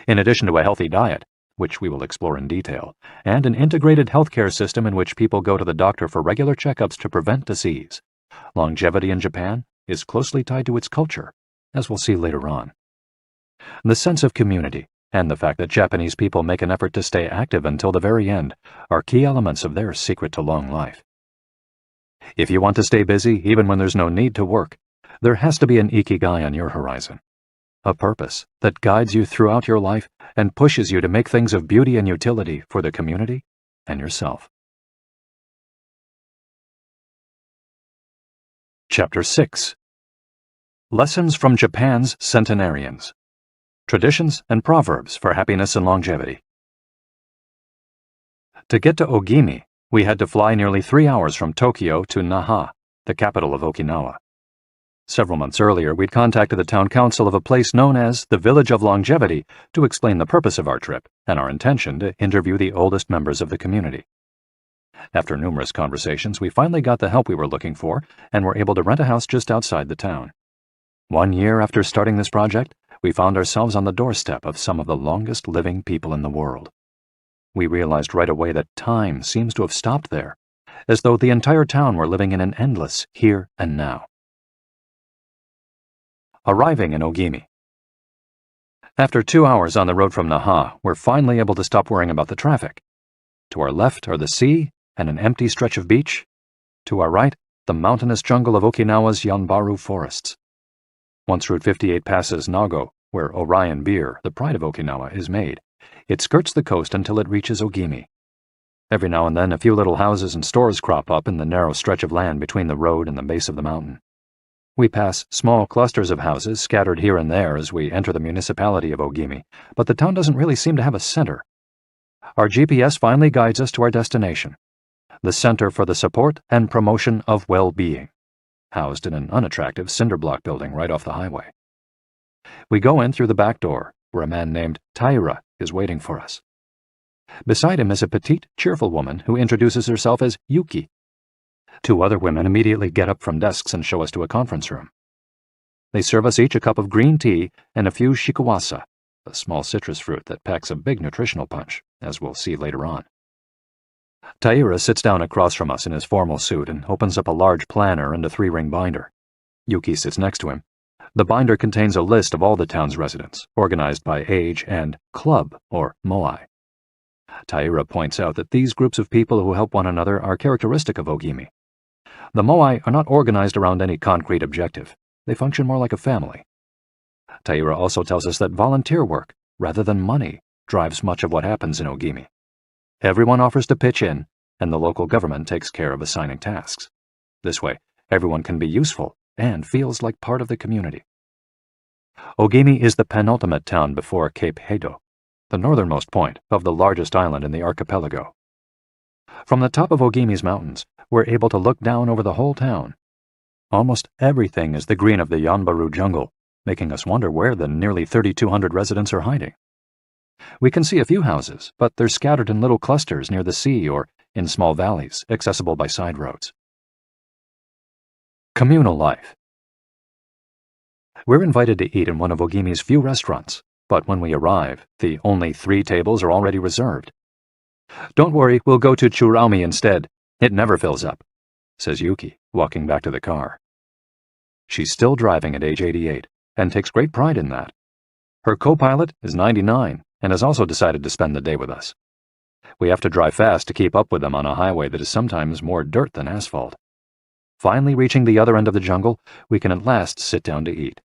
In addition to a healthy diet, which we will explore in detail, and an integrated healthcare system in which people go to the doctor for regular checkups to prevent disease, longevity in Japan is closely tied to its culture, as we'll see later on. The sense of community and the fact that Japanese people make an effort to stay active until the very end are key elements of their secret to long life. If you want to stay busy even when there's no need to work, there has to be an Ikigai on your horizon. A purpose that guides you throughout your life and pushes you to make things of beauty and utility for the community and yourself. Chapter 6. Lessons from Japan's Centenarians. Traditions and Proverbs for Happiness and Longevity. To get to Ogimi, we had to fly nearly 3 hours from Tokyo to Naha, the capital of Okinawa. Several months earlier, we'd contacted the town council of a place known as the Village of Longevity to explain the purpose of our trip and our intention to interview the oldest members of the community. After numerous conversations, we finally got the help we were looking for and were able to rent a house just outside the town. 1 year after starting this project, we found ourselves on the doorstep of some of the longest living people in the world. We realized right away that time seems to have stopped there, as though the entire town were living in an endless here and now. Arriving in Ogimi. After 2 hours on the road from Naha, we're finally able to stop worrying about the traffic. To our left are the sea and an empty stretch of beach. To our right, the mountainous jungle of Okinawa's Yanbaru forests. Once Route 58 passes Nago, where Orion beer, the pride of Okinawa, is made, it skirts the coast until it reaches Ogimi. Every now and then, a few little houses and stores crop up in the narrow stretch of land between the road and the base of the mountain. We pass small clusters of houses scattered here and there as we enter the municipality of Ogimi, but the town doesn't really seem to have a center. Our GPS finally guides us to our destination, the Center for the Support and Promotion of Well-Being, housed in an unattractive cinder block building right off the highway. We go in through the back door, where a man named Taira is waiting for us. Beside him is a petite, cheerful woman who introduces herself as Yuki. 2 other women immediately get up from desks and show us to a conference room. They serve us each a cup of green tea and a few shikuwasa, a small citrus fruit that packs a big nutritional punch, as we'll see later on. Taira sits down across from us in his formal suit and opens up a large planner and a 3-ring binder. Yuki sits next to him. The binder contains a list of all the town's residents, organized by age and club, or moai. Taira points out that these groups of people who help one another are characteristic of Ogimi. The moai are not organized around any concrete objective. They function more like a family. Taira also tells us that volunteer work, rather than money, drives much of what happens in Ogimi. Everyone offers to pitch in, and the local government takes care of assigning tasks. This way, everyone can be useful and feels like part of the community. Ogimi is the penultimate town before Cape Hedo, the northernmost point of the largest island in the archipelago. From the top of Ogimi's mountains, we're able to look down over the whole town. Almost everything is the green of the Yanbaru jungle, making us wonder where the nearly 3,200 residents are hiding. We can see a few houses, but they're scattered in little clusters near the sea or in small valleys, accessible by side roads. Communal life. We're invited to eat in one of Ogimi's few restaurants, but when we arrive, the only 3 tables are already reserved. "Don't worry, we'll go to Churaumi instead. It never fills up," says Yuki, walking back to the car. She's still driving at age 88, and takes great pride in that. Her co-pilot is 99, and has also decided to spend the day with us. We have to drive fast to keep up with them on a highway that is sometimes more dirt than asphalt. Finally reaching the other end of the jungle, we can at last sit down to eat.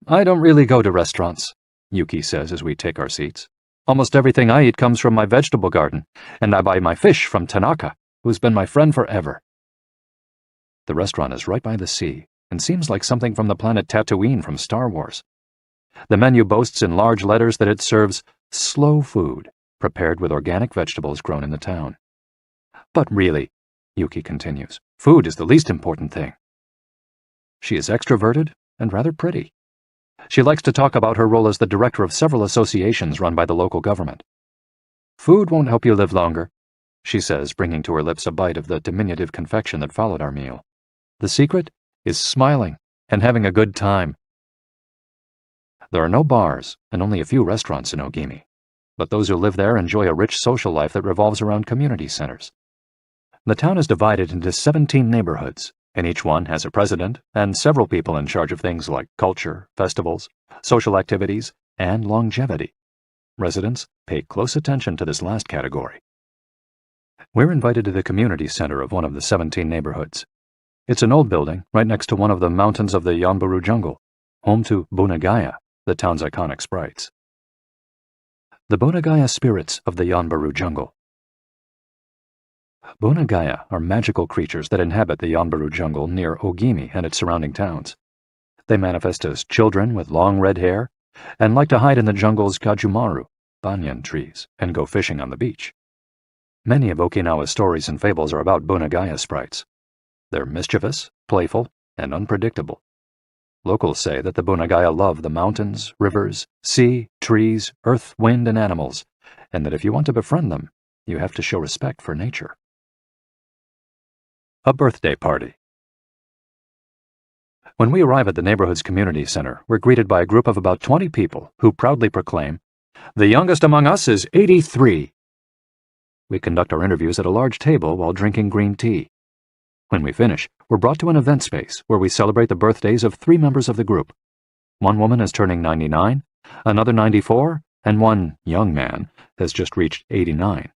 "I don't really go to restaurants," Yuki says as we take our seats. "Almost everything I eat comes from my vegetable garden, and I buy my fish from Tanaka, who's been my friend forever." The restaurant is right by the sea, and seems like something from the planet Tatooine from Star Wars. The menu boasts in large letters that it serves slow food, prepared with organic vegetables grown in the town. But really, Yuki continues, food is the least important thing. She is extroverted and rather pretty. She likes to talk about her role as the director of several associations run by the local government. Food won't help you live longer, she says, bringing to her lips a bite of the diminutive confection that followed our meal. The secret is smiling and having a good time. There are no bars and only a few restaurants in Ogimi, but those who live there enjoy a rich social life that revolves around community centers. The town is divided into 17 neighborhoods, and each one has a president and several people in charge of things like culture, festivals, social activities, and longevity. Residents pay close attention to this last category. We're invited to the community center of one of the 17 neighborhoods. It's an old building right next to one of the mountains of the Yanbaru jungle, home to Bunagaya, the town's iconic sprites. The Bunagaya spirits of the Yanbaru jungle. Bunagaya are magical creatures that inhabit the Yanbaru jungle near Ogimi and its surrounding towns. They manifest as children with long red hair and like to hide in the jungle's kajumaru, banyan trees, and go fishing on the beach. Many of Okinawa's stories and fables are about Bunagaya sprites. They're mischievous, playful, and unpredictable. Locals say that the Bunagaya love the mountains, rivers, sea, trees, earth, wind, and animals, and that if you want to befriend them, you have to show respect for nature. A birthday party. When we arrive at the neighborhood's community center, we're greeted by a group of about 20 people who proudly proclaim, "The youngest among us is 83. We conduct our interviews at a large table while drinking green tea. When we finish, we're brought to an event space where we celebrate the birthdays of 3 members of the group. One woman is turning 99, another 94, and one young man has just reached 89.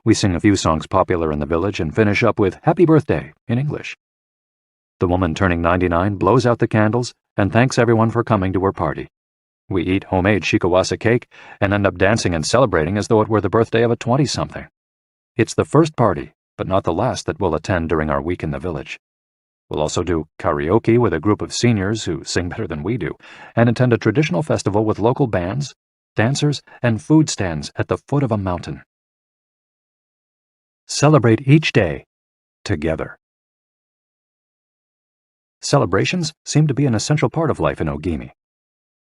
We sing a few songs popular in the village and finish up with "Happy Birthday" in English. The woman turning 99 blows out the candles and thanks everyone for coming to her party. We eat homemade shikawasa cake and end up dancing and celebrating as though it were the birthday of a 20-something. It's the first party, but not the last, that we'll attend during our week in the village. We'll also do karaoke with a group of seniors who sing better than we do, and attend a traditional festival with local bands, dancers, and food stands at the foot of a mountain. Celebrate each day together. Celebrations seem to be an essential part of life in Ogimi.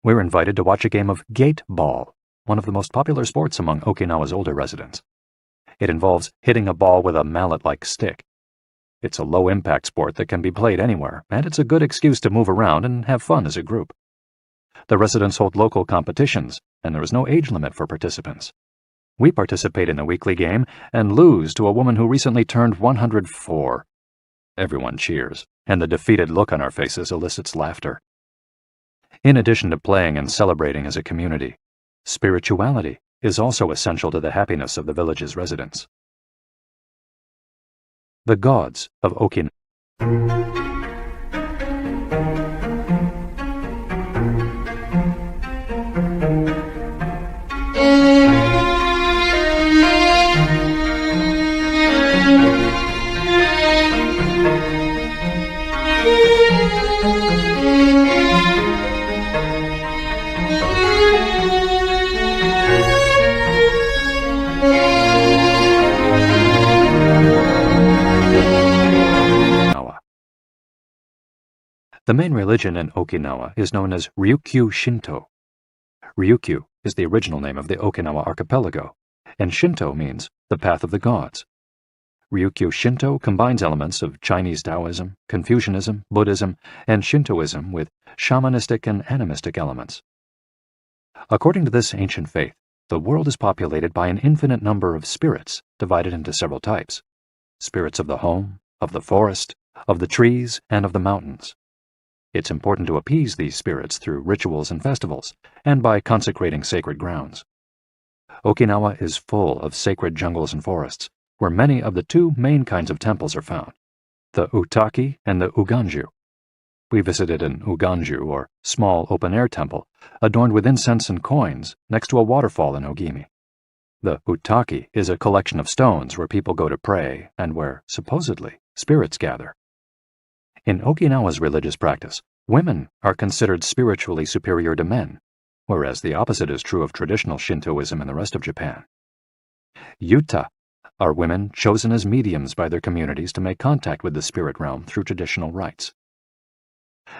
We're invited to watch a game of gate ball, one of the most popular sports among Okinawa's older residents. It involves hitting a ball with a mallet-like stick. It's a low-impact sport that can be played anywhere, and it's a good excuse to move around and have fun as a group. The residents hold local competitions, and there is no age limit for participants. We participate in the weekly game and lose to a woman who recently turned 104. Everyone cheers, and the defeated look on our faces elicits laughter. In addition to playing and celebrating as a community, spirituality is also essential to the happiness of the village's residents. The gods of Okinawa. The main religion in Okinawa is known as Ryukyu Shinto. Ryukyu is the original name of the Okinawa archipelago, and Shinto means the path of the gods. Ryukyu Shinto combines elements of Chinese Taoism, Confucianism, Buddhism, and Shintoism with shamanistic and animistic elements. According to this ancient faith, the world is populated by an infinite number of spirits divided into several types: spirits of the home, of the forest, of the trees, and of the mountains. It's important to appease these spirits through rituals and festivals, and by consecrating sacred grounds. Okinawa is full of sacred jungles and forests, where many of the 2 main kinds of temples are found, the Utaki and the Uganju. We visited an Uganju, or small open-air temple, adorned with incense and coins, next to a waterfall in Ogimi. The Utaki is a collection of stones where people go to pray and where, supposedly, spirits gather. In Okinawa's religious practice, women are considered spiritually superior to men, whereas the opposite is true of traditional Shintoism in the rest of Japan. Yuta are women chosen as mediums by their communities to make contact with the spirit realm through traditional rites.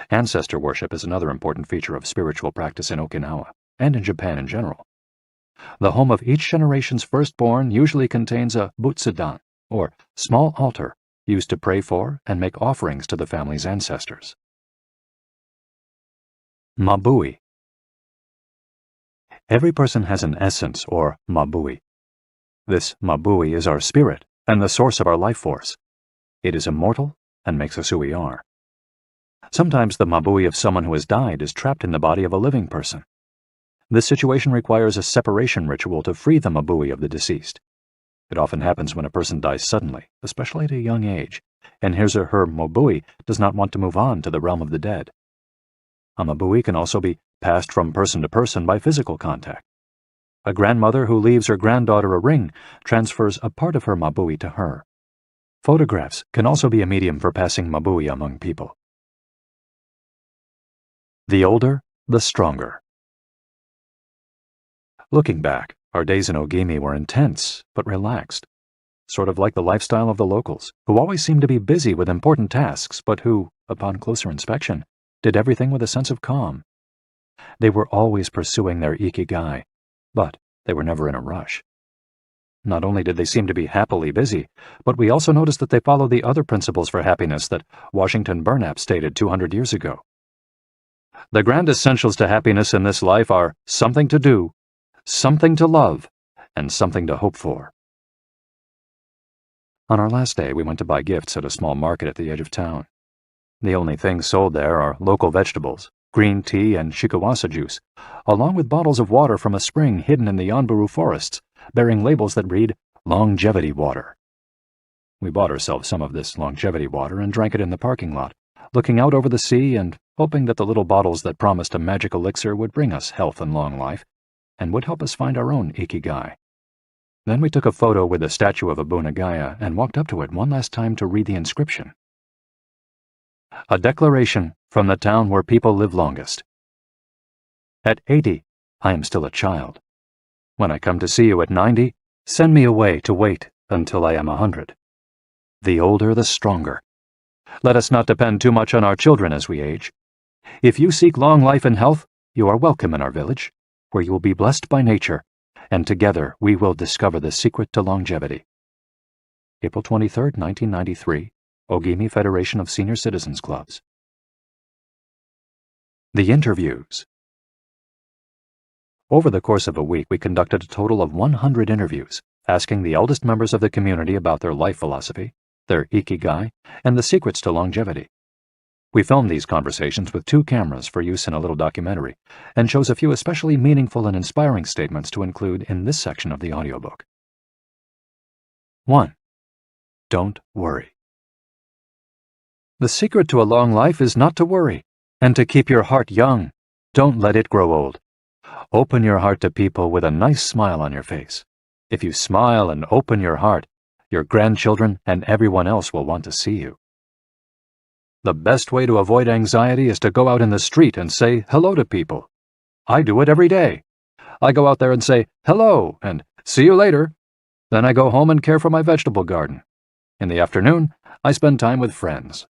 Ancestor worship is another important feature of spiritual practice in Okinawa, and in Japan in general. The home of each generation's firstborn usually contains a butsudan, or small altar, used to pray for and make offerings to the family's ancestors. Mabui. Every person has an essence, or mabui. This mabui is our spirit and the source of our life force. It is immortal and makes us who we are. Sometimes the mabui of someone who has died is trapped in the body of a living person. This situation requires a separation ritual to free the mabui of the deceased. It often happens when a person dies suddenly, especially at a young age, and his or her mabui does not want to move on to the realm of the dead. A mabui can also be passed from person to person by physical contact. A grandmother who leaves her granddaughter a ring transfers a part of her mabui to her. Photographs can also be a medium for passing mabui among people. The older, the stronger. Looking back, our days in Ogimi were intense, but relaxed. Sort of like the lifestyle of the locals, who always seemed to be busy with important tasks, but who, upon closer inspection, did everything with a sense of calm. They were always pursuing their Ikigai, but they were never in a rush. Not only did they seem to be happily busy, but we also noticed that they followed the other principles for happiness that Washington Burnap stated 200 years ago. The grand essentials to happiness in this life are something to do, something to love, and something to hope for. On our last day, we went to buy gifts at a small market at the edge of town. The only things sold there are local vegetables, green tea, and shikawasa juice, along with bottles of water from a spring hidden in the Yanburu forests, bearing labels that read, longevity water. We bought ourselves some of this longevity water and drank it in the parking lot, looking out over the sea and hoping that the little bottles that promised a magic elixir would bring us health and long life, and would help us find our own Ikigai. Then we took a photo with the statue of Abunagaya and walked up to it one last time to read the inscription. A declaration from the town where people live longest. At 80, I am still a child. When I come to see you at 90, send me away to wait until I am 100. The older, the stronger. Let us not depend too much on our children as we age. If you seek long life and health, you are welcome in our village, where you will be blessed by nature, and together we will discover the secret to longevity. April 23, 1993, Ogimi Federation of Senior Citizens Clubs. The interviews. Over the course of a week, we conducted a total of 100 interviews, asking the eldest members of the community about their life philosophy, their Ikigai, and the secrets to longevity. We filmed these conversations with 2 cameras for use in a little documentary, and chose a few especially meaningful and inspiring statements to include in this section of the audiobook. 1. Don't worry. The secret to a long life is not to worry, and to keep your heart young. Don't let it grow old. Open your heart to people with a nice smile on your face. If you smile and open your heart, your grandchildren and everyone else will want to see you. The best way to avoid anxiety is to go out in the street and say hello to people. I do it every day. I go out there and say hello and see you later. Then I go home and care for my vegetable garden. In the afternoon, I spend time with friends.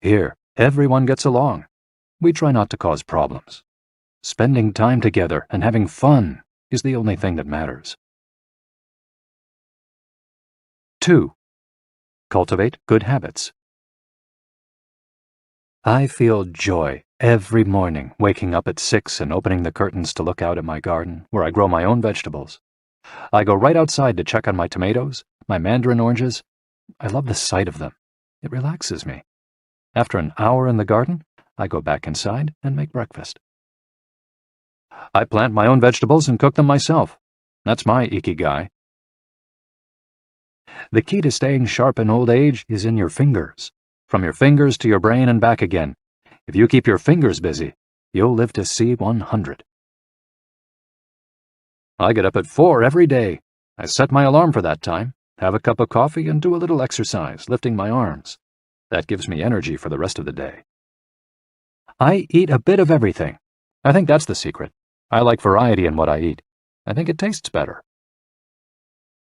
Here, everyone gets along. We try not to cause problems. Spending time together and having fun is the only thing that matters. 2. Cultivate good habits. I feel joy every morning waking up at 6 and opening the curtains to look out at my garden where I grow my own vegetables. I go right outside to check on my tomatoes, my mandarin oranges. I love the sight of them. It relaxes me. After an hour in the garden, I go back inside and make breakfast. I plant my own vegetables and cook them myself. That's my Ikigai. The key to staying sharp in old age is in your fingers. From your fingers to your brain and back again. If you keep your fingers busy, you'll live to see 100. I get up at 4 every day. I set my alarm for that time, have a cup of coffee, and do a little exercise, lifting my arms. That gives me energy for the rest of the day. I eat a bit of everything. I think that's the secret. I like variety in what I eat. I think it tastes better.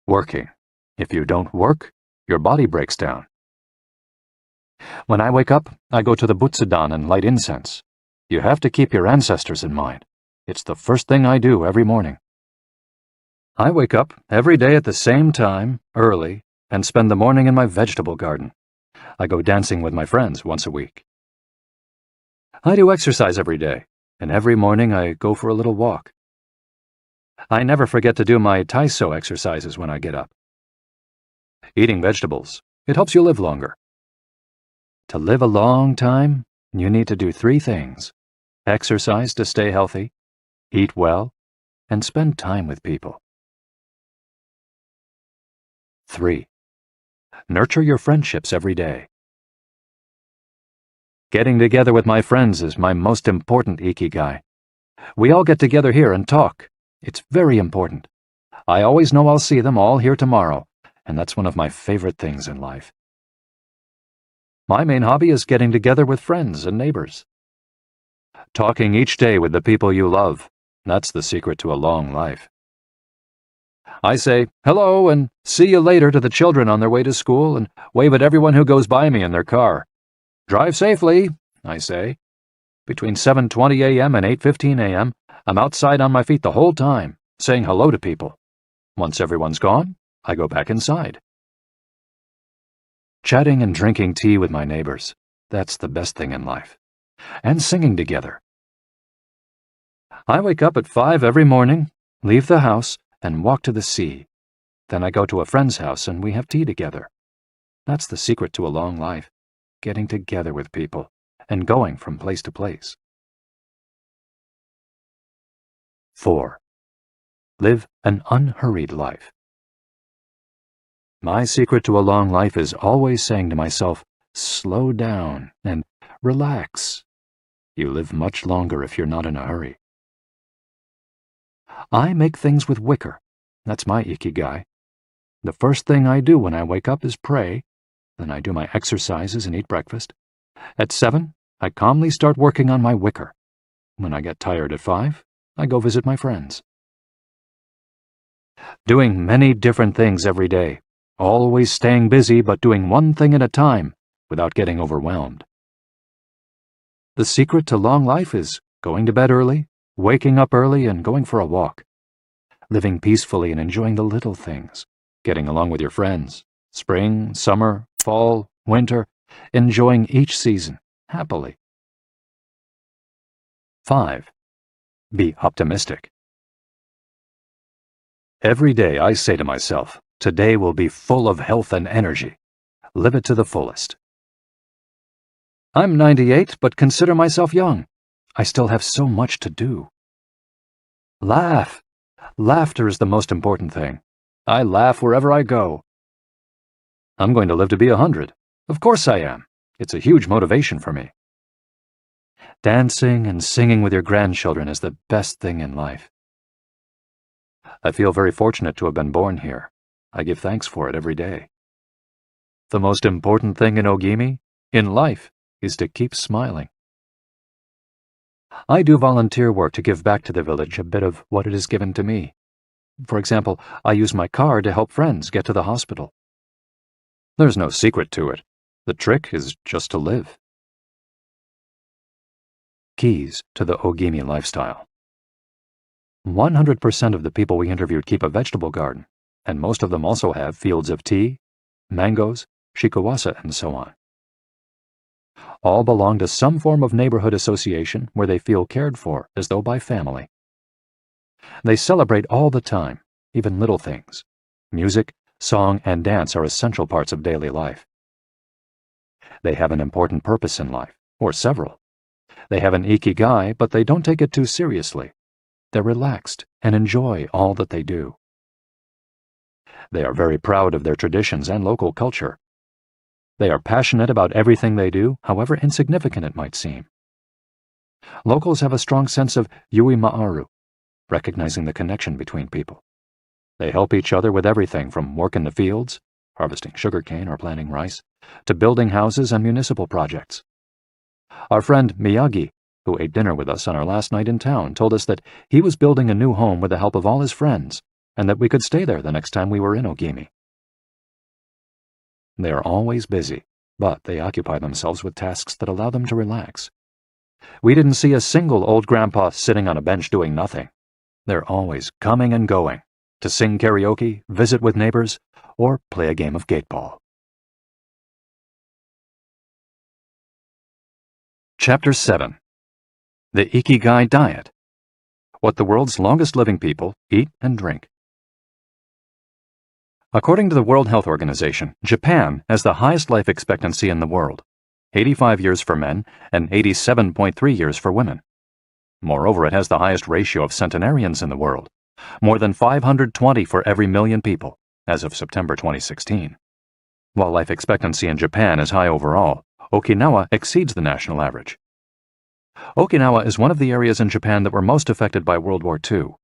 Working. If you don't work, your body breaks down. When I wake up, I go to the Butsudan and light incense. You have to keep your ancestors in mind. It's the first thing I do every morning. I wake up every day at the same time, early, and spend the morning in my vegetable garden. I go dancing with my friends once a week. I do exercise every day, and every morning I go for a little walk. I never forget to do my Taiso exercises when I get up. Eating vegetables, it helps you live longer. To live a long time, you need to do 3 things: exercise to stay healthy, eat well, and spend time with people. 3. Nurture your friendships every day. Getting together with my friends is my most important Ikigai. We all get together here and talk. It's very important. I always know I'll see them all here tomorrow, and that's one of my favorite things in life. My main hobby is getting together with friends and neighbors. Talking each day with the people you love, that's the secret to a long life. I say hello and see you later to the children on their way to school and wave at everyone who goes by me in their car. Drive safely, I say. Between 7:20 a.m. and 8:15 a.m., I'm outside on my feet the whole time, saying hello to people. Once everyone's gone, I go back inside. Chatting and drinking tea with my neighbors, that's the best thing in life. And singing together. I wake up at 5 every morning, leave the house, and walk to the sea. Then I go to a friend's house and we have tea together. That's the secret to a long life, getting together with people and going from place to place. 4. Live an unhurried life. My secret to a long life is always saying to myself, slow down and relax. You live much longer if you're not in a hurry. I make things with wicker. That's my Ikigai. The first thing I do when I wake up is pray, then I do my exercises and eat breakfast. At 7, I calmly start working on my wicker. When I get tired at 5, I go visit my friends. Doing many different things every day, always staying busy but doing one thing at a time without getting overwhelmed. The secret to long life is going to bed early, waking up early and going for a walk. Living peacefully and enjoying the little things, getting along with your friends, spring, summer, fall, winter, enjoying each season happily. 5. Be optimistic. Every day I say to myself, today will be full of health and energy. Live it to the fullest. I'm 98, but consider myself young. I still have so much to do. Laugh. Laughter is the most important thing. I laugh wherever I go. I'm going to live to be 100. Of course I am. It's a huge motivation for me. Dancing and singing with your grandchildren is the best thing in life. I feel very fortunate to have been born here. I give thanks for it every day. The most important thing in Ogimi, in life, is to keep smiling. I do volunteer work to give back to the village a bit of what it has given to me. For example, I use my car to help friends get to the hospital. There's no secret to it. The trick is just to live. Keys to the Ogimi lifestyle. 100% of the people we interviewed keep a vegetable garden, and most of them also have fields of tea, mangoes, shikuwasa, and so on. All belong to some form of neighborhood association where they feel cared for as though by family. They celebrate all the time, even little things. Music, song, and dance are essential parts of daily life. They have an important purpose in life, or several. They have an Ikigai, but they don't take it too seriously. They're relaxed and enjoy all that they do. They are very proud of their traditions and local culture. They are passionate about everything they do, however insignificant it might seem. Locals have a strong sense of yui ma'aru, recognizing the connection between people. They help each other with everything from work in the fields, harvesting sugarcane or planting rice, to building houses and municipal projects. Our friend Miyagi, who ate dinner with us on our last night in town, told us that he was building a new home with the help of all his friends, and that we could stay there the next time we were in Ogimi. They are always busy, but they occupy themselves with tasks that allow them to relax. We didn't see a single old grandpa sitting on a bench doing nothing. They're always coming and going, to sing karaoke, visit with neighbors, or play a game of gateball. Chapter 7. The Ikigai Diet. What the world's longest living people eat and drink. According to the World Health Organization, Japan has the highest life expectancy in the world, 85 years for men and 87.3 years for women. Moreover, it has the highest ratio of centenarians in the world, more than 520 for every million people, as of September 2016. While life expectancy in Japan is high overall, Okinawa exceeds the national average. Okinawa is one of the areas in Japan that were most affected by World War II.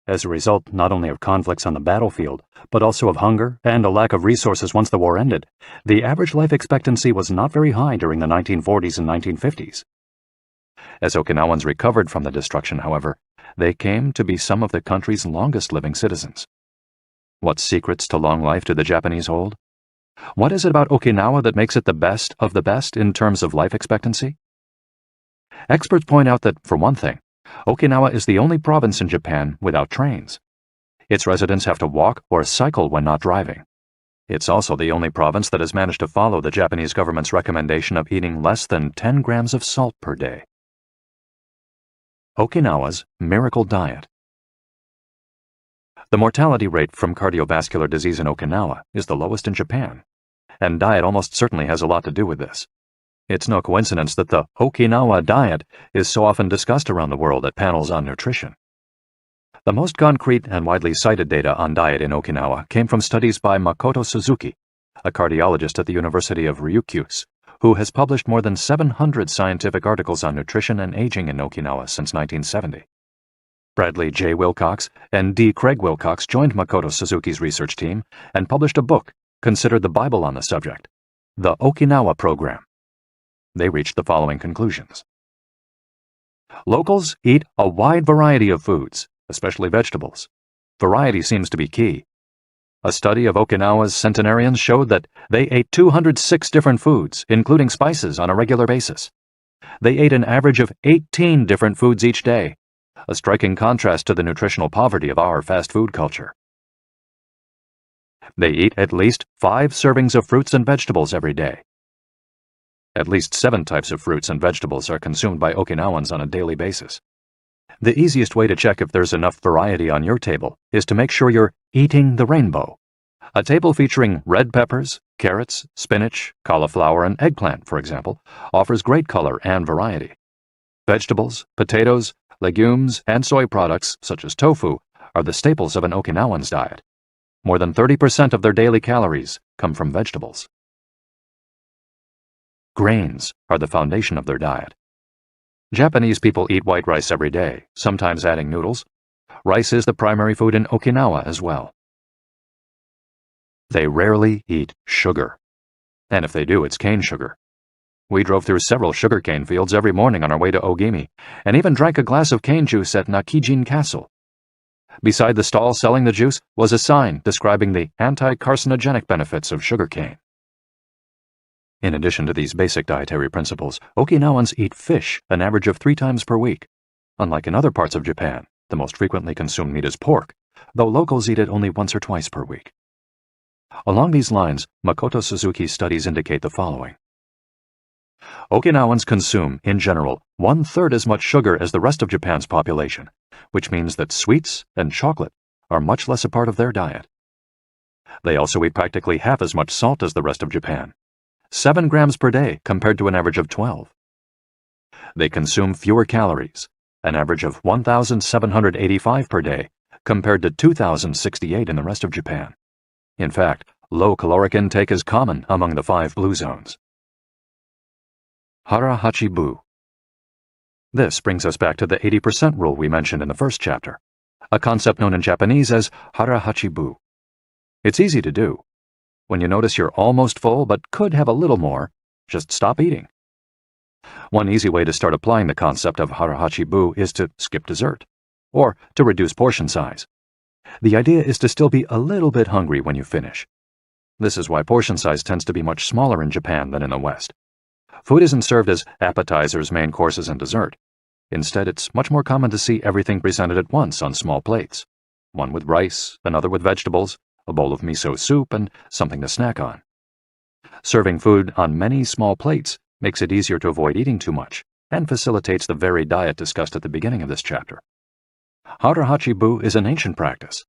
As a result not only of conflicts on the battlefield, but also of hunger and a lack of resources once the war ended, the average life expectancy was not very high during the 1940s and 1950s. As Okinawans recovered from the destruction, however, they came to be some of the country's longest living citizens. What secrets to long life do the Japanese hold? What is it about Okinawa that makes it the best of the best in terms of life expectancy? Experts point out that, for one thing, Okinawa is the only province in Japan without trains. Its residents have to walk or cycle when not driving. It's also the only province that has managed to follow the Japanese government's recommendation of eating less than 10 grams of salt per day. Okinawa's Miracle Diet. The mortality rate from cardiovascular disease in Okinawa is the lowest in Japan, and diet almost certainly has a lot to do with this. It's no coincidence that the Okinawa diet is so often discussed around the world at panels on nutrition. The most concrete and widely cited data on diet in Okinawa came from studies by Makoto Suzuki, a cardiologist at the University of Ryukyus, who has published more than 700 scientific articles on nutrition and aging in Okinawa since 1970. Bradley J. Wilcox and D. Craig Wilcox joined Makoto Suzuki's research team and published a book considered the Bible on the subject, The Okinawa Program. They reached the following conclusions. Locals eat a wide variety of foods, especially vegetables. Variety seems to be key. A study of Okinawa's centenarians showed that they ate 206 different foods, including spices, on a regular basis. They ate an average of 18 different foods each day, a striking contrast to the nutritional poverty of our fast food culture. They eat at least 5 servings of fruits and vegetables every day. At least 7 types of fruits and vegetables are consumed by Okinawans on a daily basis. The easiest way to check if there's enough variety on your table is to make sure you're eating the rainbow. A table featuring red peppers, carrots, spinach, cauliflower, and eggplant, for example, offers great color and variety. Vegetables, potatoes, legumes, and soy products, such as tofu, are the staples of an Okinawan's diet. More than 30% of their daily calories come from vegetables. Grains are the foundation of their diet. Japanese people eat white rice every day, sometimes adding noodles. Rice is the primary food in Okinawa as well. They rarely eat sugar. And if they do, it's cane sugar. We drove through several sugarcane fields every morning on our way to Ogimi, and even drank a glass of cane juice at Nakijin Castle. Beside the stall selling the juice was a sign describing the anti-carcinogenic benefits of sugarcane. In addition to these basic dietary principles, Okinawans eat fish an average of 3 times per week. Unlike in other parts of Japan, the most frequently consumed meat is pork, though locals eat it only once or twice per week. Along these lines, Makoto Suzuki's studies indicate the following. Okinawans consume, in general, 1/3 as much sugar as the rest of Japan's population, which means that sweets and chocolate are much less a part of their diet. They also eat practically half as much salt as the rest of Japan, 7 grams per day compared to an average of 12. They consume fewer calories, an average of 1,785 per day compared to 2,068 in the rest of Japan. In fact, low caloric intake is common among the 5 blue zones. Hara Hachibu. This brings us back to the 80% rule we mentioned in the first chapter, a concept known in Japanese as Hara Hachibu. It's easy to do. When you notice you're almost full but could have a little more, just stop eating. One easy way to start applying the concept of harahachi-bu is to skip dessert, or to reduce portion size. The idea is to still be a little bit hungry when you finish. This is why portion size tends to be much smaller in Japan than in the West. Food isn't served as appetizers, main courses, and dessert. Instead, it's much more common to see everything presented at once on small plates. One with rice, another with vegetables, a bowl of miso soup, and something to snack on. Serving food on many small plates makes it easier to avoid eating too much and facilitates the varied diet discussed at the beginning of this chapter. Harahachi-bu is an ancient practice.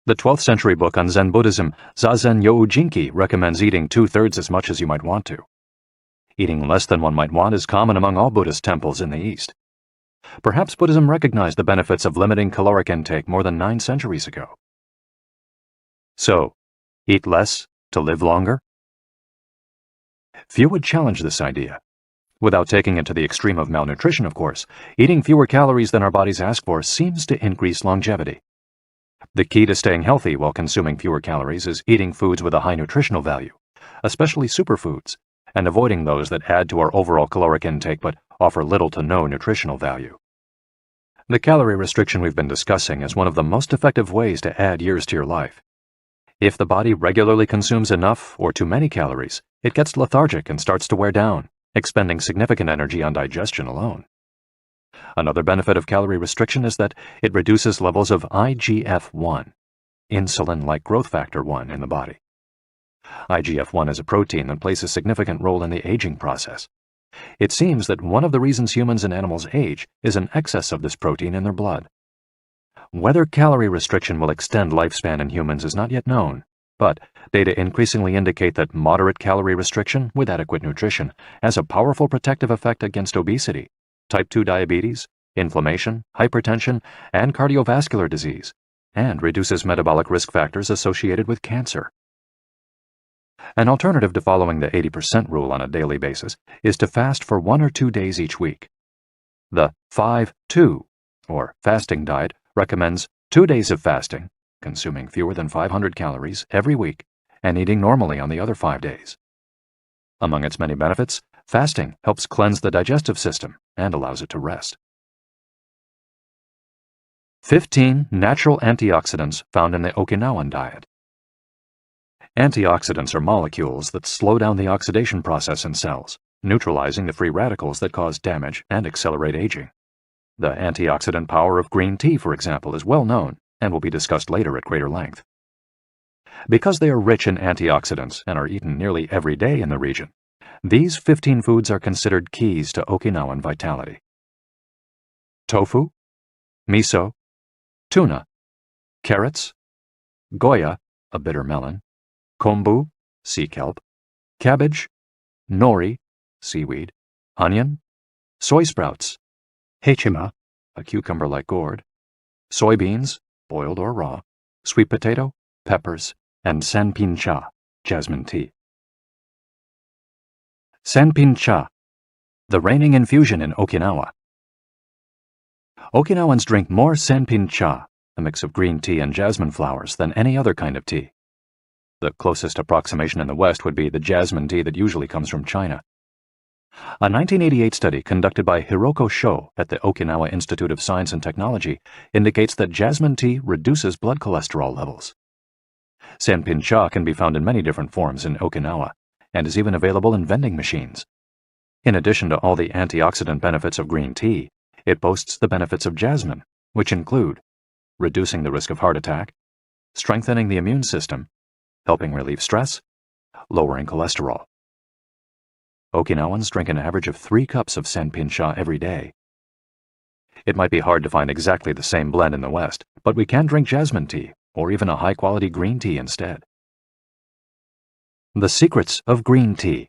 The 12th century book on Zen Buddhism, Zazen Youjinki, recommends eating 2/3 as much as you might want to. Eating less than one might want is common among all Buddhist temples in the East. Perhaps Buddhism recognized the benefits of limiting caloric intake more than 9 centuries ago. So, eat less to live longer? Few would challenge this idea. Without taking it to the extreme of malnutrition, of course, eating fewer calories than our bodies ask for seems to increase longevity. The key to staying healthy while consuming fewer calories is eating foods with a high nutritional value, especially superfoods, and avoiding those that add to our overall caloric intake but offer little to no nutritional value. The calorie restriction we've been discussing is one of the most effective ways to add years to your life. If the body regularly consumes enough or too many calories, it gets lethargic and starts to wear down, expending significant energy on digestion alone. Another benefit of calorie restriction is that it reduces levels of IGF-1, insulin-like growth factor 1, in the body. IGF-1 is a protein that plays a significant role in the aging process. It seems that one of the reasons humans and animals age is an excess of this protein in their blood. Whether calorie restriction will extend lifespan in humans is not yet known, but data increasingly indicate that moderate calorie restriction with adequate nutrition has a powerful protective effect against obesity, type 2 diabetes, inflammation, hypertension, and cardiovascular disease, and reduces metabolic risk factors associated with cancer. An alternative to following the 80% rule on a daily basis is to fast for 1 or 2 days each week. The 5-2, or fasting diet, recommends 2 days of fasting, consuming fewer than 500 calories every week, and eating normally on the other 5 days. Among its many benefits, fasting helps cleanse the digestive system and allows it to rest. 15 natural antioxidants found in the Okinawan diet. Antioxidants are molecules that slow down the oxidation process in cells, neutralizing the free radicals that cause damage and accelerate aging. The antioxidant power of green tea, for example, is well known and will be discussed later at greater length. Because they are rich in antioxidants and are eaten nearly every day in the region, these 15 foods are considered keys to Okinawan vitality. Tofu, miso, tuna, carrots, goya, a bitter melon, kombu, sea kelp, cabbage, nori, seaweed, onion, soy sprouts, hechima, a cucumber-like gourd, soybeans, boiled or raw, sweet potato, peppers, and sanpin cha, jasmine tea. Sanpin cha, the reigning infusion in Okinawa. Okinawans drink more sanpin cha, a mix of green tea and jasmine flowers, than any other kind of tea. The closest approximation in the West would be the jasmine tea that usually comes from China. A 1988 study conducted by Hiroko Sho at the Okinawa Institute of Science and Technology indicates that jasmine tea reduces blood cholesterol levels. Sanpin cha can be found in many different forms in Okinawa and is even available in vending machines. In addition to all the antioxidant benefits of green tea, it boasts the benefits of jasmine, which include reducing the risk of heart attack, strengthening the immune system, helping relieve stress, lowering cholesterol. Okinawans drink an average of 3 cups of sanpin cha every day. It might be hard to find exactly the same blend in the West, but we can drink jasmine tea or even a high-quality green tea instead. The secrets of green tea.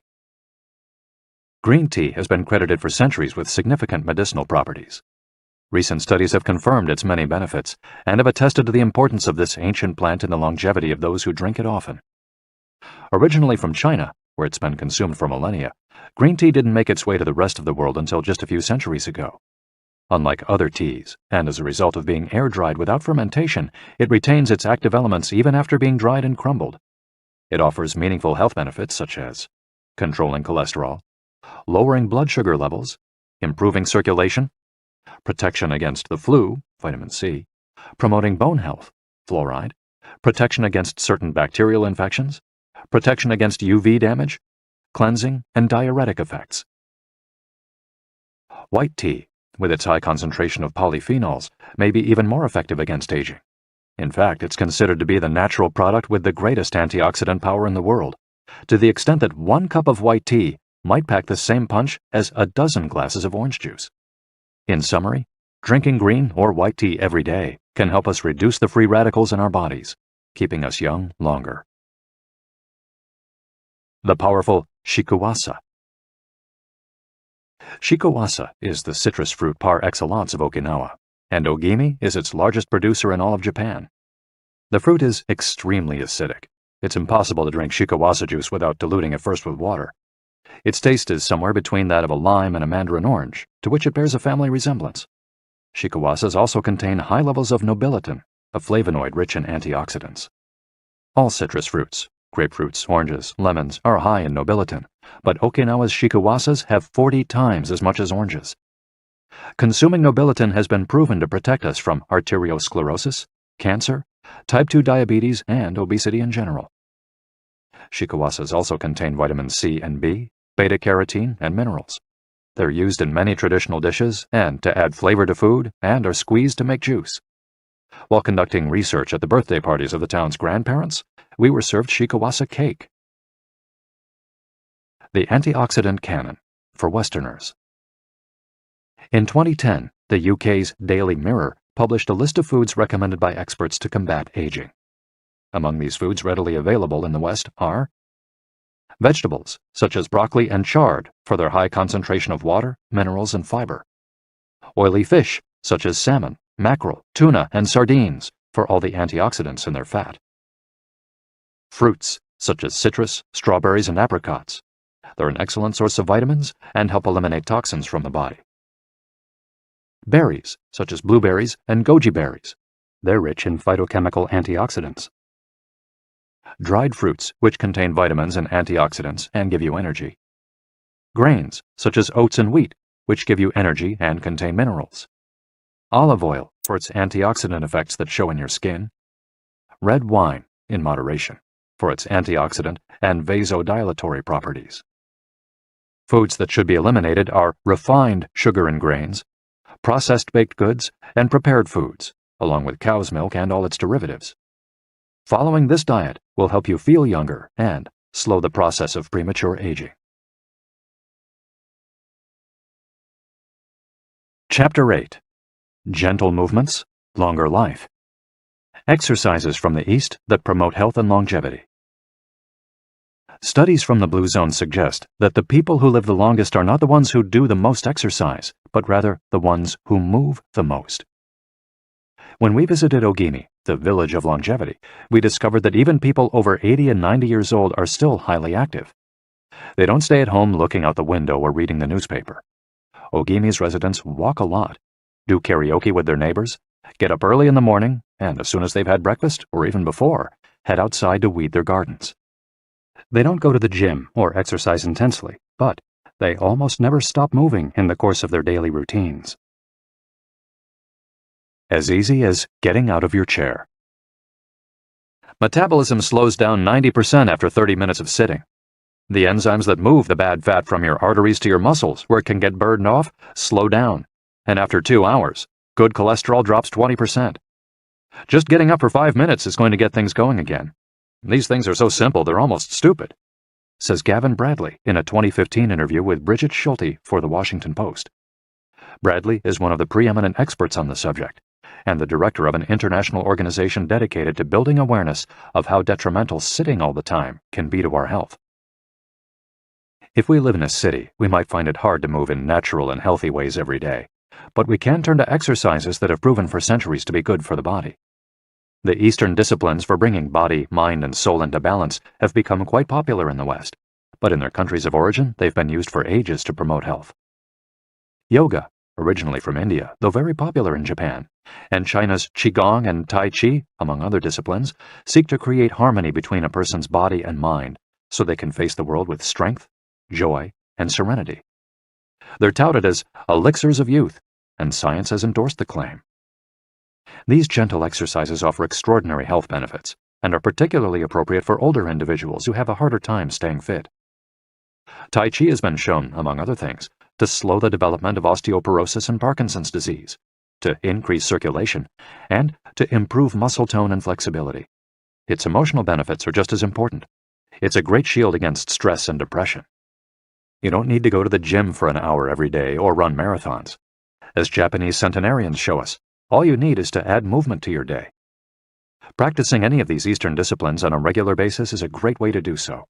Green tea has been credited for centuries with significant medicinal properties. Recent studies have confirmed its many benefits and have attested to the importance of this ancient plant in the longevity of those who drink it often. Originally from China, where it's been consumed for millennia, green tea didn't make its way to the rest of the world until just a few centuries ago. Unlike other teas, and as a result of being air-dried without fermentation, it retains its active elements even after being dried and crumbled. It offers meaningful health benefits such as controlling cholesterol, lowering blood sugar levels, improving circulation, protection against the flu, vitamin C, promoting bone health, fluoride, protection against certain bacterial infections, protection against UV damage, cleansing, and diuretic effects. White tea, with its high concentration of polyphenols, may be even more effective against aging. In fact, it's considered to be the natural product with the greatest antioxidant power in the world, to the extent that 1 cup of white tea might pack the same punch as a dozen glasses of orange juice. In summary, drinking green or white tea every day can help us reduce the free radicals in our bodies, keeping us young longer. The powerful shikuwasa. Shikuwasa is the citrus fruit par excellence of Okinawa, and Ogimi is its largest producer in all of Japan. The fruit is extremely acidic. It's impossible to drink shikuwasa juice without diluting it first with water. Its taste is somewhere between that of a lime and a mandarin orange, to which it bears a family resemblance. Shikuwasas also contain high levels of nobiletin, a flavonoid rich in antioxidants. All citrus fruits, grapefruits, oranges, lemons, are high in nobiletin, but Okinawa's shikuwasas have 40 times as much as oranges. Consuming nobiletin has been proven to protect us from arteriosclerosis, cancer, type 2 diabetes, and obesity in general. Shikuwasas also contain vitamin C and B, beta-carotene, and minerals. They're used in many traditional dishes and to add flavor to food, and are squeezed to make juice. While conducting research at the birthday parties of the town's grandparents, we were served shikuwasa cake. The antioxidant canon for Westerners. In 2010, the UK's Daily Mirror published a list of foods recommended by experts to combat aging. Among these foods readily available in the West are vegetables, such as broccoli and chard, for their high concentration of water, minerals, and fiber. Oily fish, such as salmon, mackerel, tuna, and sardines, for all the antioxidants in their fat. Fruits, such as citrus, strawberries, and apricots. They're an excellent source of vitamins and help eliminate toxins from the body. Berries, such as blueberries and goji berries. They're rich in phytochemical antioxidants. Dried fruits, which contain vitamins and antioxidants and give you energy. Grains, such as oats and wheat, which give you energy and contain minerals. Olive oil, for its antioxidant effects that show in your skin. Red wine, in moderation, for its antioxidant and vasodilatory properties. Foods that should be eliminated are refined sugar and grains, processed baked goods, and prepared foods, along with cow's milk and all its derivatives. Following this diet will help you feel younger and slow the process of premature aging. Chapter 8. Gentle Movements, Longer Life. Exercises from the East that promote health and longevity. Studies from the Blue Zone suggest that the people who live the longest are not the ones who do the most exercise, but rather the ones who move the most. When we visited Ogimi, the village of longevity, we discovered that even people over 80 and 90 years old are still highly active. They don't stay at home looking out the window or reading the newspaper. Ogimi's residents walk a lot, do karaoke with their neighbors, get up early in the morning, and as soon as they've had breakfast, or even before, head outside to weed their gardens. They don't go to the gym or exercise intensely, but they almost never stop moving in the course of their daily routines. As easy as getting out of your chair. Metabolism slows down 90% after 30 minutes of sitting. The enzymes that move the bad fat from your arteries to your muscles, where it can get burned off, slow down. And after 2 hours, good cholesterol drops 20%. Just getting up for 5 minutes is going to get things going again. These things are so simple they're almost stupid, says Gavin Bradley in a 2015 interview with Bridget Schulte for The Washington Post. Bradley is one of the preeminent experts on the subject, and the director of an international organization dedicated to building awareness of how detrimental sitting all the time can be to our health. If we live in a city, we might find it hard to move in natural and healthy ways every day, but we can turn to exercises that have proven for centuries to be good for the body. The Eastern disciplines for bringing body, mind, and soul into balance have become quite popular in the West, but in their countries of origin, they've been used for ages to promote health. Yoga, originally from India, though very popular in Japan, and China's Qigong and Tai Chi, among other disciplines, seek to create harmony between a person's body and mind so they can face the world with strength, joy, and serenity. They're touted as elixirs of youth, and science has endorsed the claim. These gentle exercises offer extraordinary health benefits and are particularly appropriate for older individuals who have a harder time staying fit. Tai Chi has been shown, among other things, to slow the development of osteoporosis and Parkinson's disease, to increase circulation, and to improve muscle tone and flexibility. Its emotional benefits are just as important. It's a great shield against stress and depression. You don't need to go to the gym for an hour every day or run marathons. As Japanese centenarians show us, all you need is to add movement to your day. Practicing any of these Eastern disciplines on a regular basis is a great way to do so.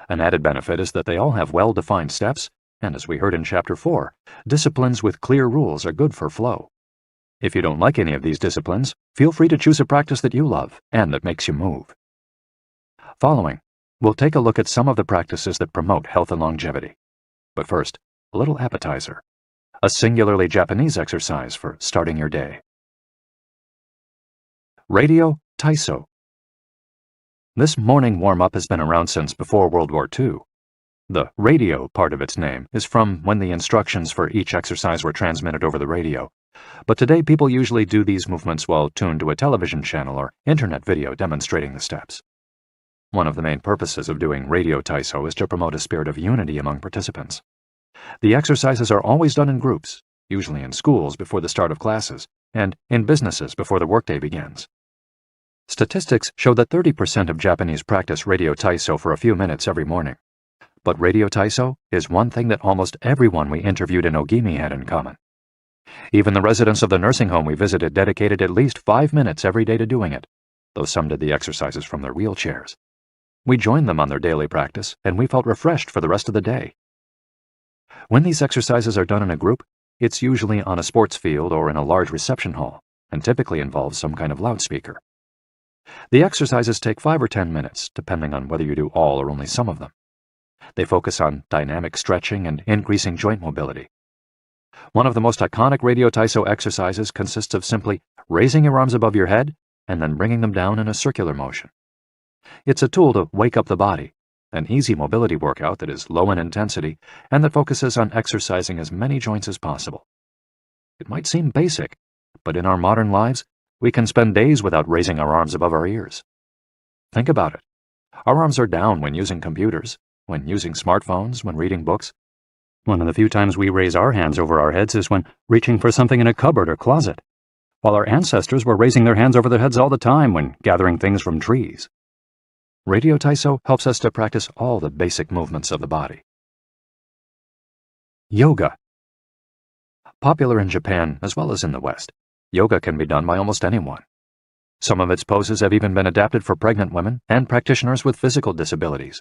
An added benefit is that they all have well-defined steps, and as we heard in Chapter 4, disciplines with clear rules are good for flow. If you don't like any of these disciplines, feel free to choose a practice that you love and that makes you move. Following, we'll take a look at some of the practices that promote health and longevity. But first, a little appetizer. A singularly Japanese exercise for starting your day. Radio Taiso. This morning warm-up has been around since before World War II. The radio part of its name is from when the instructions for each exercise were transmitted over the radio, but today people usually do these movements while tuned to a television channel or internet video demonstrating the steps. One of the main purposes of doing radio Taiso is to promote a spirit of unity among participants. The exercises are always done in groups, usually in schools before the start of classes, and in businesses before the workday begins. Statistics show that 30% of Japanese practice radio Taiso for a few minutes every morning. But radio Taiso is one thing that almost everyone we interviewed in Ogimi had in common. Even the residents of the nursing home we visited dedicated at least 5 minutes every day to doing it, though some did the exercises from their wheelchairs. We joined them on their daily practice, and we felt refreshed for the rest of the day. When these exercises are done in a group, it's usually on a sports field or in a large reception hall, and typically involves some kind of loudspeaker. The exercises take 5 or 10 minutes, depending on whether you do all or only some of them. They focus on dynamic stretching and increasing joint mobility. One of the most iconic radio Taiso exercises consists of simply raising your arms above your head and then bringing them down in a circular motion. It's a tool to wake up the body, an easy mobility workout that is low in intensity and that focuses on exercising as many joints as possible. It might seem basic, but in our modern lives, we can spend days without raising our arms above our ears. Think about it. Our arms are down when using computers, when using smartphones, when reading books. One of the few times we raise our hands over our heads is when reaching for something in a cupboard or closet, while our ancestors were raising their hands over their heads all the time when gathering things from trees. Radio Taiso helps us to practice all the basic movements of the body. Yoga. Popular in Japan as well as in the West, yoga can be done by almost anyone. Some of its poses have even been adapted for pregnant women and practitioners with physical disabilities.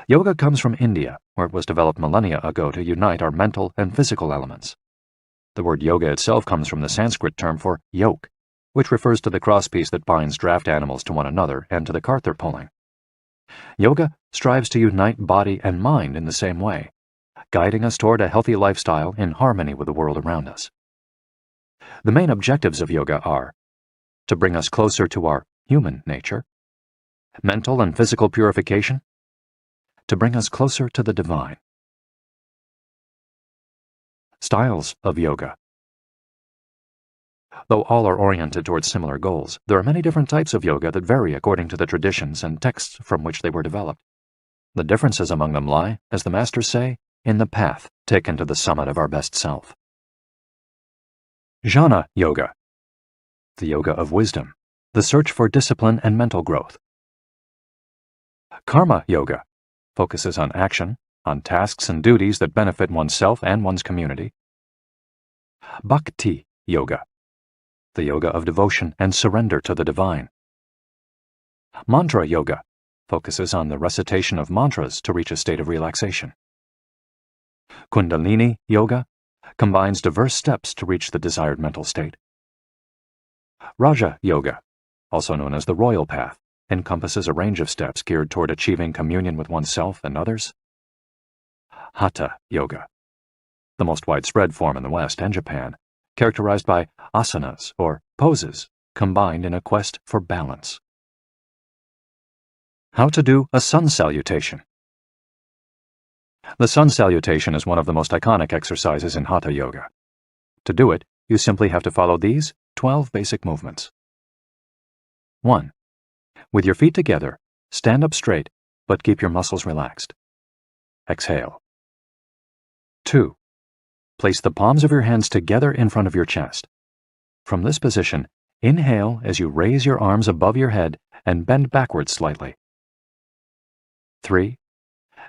Yoga comes from India, where it was developed millennia ago to unite our mental and physical elements. The word yoga itself comes from the Sanskrit term for yoke, which refers to the crosspiece that binds draft animals to one another and to the cart they're pulling. Yoga strives to unite body and mind in the same way, guiding us toward a healthy lifestyle in harmony with the world around us. The main objectives of yoga are to bring us closer to our human nature, mental and physical purification, to bring us closer to the divine. Styles of yoga. Though all are oriented towards similar goals, there are many different types of yoga that vary according to the traditions and texts from which they were developed. The differences among them lie, as the masters say, in the path taken to the summit of our best self. Jnana Yoga. The yoga of wisdom, the search for discipline and mental growth. Karma Yoga focuses on action, on tasks and duties that benefit oneself and one's community. Bhakti Yoga, the yoga of devotion and surrender to the divine. Mantra Yoga focuses on the recitation of mantras to reach a state of relaxation. Kundalini Yoga combines diverse steps to reach the desired mental state. Raja Yoga, also known as the royal path, encompasses a range of steps geared toward achieving communion with oneself and others. Hatha Yoga, the most widespread form in the West and Japan, characterized by asanas, or poses, combined in a quest for balance. How to do a sun salutation. The sun salutation is one of the most iconic exercises in Hatha Yoga. To do it, you simply have to follow these 12 basic movements. 1. With your feet together, stand up straight, but keep your muscles relaxed. Exhale. 2. Place the palms of your hands together in front of your chest. From this position, inhale as you raise your arms above your head and bend backwards slightly. 3.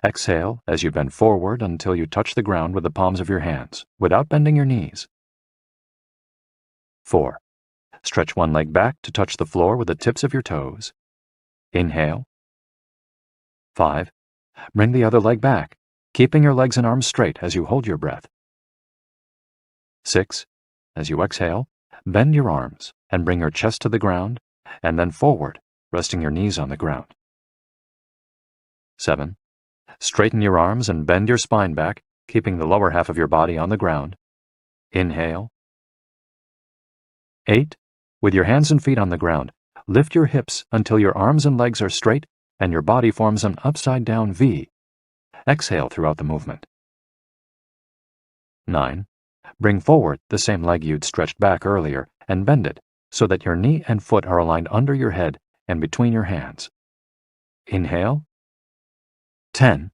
Exhale as you bend forward until you touch the ground with the palms of your hands, without bending your knees. 4. Stretch one leg back to touch the floor with the tips of your toes. Inhale. 5. Bring the other leg back, keeping your legs and arms straight as you hold your breath. 6. As you exhale, bend your arms and bring your chest to the ground, and then forward, resting your knees on the ground. 7. Straighten your arms and bend your spine back, keeping the lower half of your body on the ground. Inhale. 8. With your hands and feet on the ground, lift your hips until your arms and legs are straight and your body forms an upside-down V. Exhale throughout the movement. 9. Bring forward the same leg you'd stretched back earlier and bend it so that your knee and foot are aligned under your head and between your hands. Inhale. 10.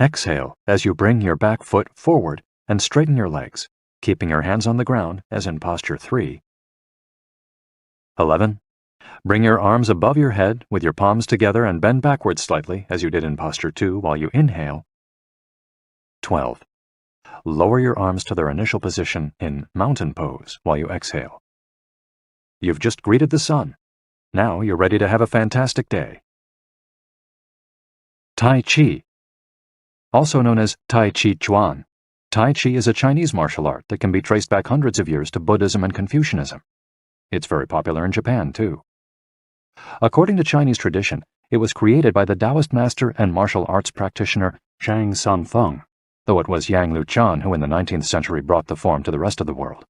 Exhale as you bring your back foot forward and straighten your legs, keeping your hands on the ground as in posture 3. 11. Bring your arms above your head with your palms together and bend backwards slightly as you did in posture 2 while you inhale. 12. Lower your arms to their initial position in mountain pose while you exhale. You've just greeted the sun. Now you're ready to have a fantastic day. Tai Chi. Also known as Tai Chi Chuan, Tai Chi is a Chinese martial art that can be traced back hundreds of years to Buddhism and Confucianism. It's very popular in Japan, too. According to Chinese tradition, it was created by the Taoist master and martial arts practitioner Zhang Sanfeng, though it was Yang Luchan who in the 19th century brought the form to the rest of the world.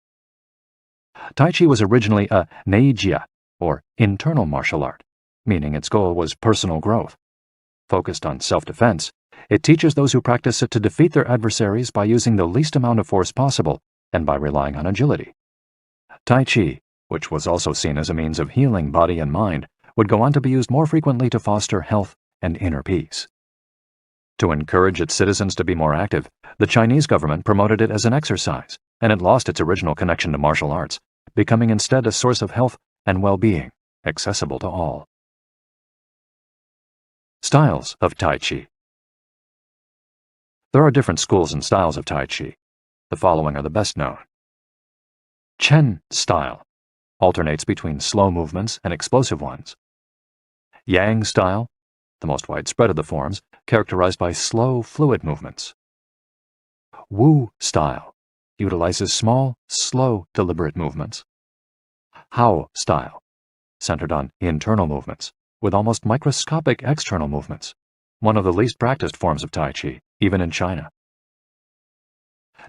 Tai Chi was originally a neijia, or internal martial art, meaning its goal was personal growth. Focused on self-defense, it teaches those who practice it to defeat their adversaries by using the least amount of force possible and by relying on agility. Tai Chi, which was also seen as a means of healing body and mind, would go on to be used more frequently to foster health and inner peace. To encourage its citizens to be more active, the Chinese government promoted it as an exercise, and it lost its original connection to martial arts, becoming instead a source of health and well-being, accessible to all. Styles of Tai Chi. There are different schools and styles of Tai Chi. The following are the best known. Chen style alternates between slow movements and explosive ones. Yang style, the most widespread of the forms, characterized by slow, fluid movements. Wu style utilizes small, slow, deliberate movements. Hao style, centered on internal movements, with almost microscopic external movements, one of the least practiced forms of Tai Chi, even in China.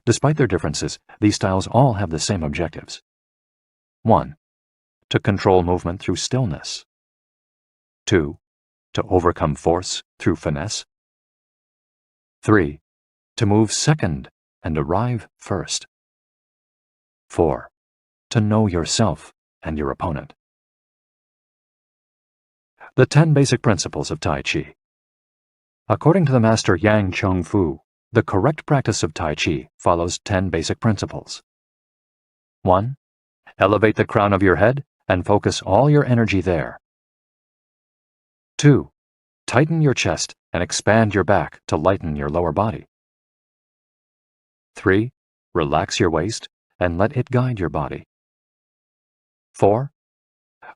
Despite their differences, these styles all have the same objectives. 1. To control movement through stillness. 2. To overcome force through finesse. 3. To move second and arrive first. 4. To know yourself and your opponent. The 10 basic principles of Tai Chi. According to the master Yang Chung Fu, the correct practice of Tai Chi follows 10 basic principles. 1. Elevate the crown of your head and focus all your energy there. 2. Tighten your chest and expand your back to lighten your lower body. 3. Relax your waist and let it guide your body. 4.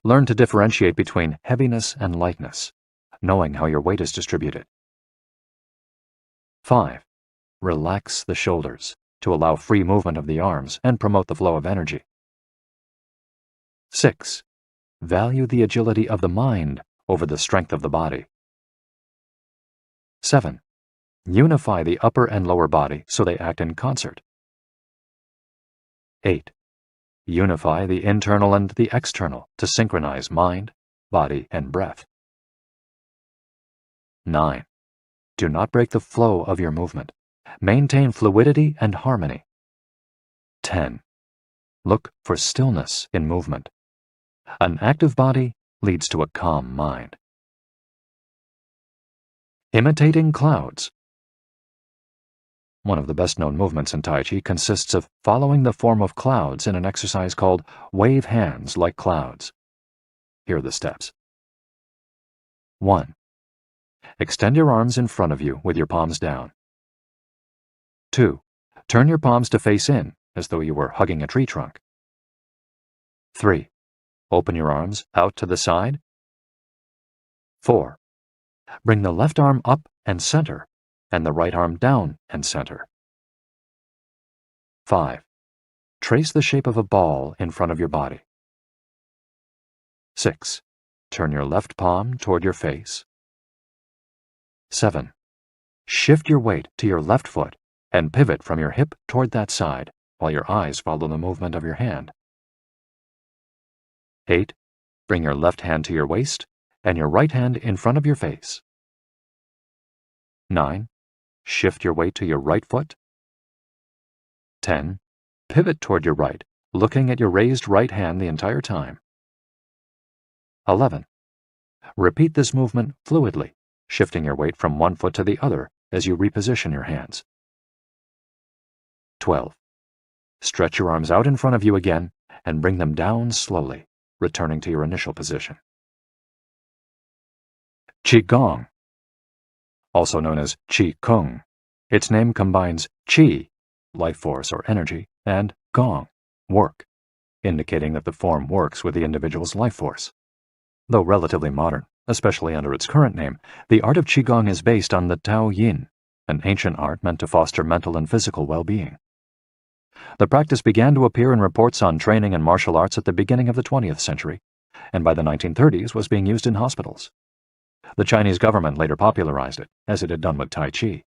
Learn to differentiate between heaviness and lightness, knowing how your weight is distributed. 5. Relax the shoulders to allow free movement of the arms and promote the flow of energy. 6. Value the agility of the mind over the strength of the body. 7. Unify the upper and lower body so they act in concert. 8. Unify the internal and the external to synchronize mind, body, and breath. 9. Do not break the flow of your movement, Maintain fluidity and harmony. 10. Look for stillness in movement. An active body leads to a calm mind. Imitating clouds. One of the best-known movements in Tai Chi consists of following the form of clouds in an exercise called wave hands like clouds. Here are the steps. 1. Extend your arms in front of you with your palms down. 2. Turn your palms to face in, as though you were hugging a tree trunk. 3. Open your arms out to the side. 4. Bring the left arm up and center, and the right arm down and center. 5. Trace the shape of a ball in front of your body. 6. Turn your left palm toward your face. 7. Shift your weight to your left foot and pivot from your hip toward that side, while your eyes follow the movement of your hand. 8. Bring your left hand to your waist and your right hand in front of your face. 9. Shift your weight to your right foot. 10. Pivot toward your right, looking at your raised right hand the entire time. 11. Repeat this movement fluidly, shifting your weight from one foot to the other as you reposition your hands. 12. Stretch your arms out in front of you again and bring them down slowly, returning to your initial position. Qigong, also known as Qi Kung. Its name combines Qi, life force or energy, and Gong, work, indicating that the form works with the individual's life force. Though relatively modern, especially under its current name, the art of Qigong is based on the Tao Yin, an ancient art meant to foster mental and physical well-being. The practice began to appear in reports on training in martial arts at the beginning of the 20th century, and by the 1930s was being used in hospitals. The Chinese government later popularized it, as it had done with Tai Chi.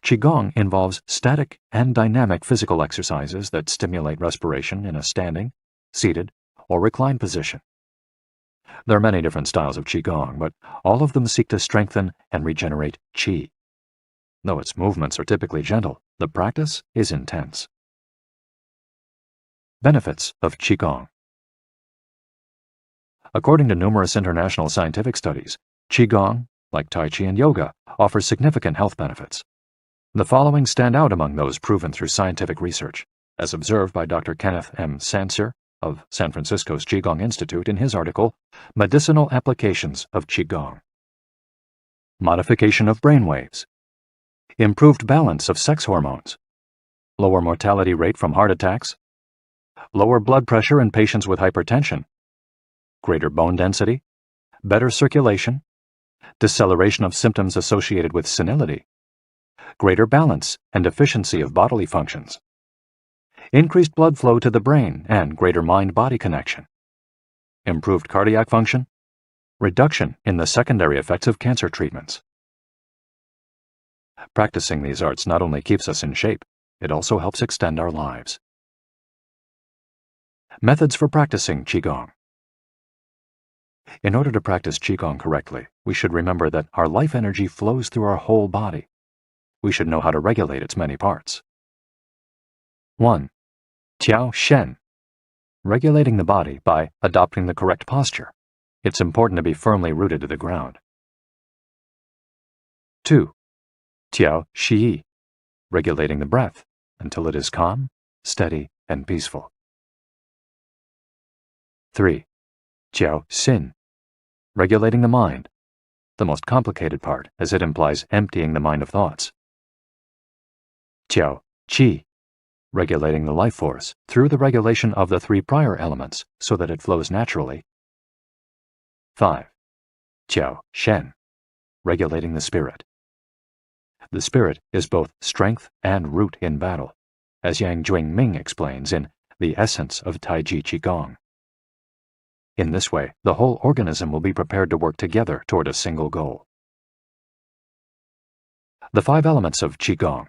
Qigong involves static and dynamic physical exercises that stimulate respiration in a standing, seated, or reclined position. There are many different styles of Qigong, but all of them seek to strengthen and regenerate Qi. Though its movements are typically gentle, the practice is intense. Benefits of Qigong. According to numerous international scientific studies, Qigong, like Tai Chi and yoga, offers significant health benefits. The following stand out among those proven through scientific research, as observed by Dr. Kenneth M. Sancer of San Francisco's Qigong Institute in his article, Medicinal Applications of Qigong. Modification of brainwaves. Improved balance of sex hormones. Lower mortality rate from heart attacks. Lower blood pressure in patients with hypertension. Greater bone density. Better circulation. Deceleration of symptoms associated with senility. Greater balance and efficiency of bodily functions. Increased blood flow to the brain and greater mind-body connection. Improved cardiac function. Reduction in the secondary effects of cancer treatments. Practicing these arts not only keeps us in shape, it also helps extend our lives. Methods for practicing Qigong. In order to practice Qigong correctly, we should remember that our life energy flows through our whole body. We should know how to regulate its many parts. 1. Tiao Shen. Regulating the body by adopting the correct posture. It's important to be firmly rooted to the ground. 2. Tiao Shi. Regulating the breath until it is calm, steady, and peaceful. 3. Tiao Xin. Regulating the mind, the most complicated part as it implies emptying the mind of thoughts. Tiao Qi. Regulating the life force through the regulation of the 3 prior elements so that it flows naturally. 5. Tiao Shen. Regulating the spirit. The spirit is both strength and root in battle, as Yang Jwing-Ming explains in The Essence of Taiji Qigong. In this way, the whole organism will be prepared to work together toward a single goal. The 5 elements of Qigong.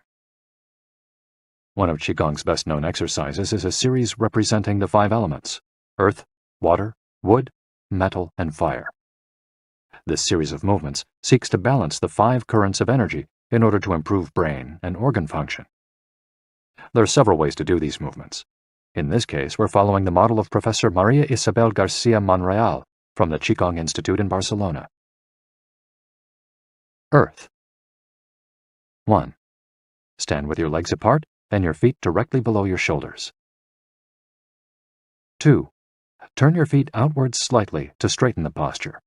One of Qigong's best-known exercises is a series representing the 5 elements: earth, water, wood, metal, and fire. This series of movements seeks to balance the 5 currents of energy in order to improve brain and organ function. There are several ways to do these movements. In this case, we're following the model of Professor Maria Isabel García Monreal from the Qigong Institute in Barcelona. Earth. 1. Stand with your legs apart and your feet directly below your shoulders. 2. Turn your feet outwards slightly to straighten the posture.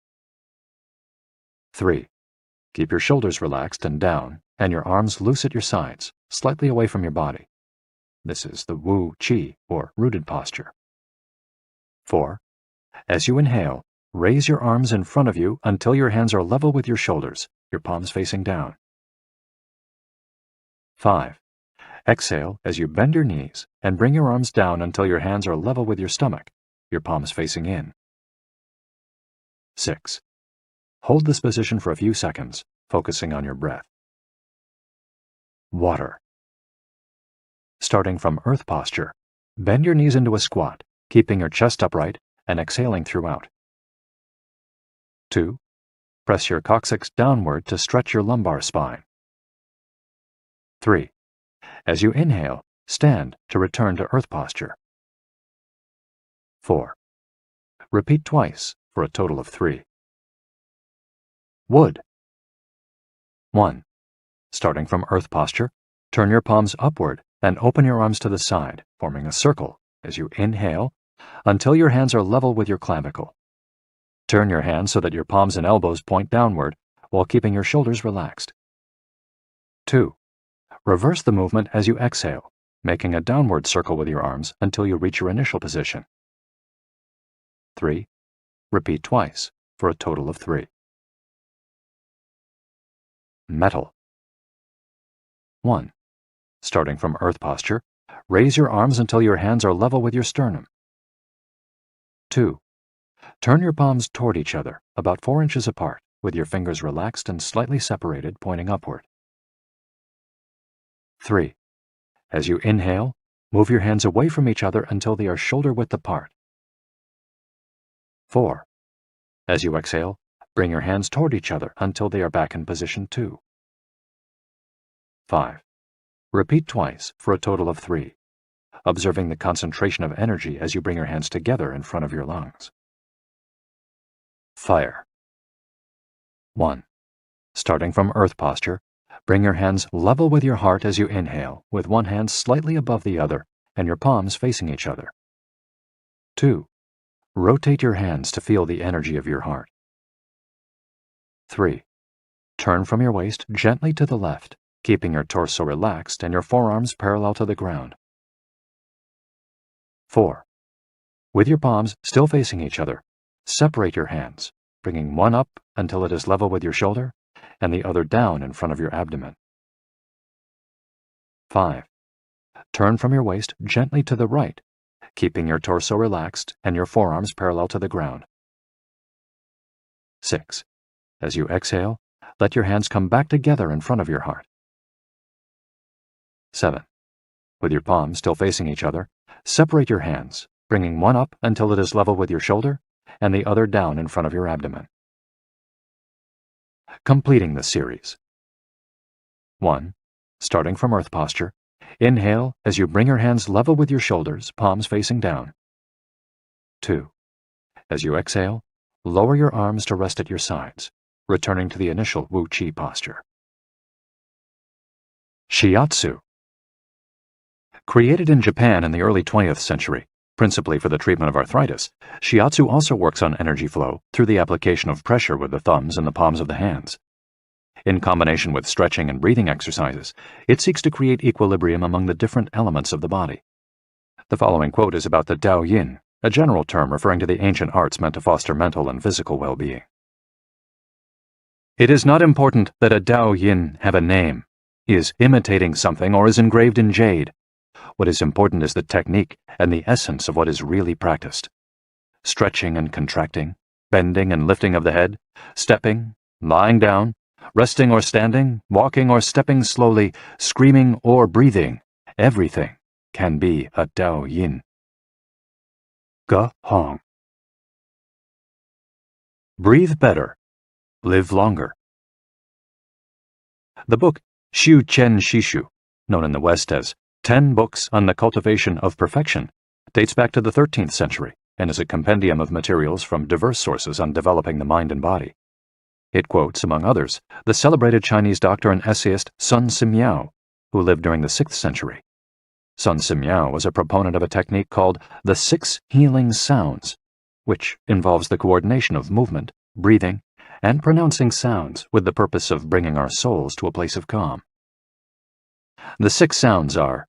3. Keep your shoulders relaxed and down, and your arms loose at your sides, slightly away from your body. This is the Wu Qi, or rooted posture. 4. As you inhale, raise your arms in front of you until your hands are level with your shoulders, your palms facing down. 5. Exhale as you bend your knees and bring your arms down until your hands are level with your stomach, your palms facing in. 6. Hold this position for a few seconds, focusing on your breath. Water. Starting from earth posture, bend your knees into a squat, keeping your chest upright and exhaling throughout. 2. Press your coccyx downward to stretch your lumbar spine. 3. As you inhale, stand to return to earth posture. 4. Repeat twice for a total of 3. Wood. 1. Starting from earth posture, turn your palms upward and open your arms to the side, forming a circle as you inhale until your hands are level with your clavicle. Turn your hands so that your palms and elbows point downward while keeping your shoulders relaxed. 2. Reverse the movement as you exhale, making a downward circle with your arms until you reach your initial position. 3. Repeat twice for a total of 3. Metal. 1. Starting from earth posture, raise your arms until your hands are level with your sternum. 2. Turn your palms toward each other, about 4 inches apart, with your fingers relaxed and slightly separated, pointing upward. 3. As you inhale, move your hands away from each other until they are shoulder-width apart. 4. As you exhale, bring your hands toward each other until they are back in position 2. 5. Repeat twice for a total of 3, observing the concentration of energy as you bring your hands together in front of your lungs. Fire. 1. Starting from earth posture, bring your hands level with your heart as you inhale, with one hand slightly above the other and your palms facing each other. 2. Rotate your hands to feel the energy of your heart. 3. Turn from your waist gently to the left, keeping your torso relaxed and your forearms parallel to the ground. 4. With your palms still facing each other, separate your hands, bringing one up until it is level with your shoulder and the other down in front of your abdomen. 5. Turn from your waist gently to the right, keeping your torso relaxed and your forearms parallel to the ground. 6. As you exhale, let your hands come back together in front of your heart. 7. With your palms still facing each other, separate your hands, bringing one up until it is level with your shoulder and the other down in front of your abdomen. Completing the series. 1. Starting from earth posture, inhale as you bring your hands level with your shoulders, palms facing down. 2. As you exhale, lower your arms to rest at your sides, returning to the initial Wu Qi posture. Shiatsu. Created in Japan in the early 20th century, principally for the treatment of arthritis, shiatsu also works on energy flow through the application of pressure with the thumbs and the palms of the hands. In combination with stretching and breathing exercises, it seeks to create equilibrium among the different elements of the body. The following quote is about the Tao Yin, a general term referring to the ancient arts meant to foster mental and physical well-being. It is not important that a Tao Yin have a name, is imitating something, or is engraved in jade. What is important is the technique and the essence of what is really practiced. Stretching and contracting, bending and lifting of the head, stepping, lying down, resting or standing, walking or stepping slowly, screaming or breathing, everything can be a Tao Yin. Ge Hong. Breathe better. Live longer. The book Shu Chen Shishu, known in the West as 10 Books on the Cultivation of Perfection, dates back to the 13th century and is a compendium of materials from diverse sources on developing the mind and body. It quotes, among others, the celebrated Chinese doctor and essayist Sun Simiao, who lived during the 6th century. Sun Simiao was a proponent of a technique called the 6 healing sounds, which involves the coordination of movement, breathing, and pronouncing sounds with the purpose of bringing our souls to a place of calm. The 6 sounds are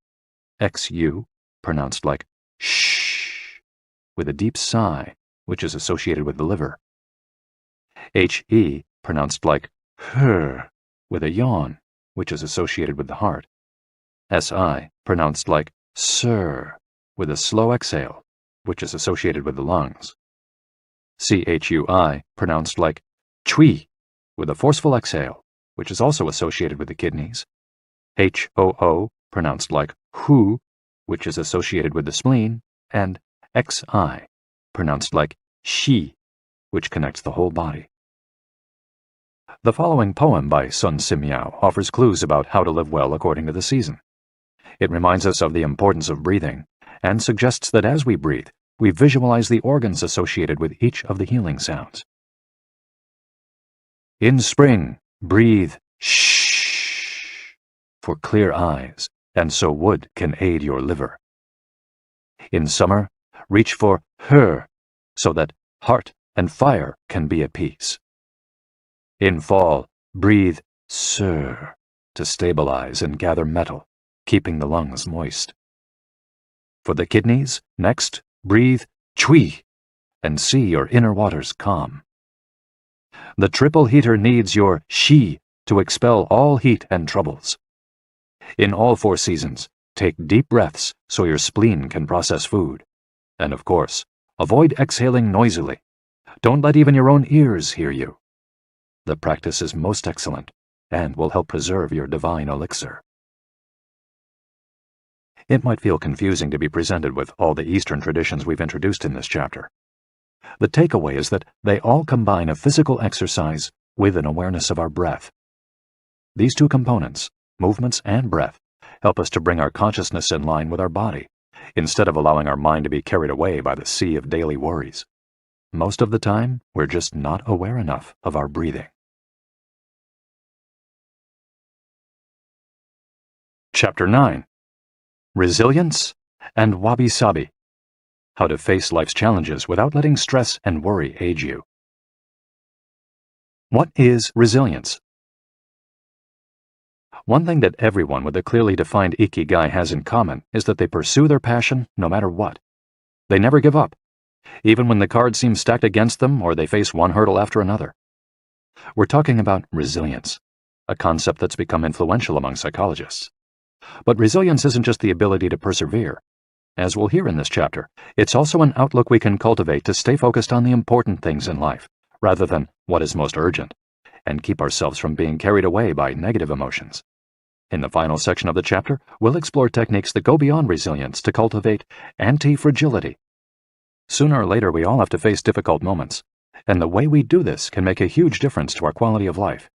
XU, pronounced like shh, with a deep sigh, which is associated with the liver. HE, pronounced like her, with a yawn, which is associated with the heart. SI, pronounced like sir, with a slow exhale, which is associated with the lungs. CHUI, pronounced like chui, with a forceful exhale, which is also associated with the kidneys. HOO, pronounced like hu, which is associated with the spleen, and XI, pronounced like shi, which connects the whole body. The following poem by Sun Simiao offers clues about how to live well according to the season. It reminds us of the importance of breathing and suggests that as we breathe, we visualize the organs associated with each of the healing sounds. In spring, breathe shh for clear eyes, and so wood can aid your liver. In summer, reach for her, so that heart and fire can be at peace. In fall, breathe sir to stabilize and gather metal, keeping the lungs moist. For the kidneys, next, breathe chui and see your inner waters calm. The triple heater needs your shi to expel all heat and troubles. In all 4 seasons, take deep breaths so your spleen can process food. And of course, avoid exhaling noisily. Don't let even your own ears hear you. The practice is most excellent and will help preserve your divine elixir. It might feel confusing to be presented with all the Eastern traditions we've introduced in this chapter. The takeaway is that they all combine a physical exercise with an awareness of our breath. These 2 components, movements and breath, help us to bring our consciousness in line with our body, instead of allowing our mind to be carried away by the sea of daily worries. Most of the time, we're just not aware enough of our breathing. Chapter 9. Resilience and Wabi-sabi. How to face life's challenges without letting stress and worry age you. What is resilience? One thing that everyone with a clearly defined Ikigai has in common is that they pursue their passion no matter what. They never give up, even when the cards seem stacked against them or they face one hurdle after another. We're talking about resilience, a concept that's become influential among psychologists. But resilience isn't just the ability to persevere. As we'll hear in this chapter, it's also an outlook we can cultivate to stay focused on the important things in life, rather than what is most urgent, and keep ourselves from being carried away by negative emotions. In the final section of the chapter, we'll explore techniques that go beyond resilience to cultivate anti-fragility. Sooner or later, we all have to face difficult moments, and the way we do this can make a huge difference to our quality of life.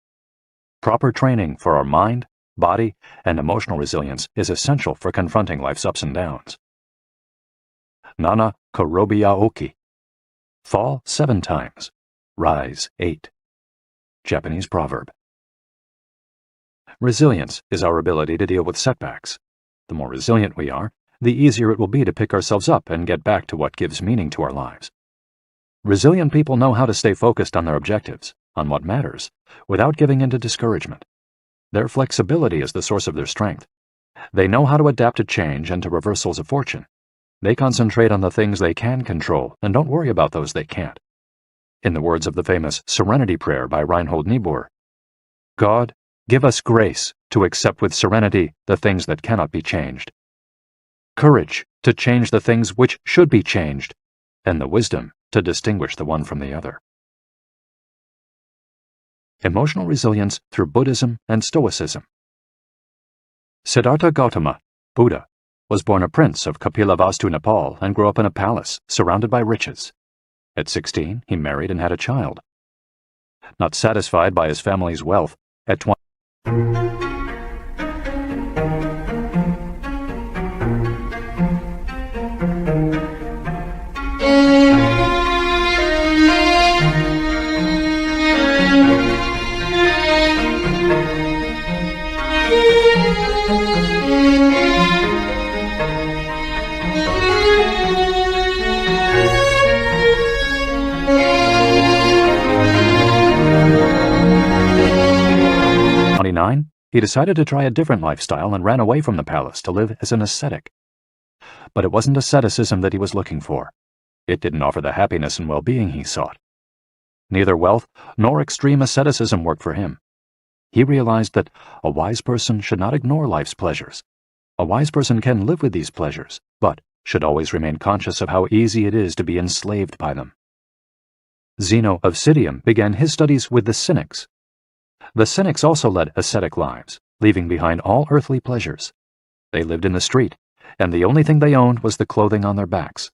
Proper training for our mind, body, and emotional resilience is essential for confronting life's ups and downs. Nana Korobiaoki. Fall 7 times, rise 8. Japanese proverb. Resilience is our ability to deal with setbacks. The more resilient we are, the easier it will be to pick ourselves up and get back to what gives meaning to our lives. Resilient people know how to stay focused on their objectives, on what matters, without giving in to discouragement. Their flexibility is the source of their strength. They know how to adapt to change and to reversals of fortune. They concentrate on the things they can control and don't worry about those they can't. In the words of the famous Serenity Prayer by Reinhold Niebuhr, God, give us grace to accept with serenity the things that cannot be changed, courage to change the things which should be changed, and the wisdom to distinguish the one from the other. Emotional resilience through Buddhism and Stoicism. Siddhartha Gautama, Buddha, was born a prince of Kapilavastu, Nepal, and grew up in a palace surrounded by riches. At 16, he married and had a child. Not satisfied by his family's wealth, at 20, 29, he decided to try a different lifestyle and ran away from the palace to live as an ascetic. But it wasn't asceticism that he was looking for. It didn't offer the happiness and well-being he sought. Neither wealth nor extreme asceticism worked for him. He realized that a wise person should not ignore life's pleasures. A wise person can live with these pleasures, but should always remain conscious of how easy it is to be enslaved by them. Zeno of Citium began his studies with the Cynics. The Cynics also led ascetic lives, leaving behind all earthly pleasures. They lived in the street, and the only thing they owned was the clothing on their backs.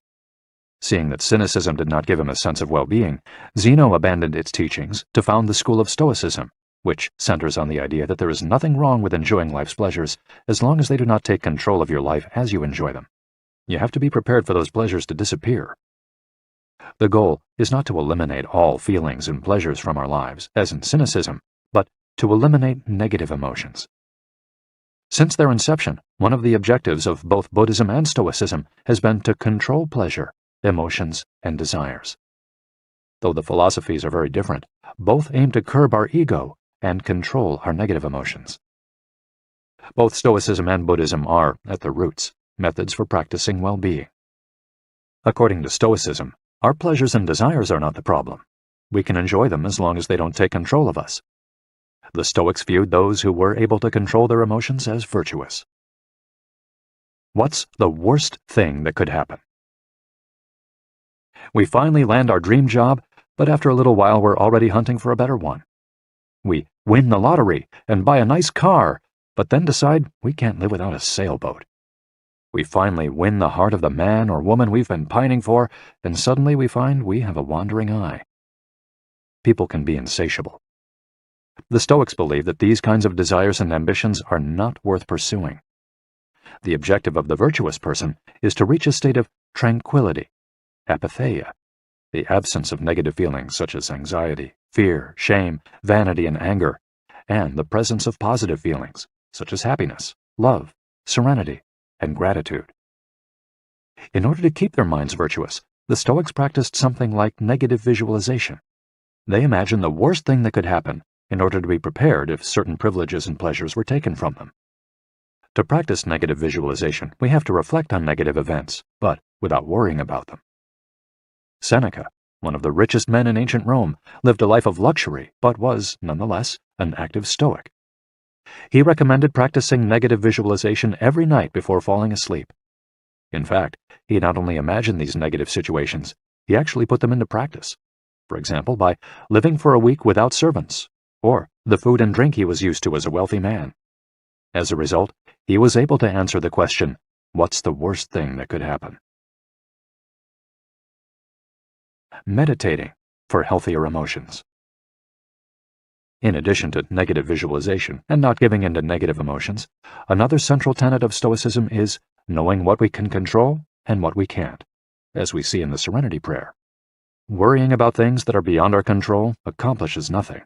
Seeing that cynicism did not give him a sense of well-being, Zeno abandoned its teachings to found the school of Stoicism, which centers on the idea that there is nothing wrong with enjoying life's pleasures as long as they do not take control of your life as you enjoy them. You have to be prepared for those pleasures to disappear. The goal is not to eliminate all feelings and pleasures from our lives, as in cynicism, but to eliminate negative emotions. Since their inception, one of the objectives of both Buddhism and Stoicism has been to control pleasure, emotions, and desires. Though the philosophies are very different, both aim to curb our ego and control our negative emotions. Both Stoicism and Buddhism are, at their roots, methods for practicing well-being. According to Stoicism, our pleasures and desires are not the problem. We can enjoy them as long as they don't take control of us. The Stoics viewed those who were able to control their emotions as virtuous. What's the worst thing that could happen? We finally land our dream job, but after a little while we're already hunting for a better one. We win the lottery and buy a nice car, but then decide we can't live without a sailboat. We finally win the heart of the man or woman we've been pining for, and suddenly we find we have a wandering eye. People can be insatiable. The Stoics believe that these kinds of desires and ambitions are not worth pursuing. The objective of the virtuous person is to reach a state of tranquility, apatheia, the absence of negative feelings such as anxiety, fear, shame, vanity, and anger, and the presence of positive feelings such as happiness, love, serenity, and gratitude. In order to keep their minds virtuous, the Stoics practiced something like negative visualization. They imagined the worst thing that could happen in order to be prepared if certain privileges and pleasures were taken from them. To practice negative visualization, we have to reflect on negative events, but without worrying about them. Seneca, one of the richest men in ancient Rome, lived a life of luxury, but was, nonetheless, an active Stoic. He recommended practicing negative visualization every night before falling asleep. In fact, he not only imagined these negative situations, he actually put them into practice. For example, by living for a week without servants, or the food and drink he was used to as a wealthy man. As a result, he was able to answer the question, what's the worst thing that could happen? Meditating for healthier emotions. In addition to negative visualization and not giving in to negative emotions, another central tenet of Stoicism is knowing what we can control and what we can't, as we see in the Serenity Prayer. Worrying about things that are beyond our control accomplishes nothing.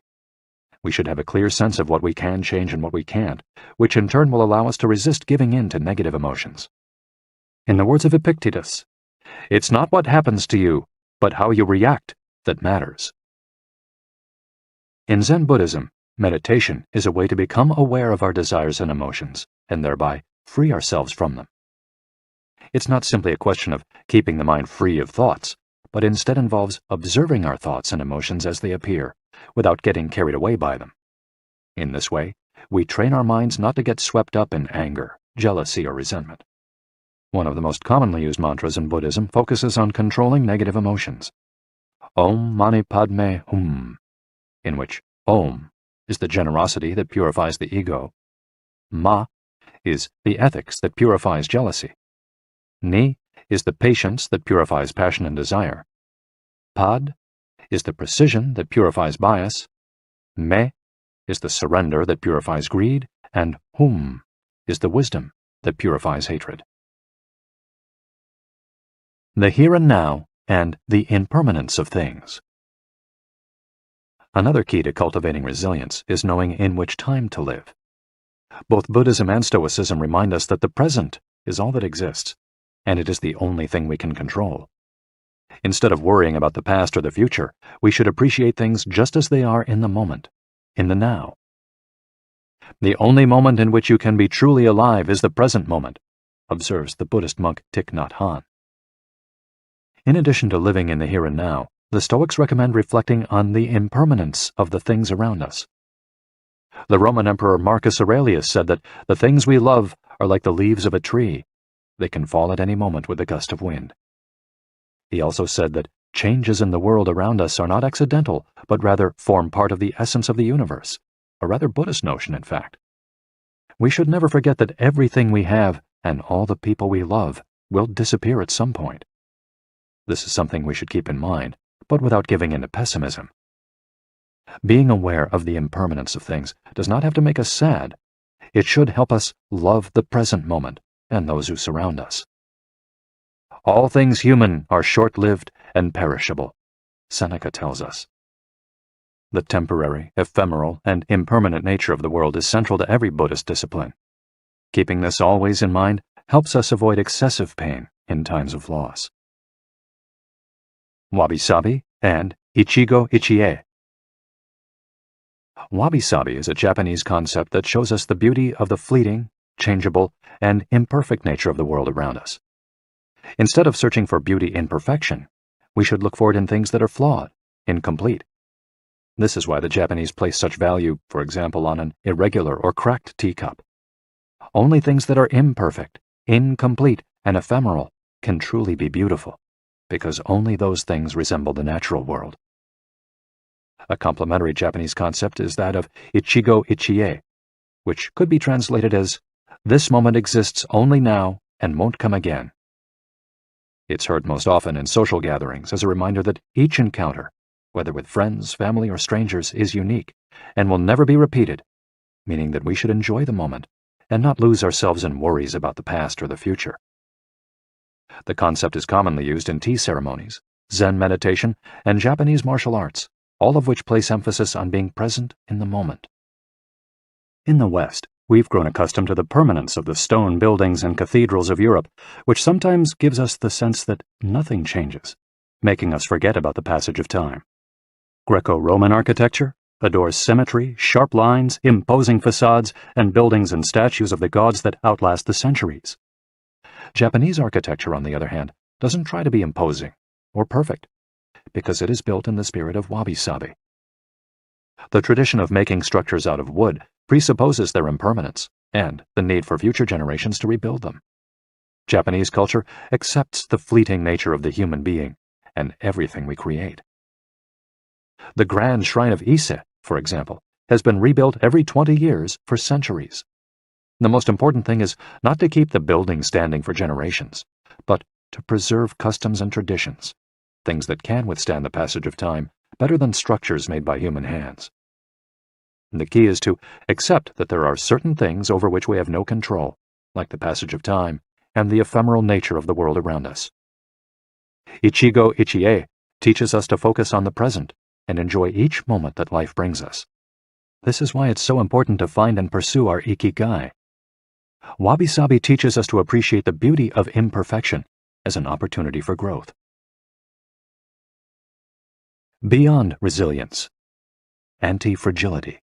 We should have a clear sense of what we can change and what we can't, which in turn will allow us to resist giving in to negative emotions. In the words of Epictetus, "It's not what happens to you, but how you react that matters." In Zen Buddhism, meditation is a way to become aware of our desires and emotions, and thereby free ourselves from them. It's not simply a question of keeping the mind free of thoughts, but instead involves observing our thoughts and emotions as they appear, without getting carried away by them. In this way, we train our minds not to get swept up in anger, jealousy, or resentment. One of the most commonly used mantras in Buddhism focuses on controlling negative emotions. Om Mani Padme Hum, in which Om is the generosity that purifies the ego, Ma is the ethics that purifies jealousy, Ni is the patience that purifies passion and desire, Pad is the precision that purifies bias, Me is the surrender that purifies greed, and Hum is the wisdom that purifies hatred. The here and now and the impermanence of things. Another key to cultivating resilience is knowing in which time to live. Both Buddhism and Stoicism remind us that the present is all that exists, and it is the only thing we can control. Instead of worrying about the past or the future, we should appreciate things just as they are in the moment, in the now. The only moment in which you can be truly alive is the present moment, observes the Buddhist monk Thich Nhat Hanh. In addition to living in the here and now, the Stoics recommend reflecting on the impermanence of the things around us. The Roman Emperor Marcus Aurelius said that the things we love are like the leaves of a tree. They can fall at any moment with a gust of wind. He also said that changes in the world around us are not accidental, but rather form part of the essence of the universe, a rather Buddhist notion, in fact. We should never forget that everything we have and all the people we love will disappear at some point. This is something we should keep in mind, but without giving in to pessimism. Being aware of the impermanence of things does not have to make us sad. It should help us love the present moment and those who surround us. All things human are short-lived and perishable, Seneca tells us. The temporary, ephemeral, and impermanent nature of the world is central to every Buddhist discipline. Keeping this always in mind helps us avoid excessive pain in times of loss. Wabi-sabi and Ichigo-ichie. Wabi-sabi is a Japanese concept that shows us the beauty of the fleeting, changeable, and imperfect nature of the world around us. Instead of searching for beauty in perfection, we should look for it in things that are flawed, incomplete. This is why the Japanese place such value, for example, on an irregular or cracked teacup. Only things that are imperfect, incomplete, and ephemeral can truly be beautiful, because only those things resemble the natural world. A complementary Japanese concept is that of Ichigo-ichie, which could be translated as, "This moment exists only now and won't come again." It's heard most often in social gatherings as a reminder that each encounter, whether with friends, family, or strangers, is unique and will never be repeated, meaning that we should enjoy the moment and not lose ourselves in worries about the past or the future. The concept is commonly used in tea ceremonies, Zen meditation, and Japanese martial arts, all of which place emphasis on being present in the moment. In the West, we've grown accustomed to the permanence of the stone buildings and cathedrals of Europe, which sometimes gives us the sense that nothing changes, making us forget about the passage of time. Greco-Roman architecture adores symmetry, sharp lines, imposing facades, and buildings and statues of the gods that outlast the centuries. Japanese architecture, on the other hand, doesn't try to be imposing or perfect, because it is built in the spirit of wabi-sabi. The tradition of making structures out of wood presupposes their impermanence and the need for future generations to rebuild them. Japanese culture accepts the fleeting nature of the human being and everything we create. The grand shrine of Ise, for example, has been rebuilt every 20 years for centuries. The most important thing is not to keep the building standing for generations, but to preserve customs and traditions, things that can withstand the passage of time better than structures made by human hands. The key is to accept that there are certain things over which we have no control, like the passage of time and the ephemeral nature of the world around us. Ichigo-ichie teaches us to focus on the present and enjoy each moment that life brings us. This is why it's so important to find and pursue our Ikigai. Wabi-sabi teaches us to appreciate the beauty of imperfection as an opportunity for growth. Beyond resilience, anti-fragility.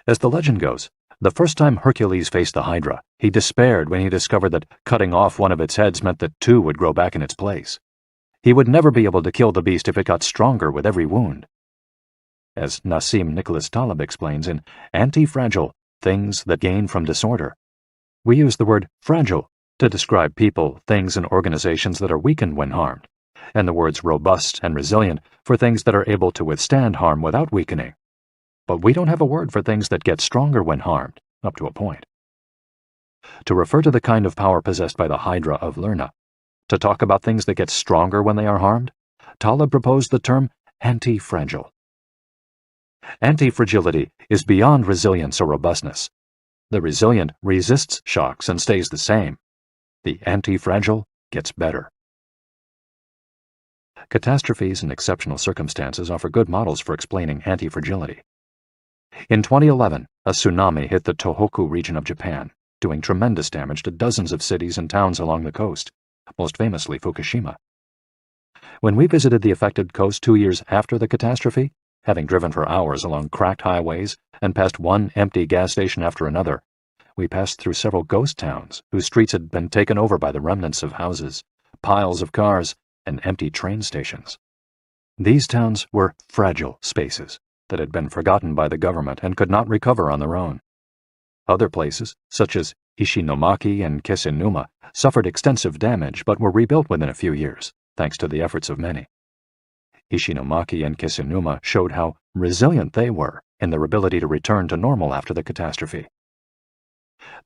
As the legend goes, the first time Hercules faced the Hydra, he despaired when he discovered that cutting off one of its heads meant that two would grow back in its place. He would never be able to kill the beast if it got stronger with every wound. As Nassim Nicholas Taleb explains in Anti-Fragile, Things That Gain from Disorder, we use the word fragile to describe people, things, and organizations that are weakened when harmed, and the words robust and resilient for things that are able to withstand harm without weakening. But we don't have a word for things that get stronger when harmed, up to a point. To refer to the kind of power possessed by the Hydra of Lerna, to talk about things that get stronger when they are harmed, Taleb proposed the term anti-fragile. Anti-fragility is beyond resilience or robustness. The resilient resists shocks and stays the same. The anti-fragile gets better. Catastrophes and exceptional circumstances offer good models for explaining anti-fragility. In 2011, a tsunami hit the Tohoku region of Japan, doing tremendous damage to dozens of cities and towns along the coast, most famously Fukushima. When we visited the affected coast 2 years after the catastrophe, Having driven for hours along cracked highways and past one empty gas station after another, we passed through several ghost towns whose streets had been taken over by the remnants of houses, piles of cars, and empty train stations. These towns were fragile spaces that had been forgotten by the government and could not recover on their own. Other places, such as Ishinomaki and Kisenuma, suffered extensive damage but were rebuilt within a few years, thanks to the efforts of many. Ishinomaki and Kisenuma showed how resilient they were in their ability to return to normal after the catastrophe.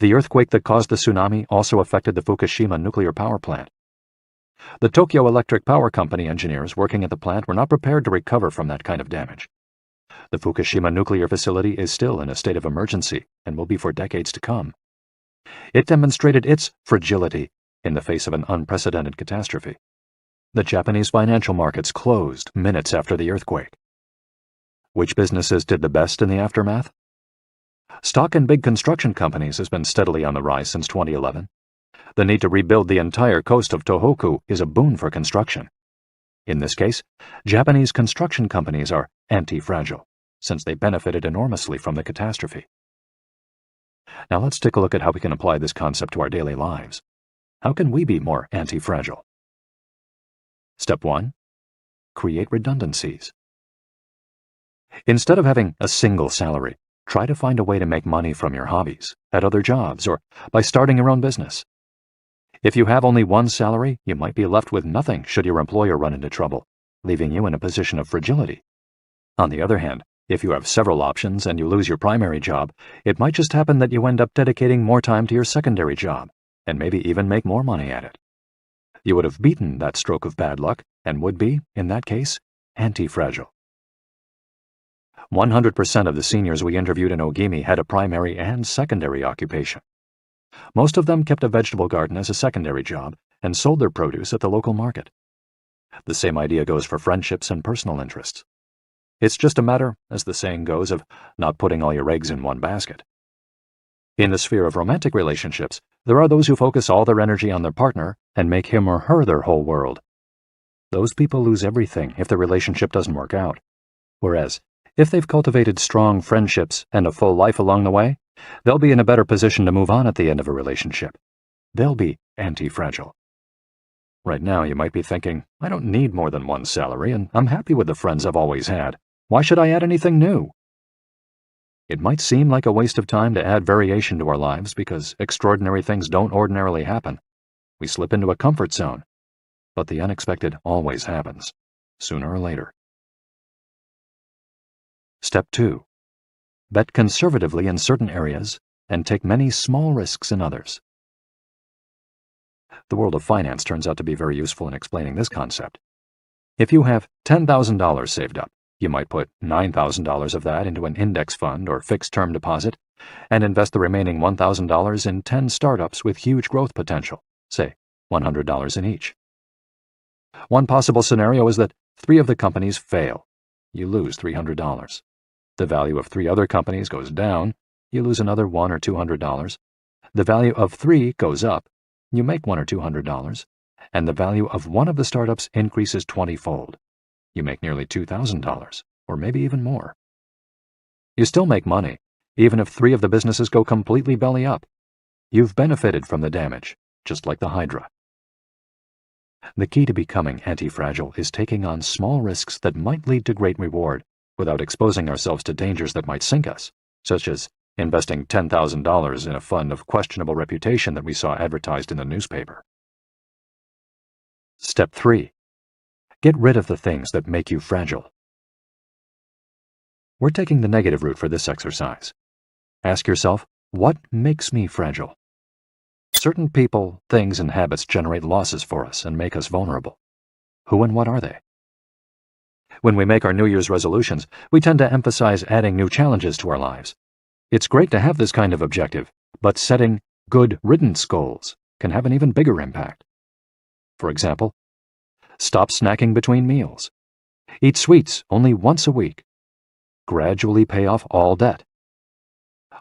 The earthquake that caused the tsunami also affected the Fukushima nuclear power plant. The Tokyo Electric Power Company engineers working at the plant were not prepared to recover from that kind of damage. The Fukushima nuclear facility is still in a state of emergency and will be for decades to come. It demonstrated its fragility in the face of an unprecedented catastrophe. The Japanese financial markets closed minutes after the earthquake. Which businesses did the best in the aftermath? Stock in big construction companies has been steadily on the rise since 2011. The need to rebuild the entire coast of Tohoku is a boon for construction. In this case, Japanese construction companies are anti-fragile, since they benefited enormously from the catastrophe. Now let's take a look at how we can apply this concept to our daily lives. How can we be more anti-fragile? Step 1. Create redundancies. Instead of having a single salary, try to find a way to make money from your hobbies, at other jobs, or by starting your own business. If you have only one salary, you might be left with nothing should your employer run into trouble, leaving you in a position of fragility. On the other hand, if you have several options and you lose your primary job, it might just happen that you end up dedicating more time to your secondary job, and maybe even make more money at it. You would have beaten that stroke of bad luck and would be, in that case, anti-fragile. 100% of the seniors we interviewed in Ogimi had a primary and secondary occupation. Most of them kept a vegetable garden as a secondary job and sold their produce at the local market. The same idea goes for friendships and personal interests. It's just a matter, as the saying goes, of not putting all your eggs in one basket. In the sphere of romantic relationships, there are those who focus all their energy on their partner and make him or her their whole world. Those people lose everything if the relationship doesn't work out. Whereas, if they've cultivated strong friendships and a full life along the way, they'll be in a better position to move on at the end of a relationship. They'll be anti-fragile. Right now, you might be thinking, I don't need more than one salary, and I'm happy with the friends I've always had. Why should I add anything new? It might seem like a waste of time to add variation to our lives because extraordinary things don't ordinarily happen. We slip into a comfort zone. But the unexpected always happens, sooner or later. Step 2. Bet conservatively in certain areas and take many small risks in others. The world of finance turns out to be very useful in explaining this concept. If you have $10,000 saved up, you might put $9,000 of that into an index fund or fixed-term deposit and invest the remaining $1,000 in 10 startups with huge growth potential, say $100 in each. One possible scenario is that 3 of the companies fail. You lose $300. The value of 3 other companies goes down. You lose another $100 or $200. The value of 3 goes up. You make $100 or $200. And the value of one of the startups increases 20-fold. You make nearly $2,000, or maybe even more. You still make money, even if 3 of the businesses go completely belly up. You've benefited from the damage, just like the Hydra. The key to becoming anti-fragile is taking on small risks that might lead to great reward without exposing ourselves to dangers that might sink us, such as investing $10,000 in a fund of questionable reputation that we saw advertised in the newspaper. Step 3. Get rid of the things that make you fragile. We're taking the negative route for this exercise. Ask yourself, what makes me fragile? Certain people, things, and habits generate losses for us and make us vulnerable. Who and what are they? When we make our New Year's resolutions, we tend to emphasize adding new challenges to our lives. It's great to have this kind of objective, but setting good riddance goals can have an even bigger impact. For example, stop snacking between meals. Eat sweets only once a week. Gradually pay off all debt.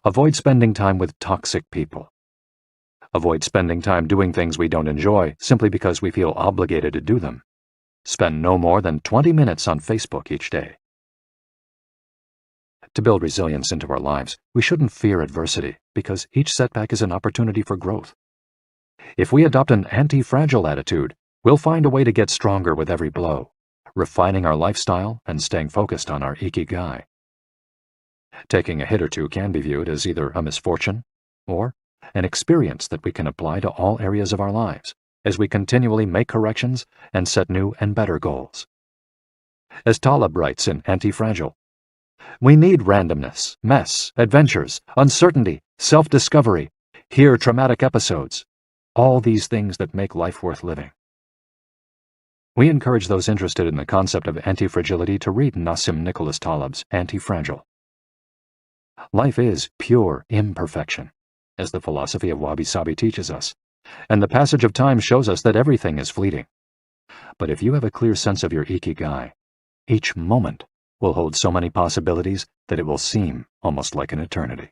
Avoid spending time with toxic people. Avoid spending time doing things we don't enjoy simply because we feel obligated to do them. Spend no more than 20 minutes on Facebook each day. To build resilience into our lives, we shouldn't fear adversity, because each setback is an opportunity for growth. If we adopt an anti-fragile attitude, we'll find a way to get stronger with every blow, refining our lifestyle and staying focused on our Ikigai. Taking a hit or two can be viewed as either a misfortune or an experience that we can apply to all areas of our lives as we continually make corrections and set new and better goals. As Taleb writes in Anti-Fragile, "We need randomness, mess, adventures, uncertainty, self-discovery, hear traumatic episodes, all these things that make life worth living." We encourage those interested in the concept of anti-fragility to read Nassim Nicholas Taleb's Anti-Fragile. Life is pure imperfection, as the philosophy of wabi-sabi teaches us, and the passage of time shows us that everything is fleeting. But if you have a clear sense of your Ikigai, each moment will hold so many possibilities that it will seem almost like an eternity.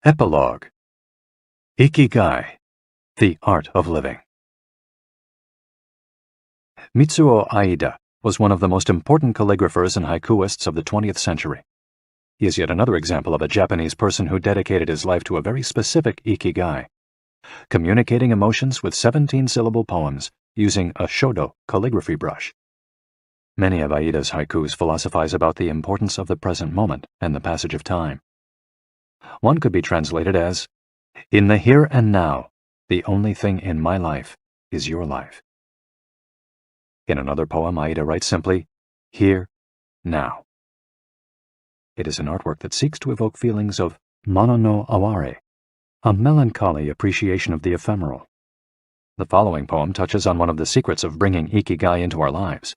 Epilogue. Ikigai, the Art of Living. Mitsuo Aida was one of the most important calligraphers and haikuists of the 20th century. He is yet another example of a Japanese person who dedicated his life to a very specific Ikigai, communicating emotions with 17-syllable poems using a shodo calligraphy brush. Many of Aida's haikus philosophize about the importance of the present moment and the passage of time. One could be translated as, "In the here and now, the only thing in my life is your life." In another poem, Aida writes simply, "Here, now." It is an artwork that seeks to evoke feelings of mono no aware, a melancholy appreciation of the ephemeral. The following poem touches on one of the secrets of bringing Ikigai into our lives.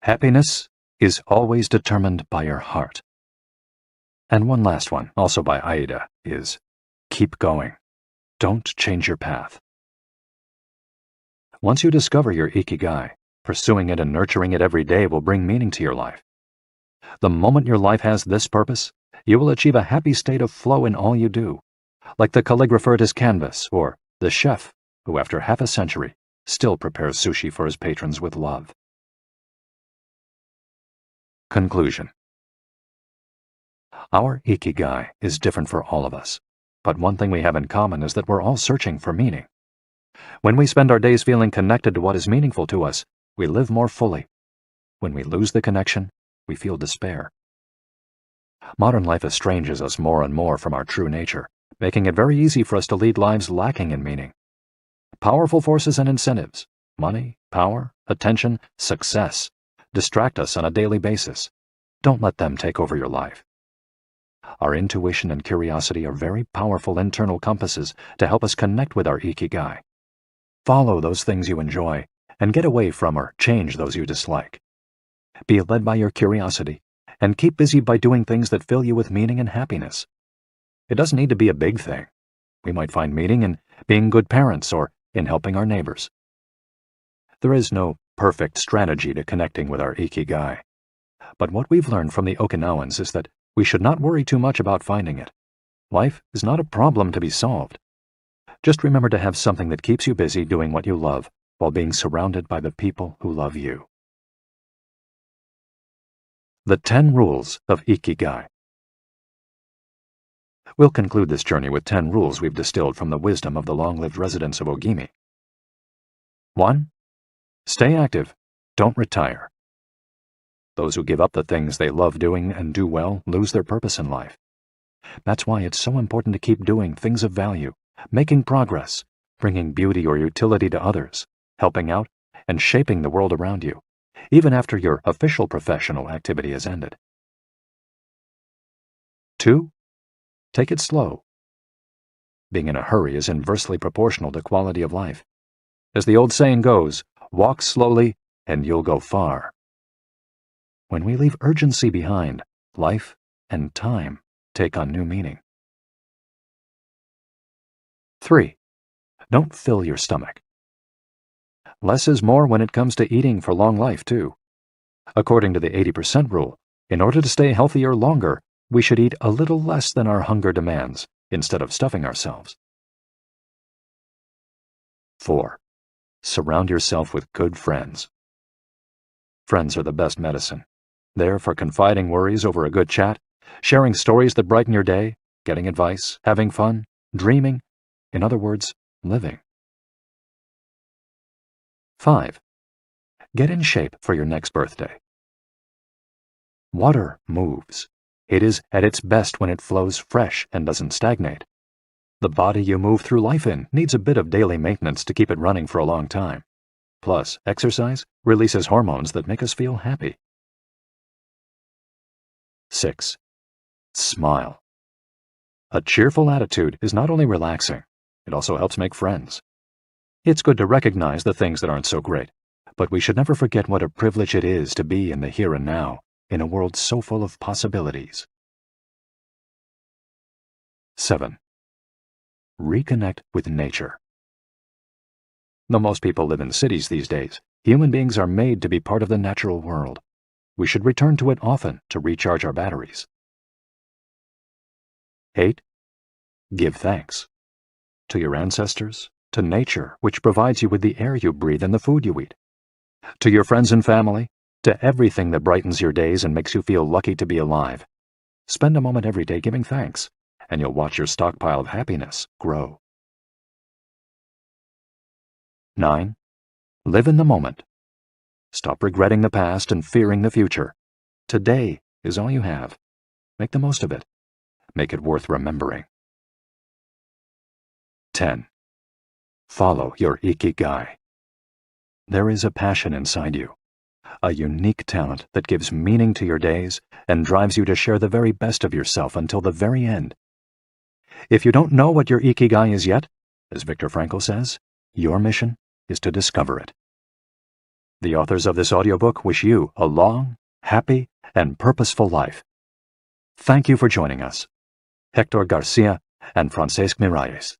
"Happiness is always determined by your heart." And one last one, also by Aida, is, "Keep going. Don't change your path." Once you discover your Ikigai, pursuing it and nurturing it every day will bring meaning to your life. The moment your life has this purpose, you will achieve a happy state of flow in all you do, like the calligrapher at his canvas or the chef who, after half a century, still prepares sushi for his patrons with love. Conclusion. Our Ikigai is different for all of us, but one thing we have in common is that we're all searching for meaning. When we spend our days feeling connected to what is meaningful to us, we live more fully. When we lose the connection, we feel despair. Modern life estranges us more and more from our true nature, making it very easy for us to lead lives lacking in meaning. Powerful forces and incentives, money, power, attention, success, distract us on a daily basis. Don't let them take over your life. Our intuition and curiosity are very powerful internal compasses to help us connect with our Ikigai. Follow those things you enjoy and get away from or change those you dislike. Be led by your curiosity and keep busy by doing things that fill you with meaning and happiness. It doesn't need to be a big thing. We might find meaning in being good parents or in helping our neighbors. There is no perfect strategy to connecting with our Ikigai. But what we've learned from the Okinawans is that we should not worry too much about finding it. Life is not a problem to be solved. Just remember to have something that keeps you busy doing what you love while being surrounded by the people who love you. The 10 Rules of Ikigai. We'll conclude this journey with 10 rules we've distilled from the wisdom of the long-lived residents of Ogimi. 1. Stay active. Don't retire. Those who give up the things they love doing and do well lose their purpose in life. That's why it's so important to keep doing things of value, making progress, bringing beauty or utility to others, helping out, and shaping the world around you, even after your official professional activity has ended. 2. Take it slow. Being in a hurry is inversely proportional to quality of life. As the old saying goes, walk slowly and you'll go far. When we leave urgency behind, life and time take on new meaning. 3. Don't fill your stomach. Less is more when it comes to eating for long life, too. According to the 80% rule, in order to stay healthier longer, we should eat a little less than our hunger demands, instead of stuffing ourselves. 4. Surround yourself with good friends. Friends are the best medicine. There for confiding worries over a good chat, sharing stories that brighten your day, getting advice, having fun, dreaming, in other words, living. 5. Get in shape for your next birthday. Water moves. It is at its best when it flows fresh and doesn't stagnate. The body you move through life in needs a bit of daily maintenance to keep it running for a long time. Plus, exercise releases hormones that make us feel happy. 6. Smile. A cheerful attitude is not only relaxing, it also helps make friends. It's good to recognize the things that aren't so great, but we should never forget what a privilege it is to be in the here and now, in a world so full of possibilities. 7. Reconnect with nature. Though most people live in cities these days, human beings are made to be part of the natural world. We should return to it often to recharge our batteries. 8. Give thanks. To your ancestors, to nature, which provides you with the air you breathe and the food you eat. To your friends and family, to everything that brightens your days and makes you feel lucky to be alive. Spend a moment every day giving thanks, and you'll watch your stockpile of happiness grow. 9. Live in the moment. Stop regretting the past and fearing the future. Today is all you have. Make the most of it. Make it worth remembering. 10. Follow your Ikigai. There is a passion inside you, a unique talent that gives meaning to your days and drives you to share the very best of yourself until the very end. If you don't know what your Ikigai is yet, as Viktor Frankl says, your mission is to discover it. The authors of this audiobook wish you a long, happy, and purposeful life. Thank you for joining us. Héctor García and Francesc Miralles.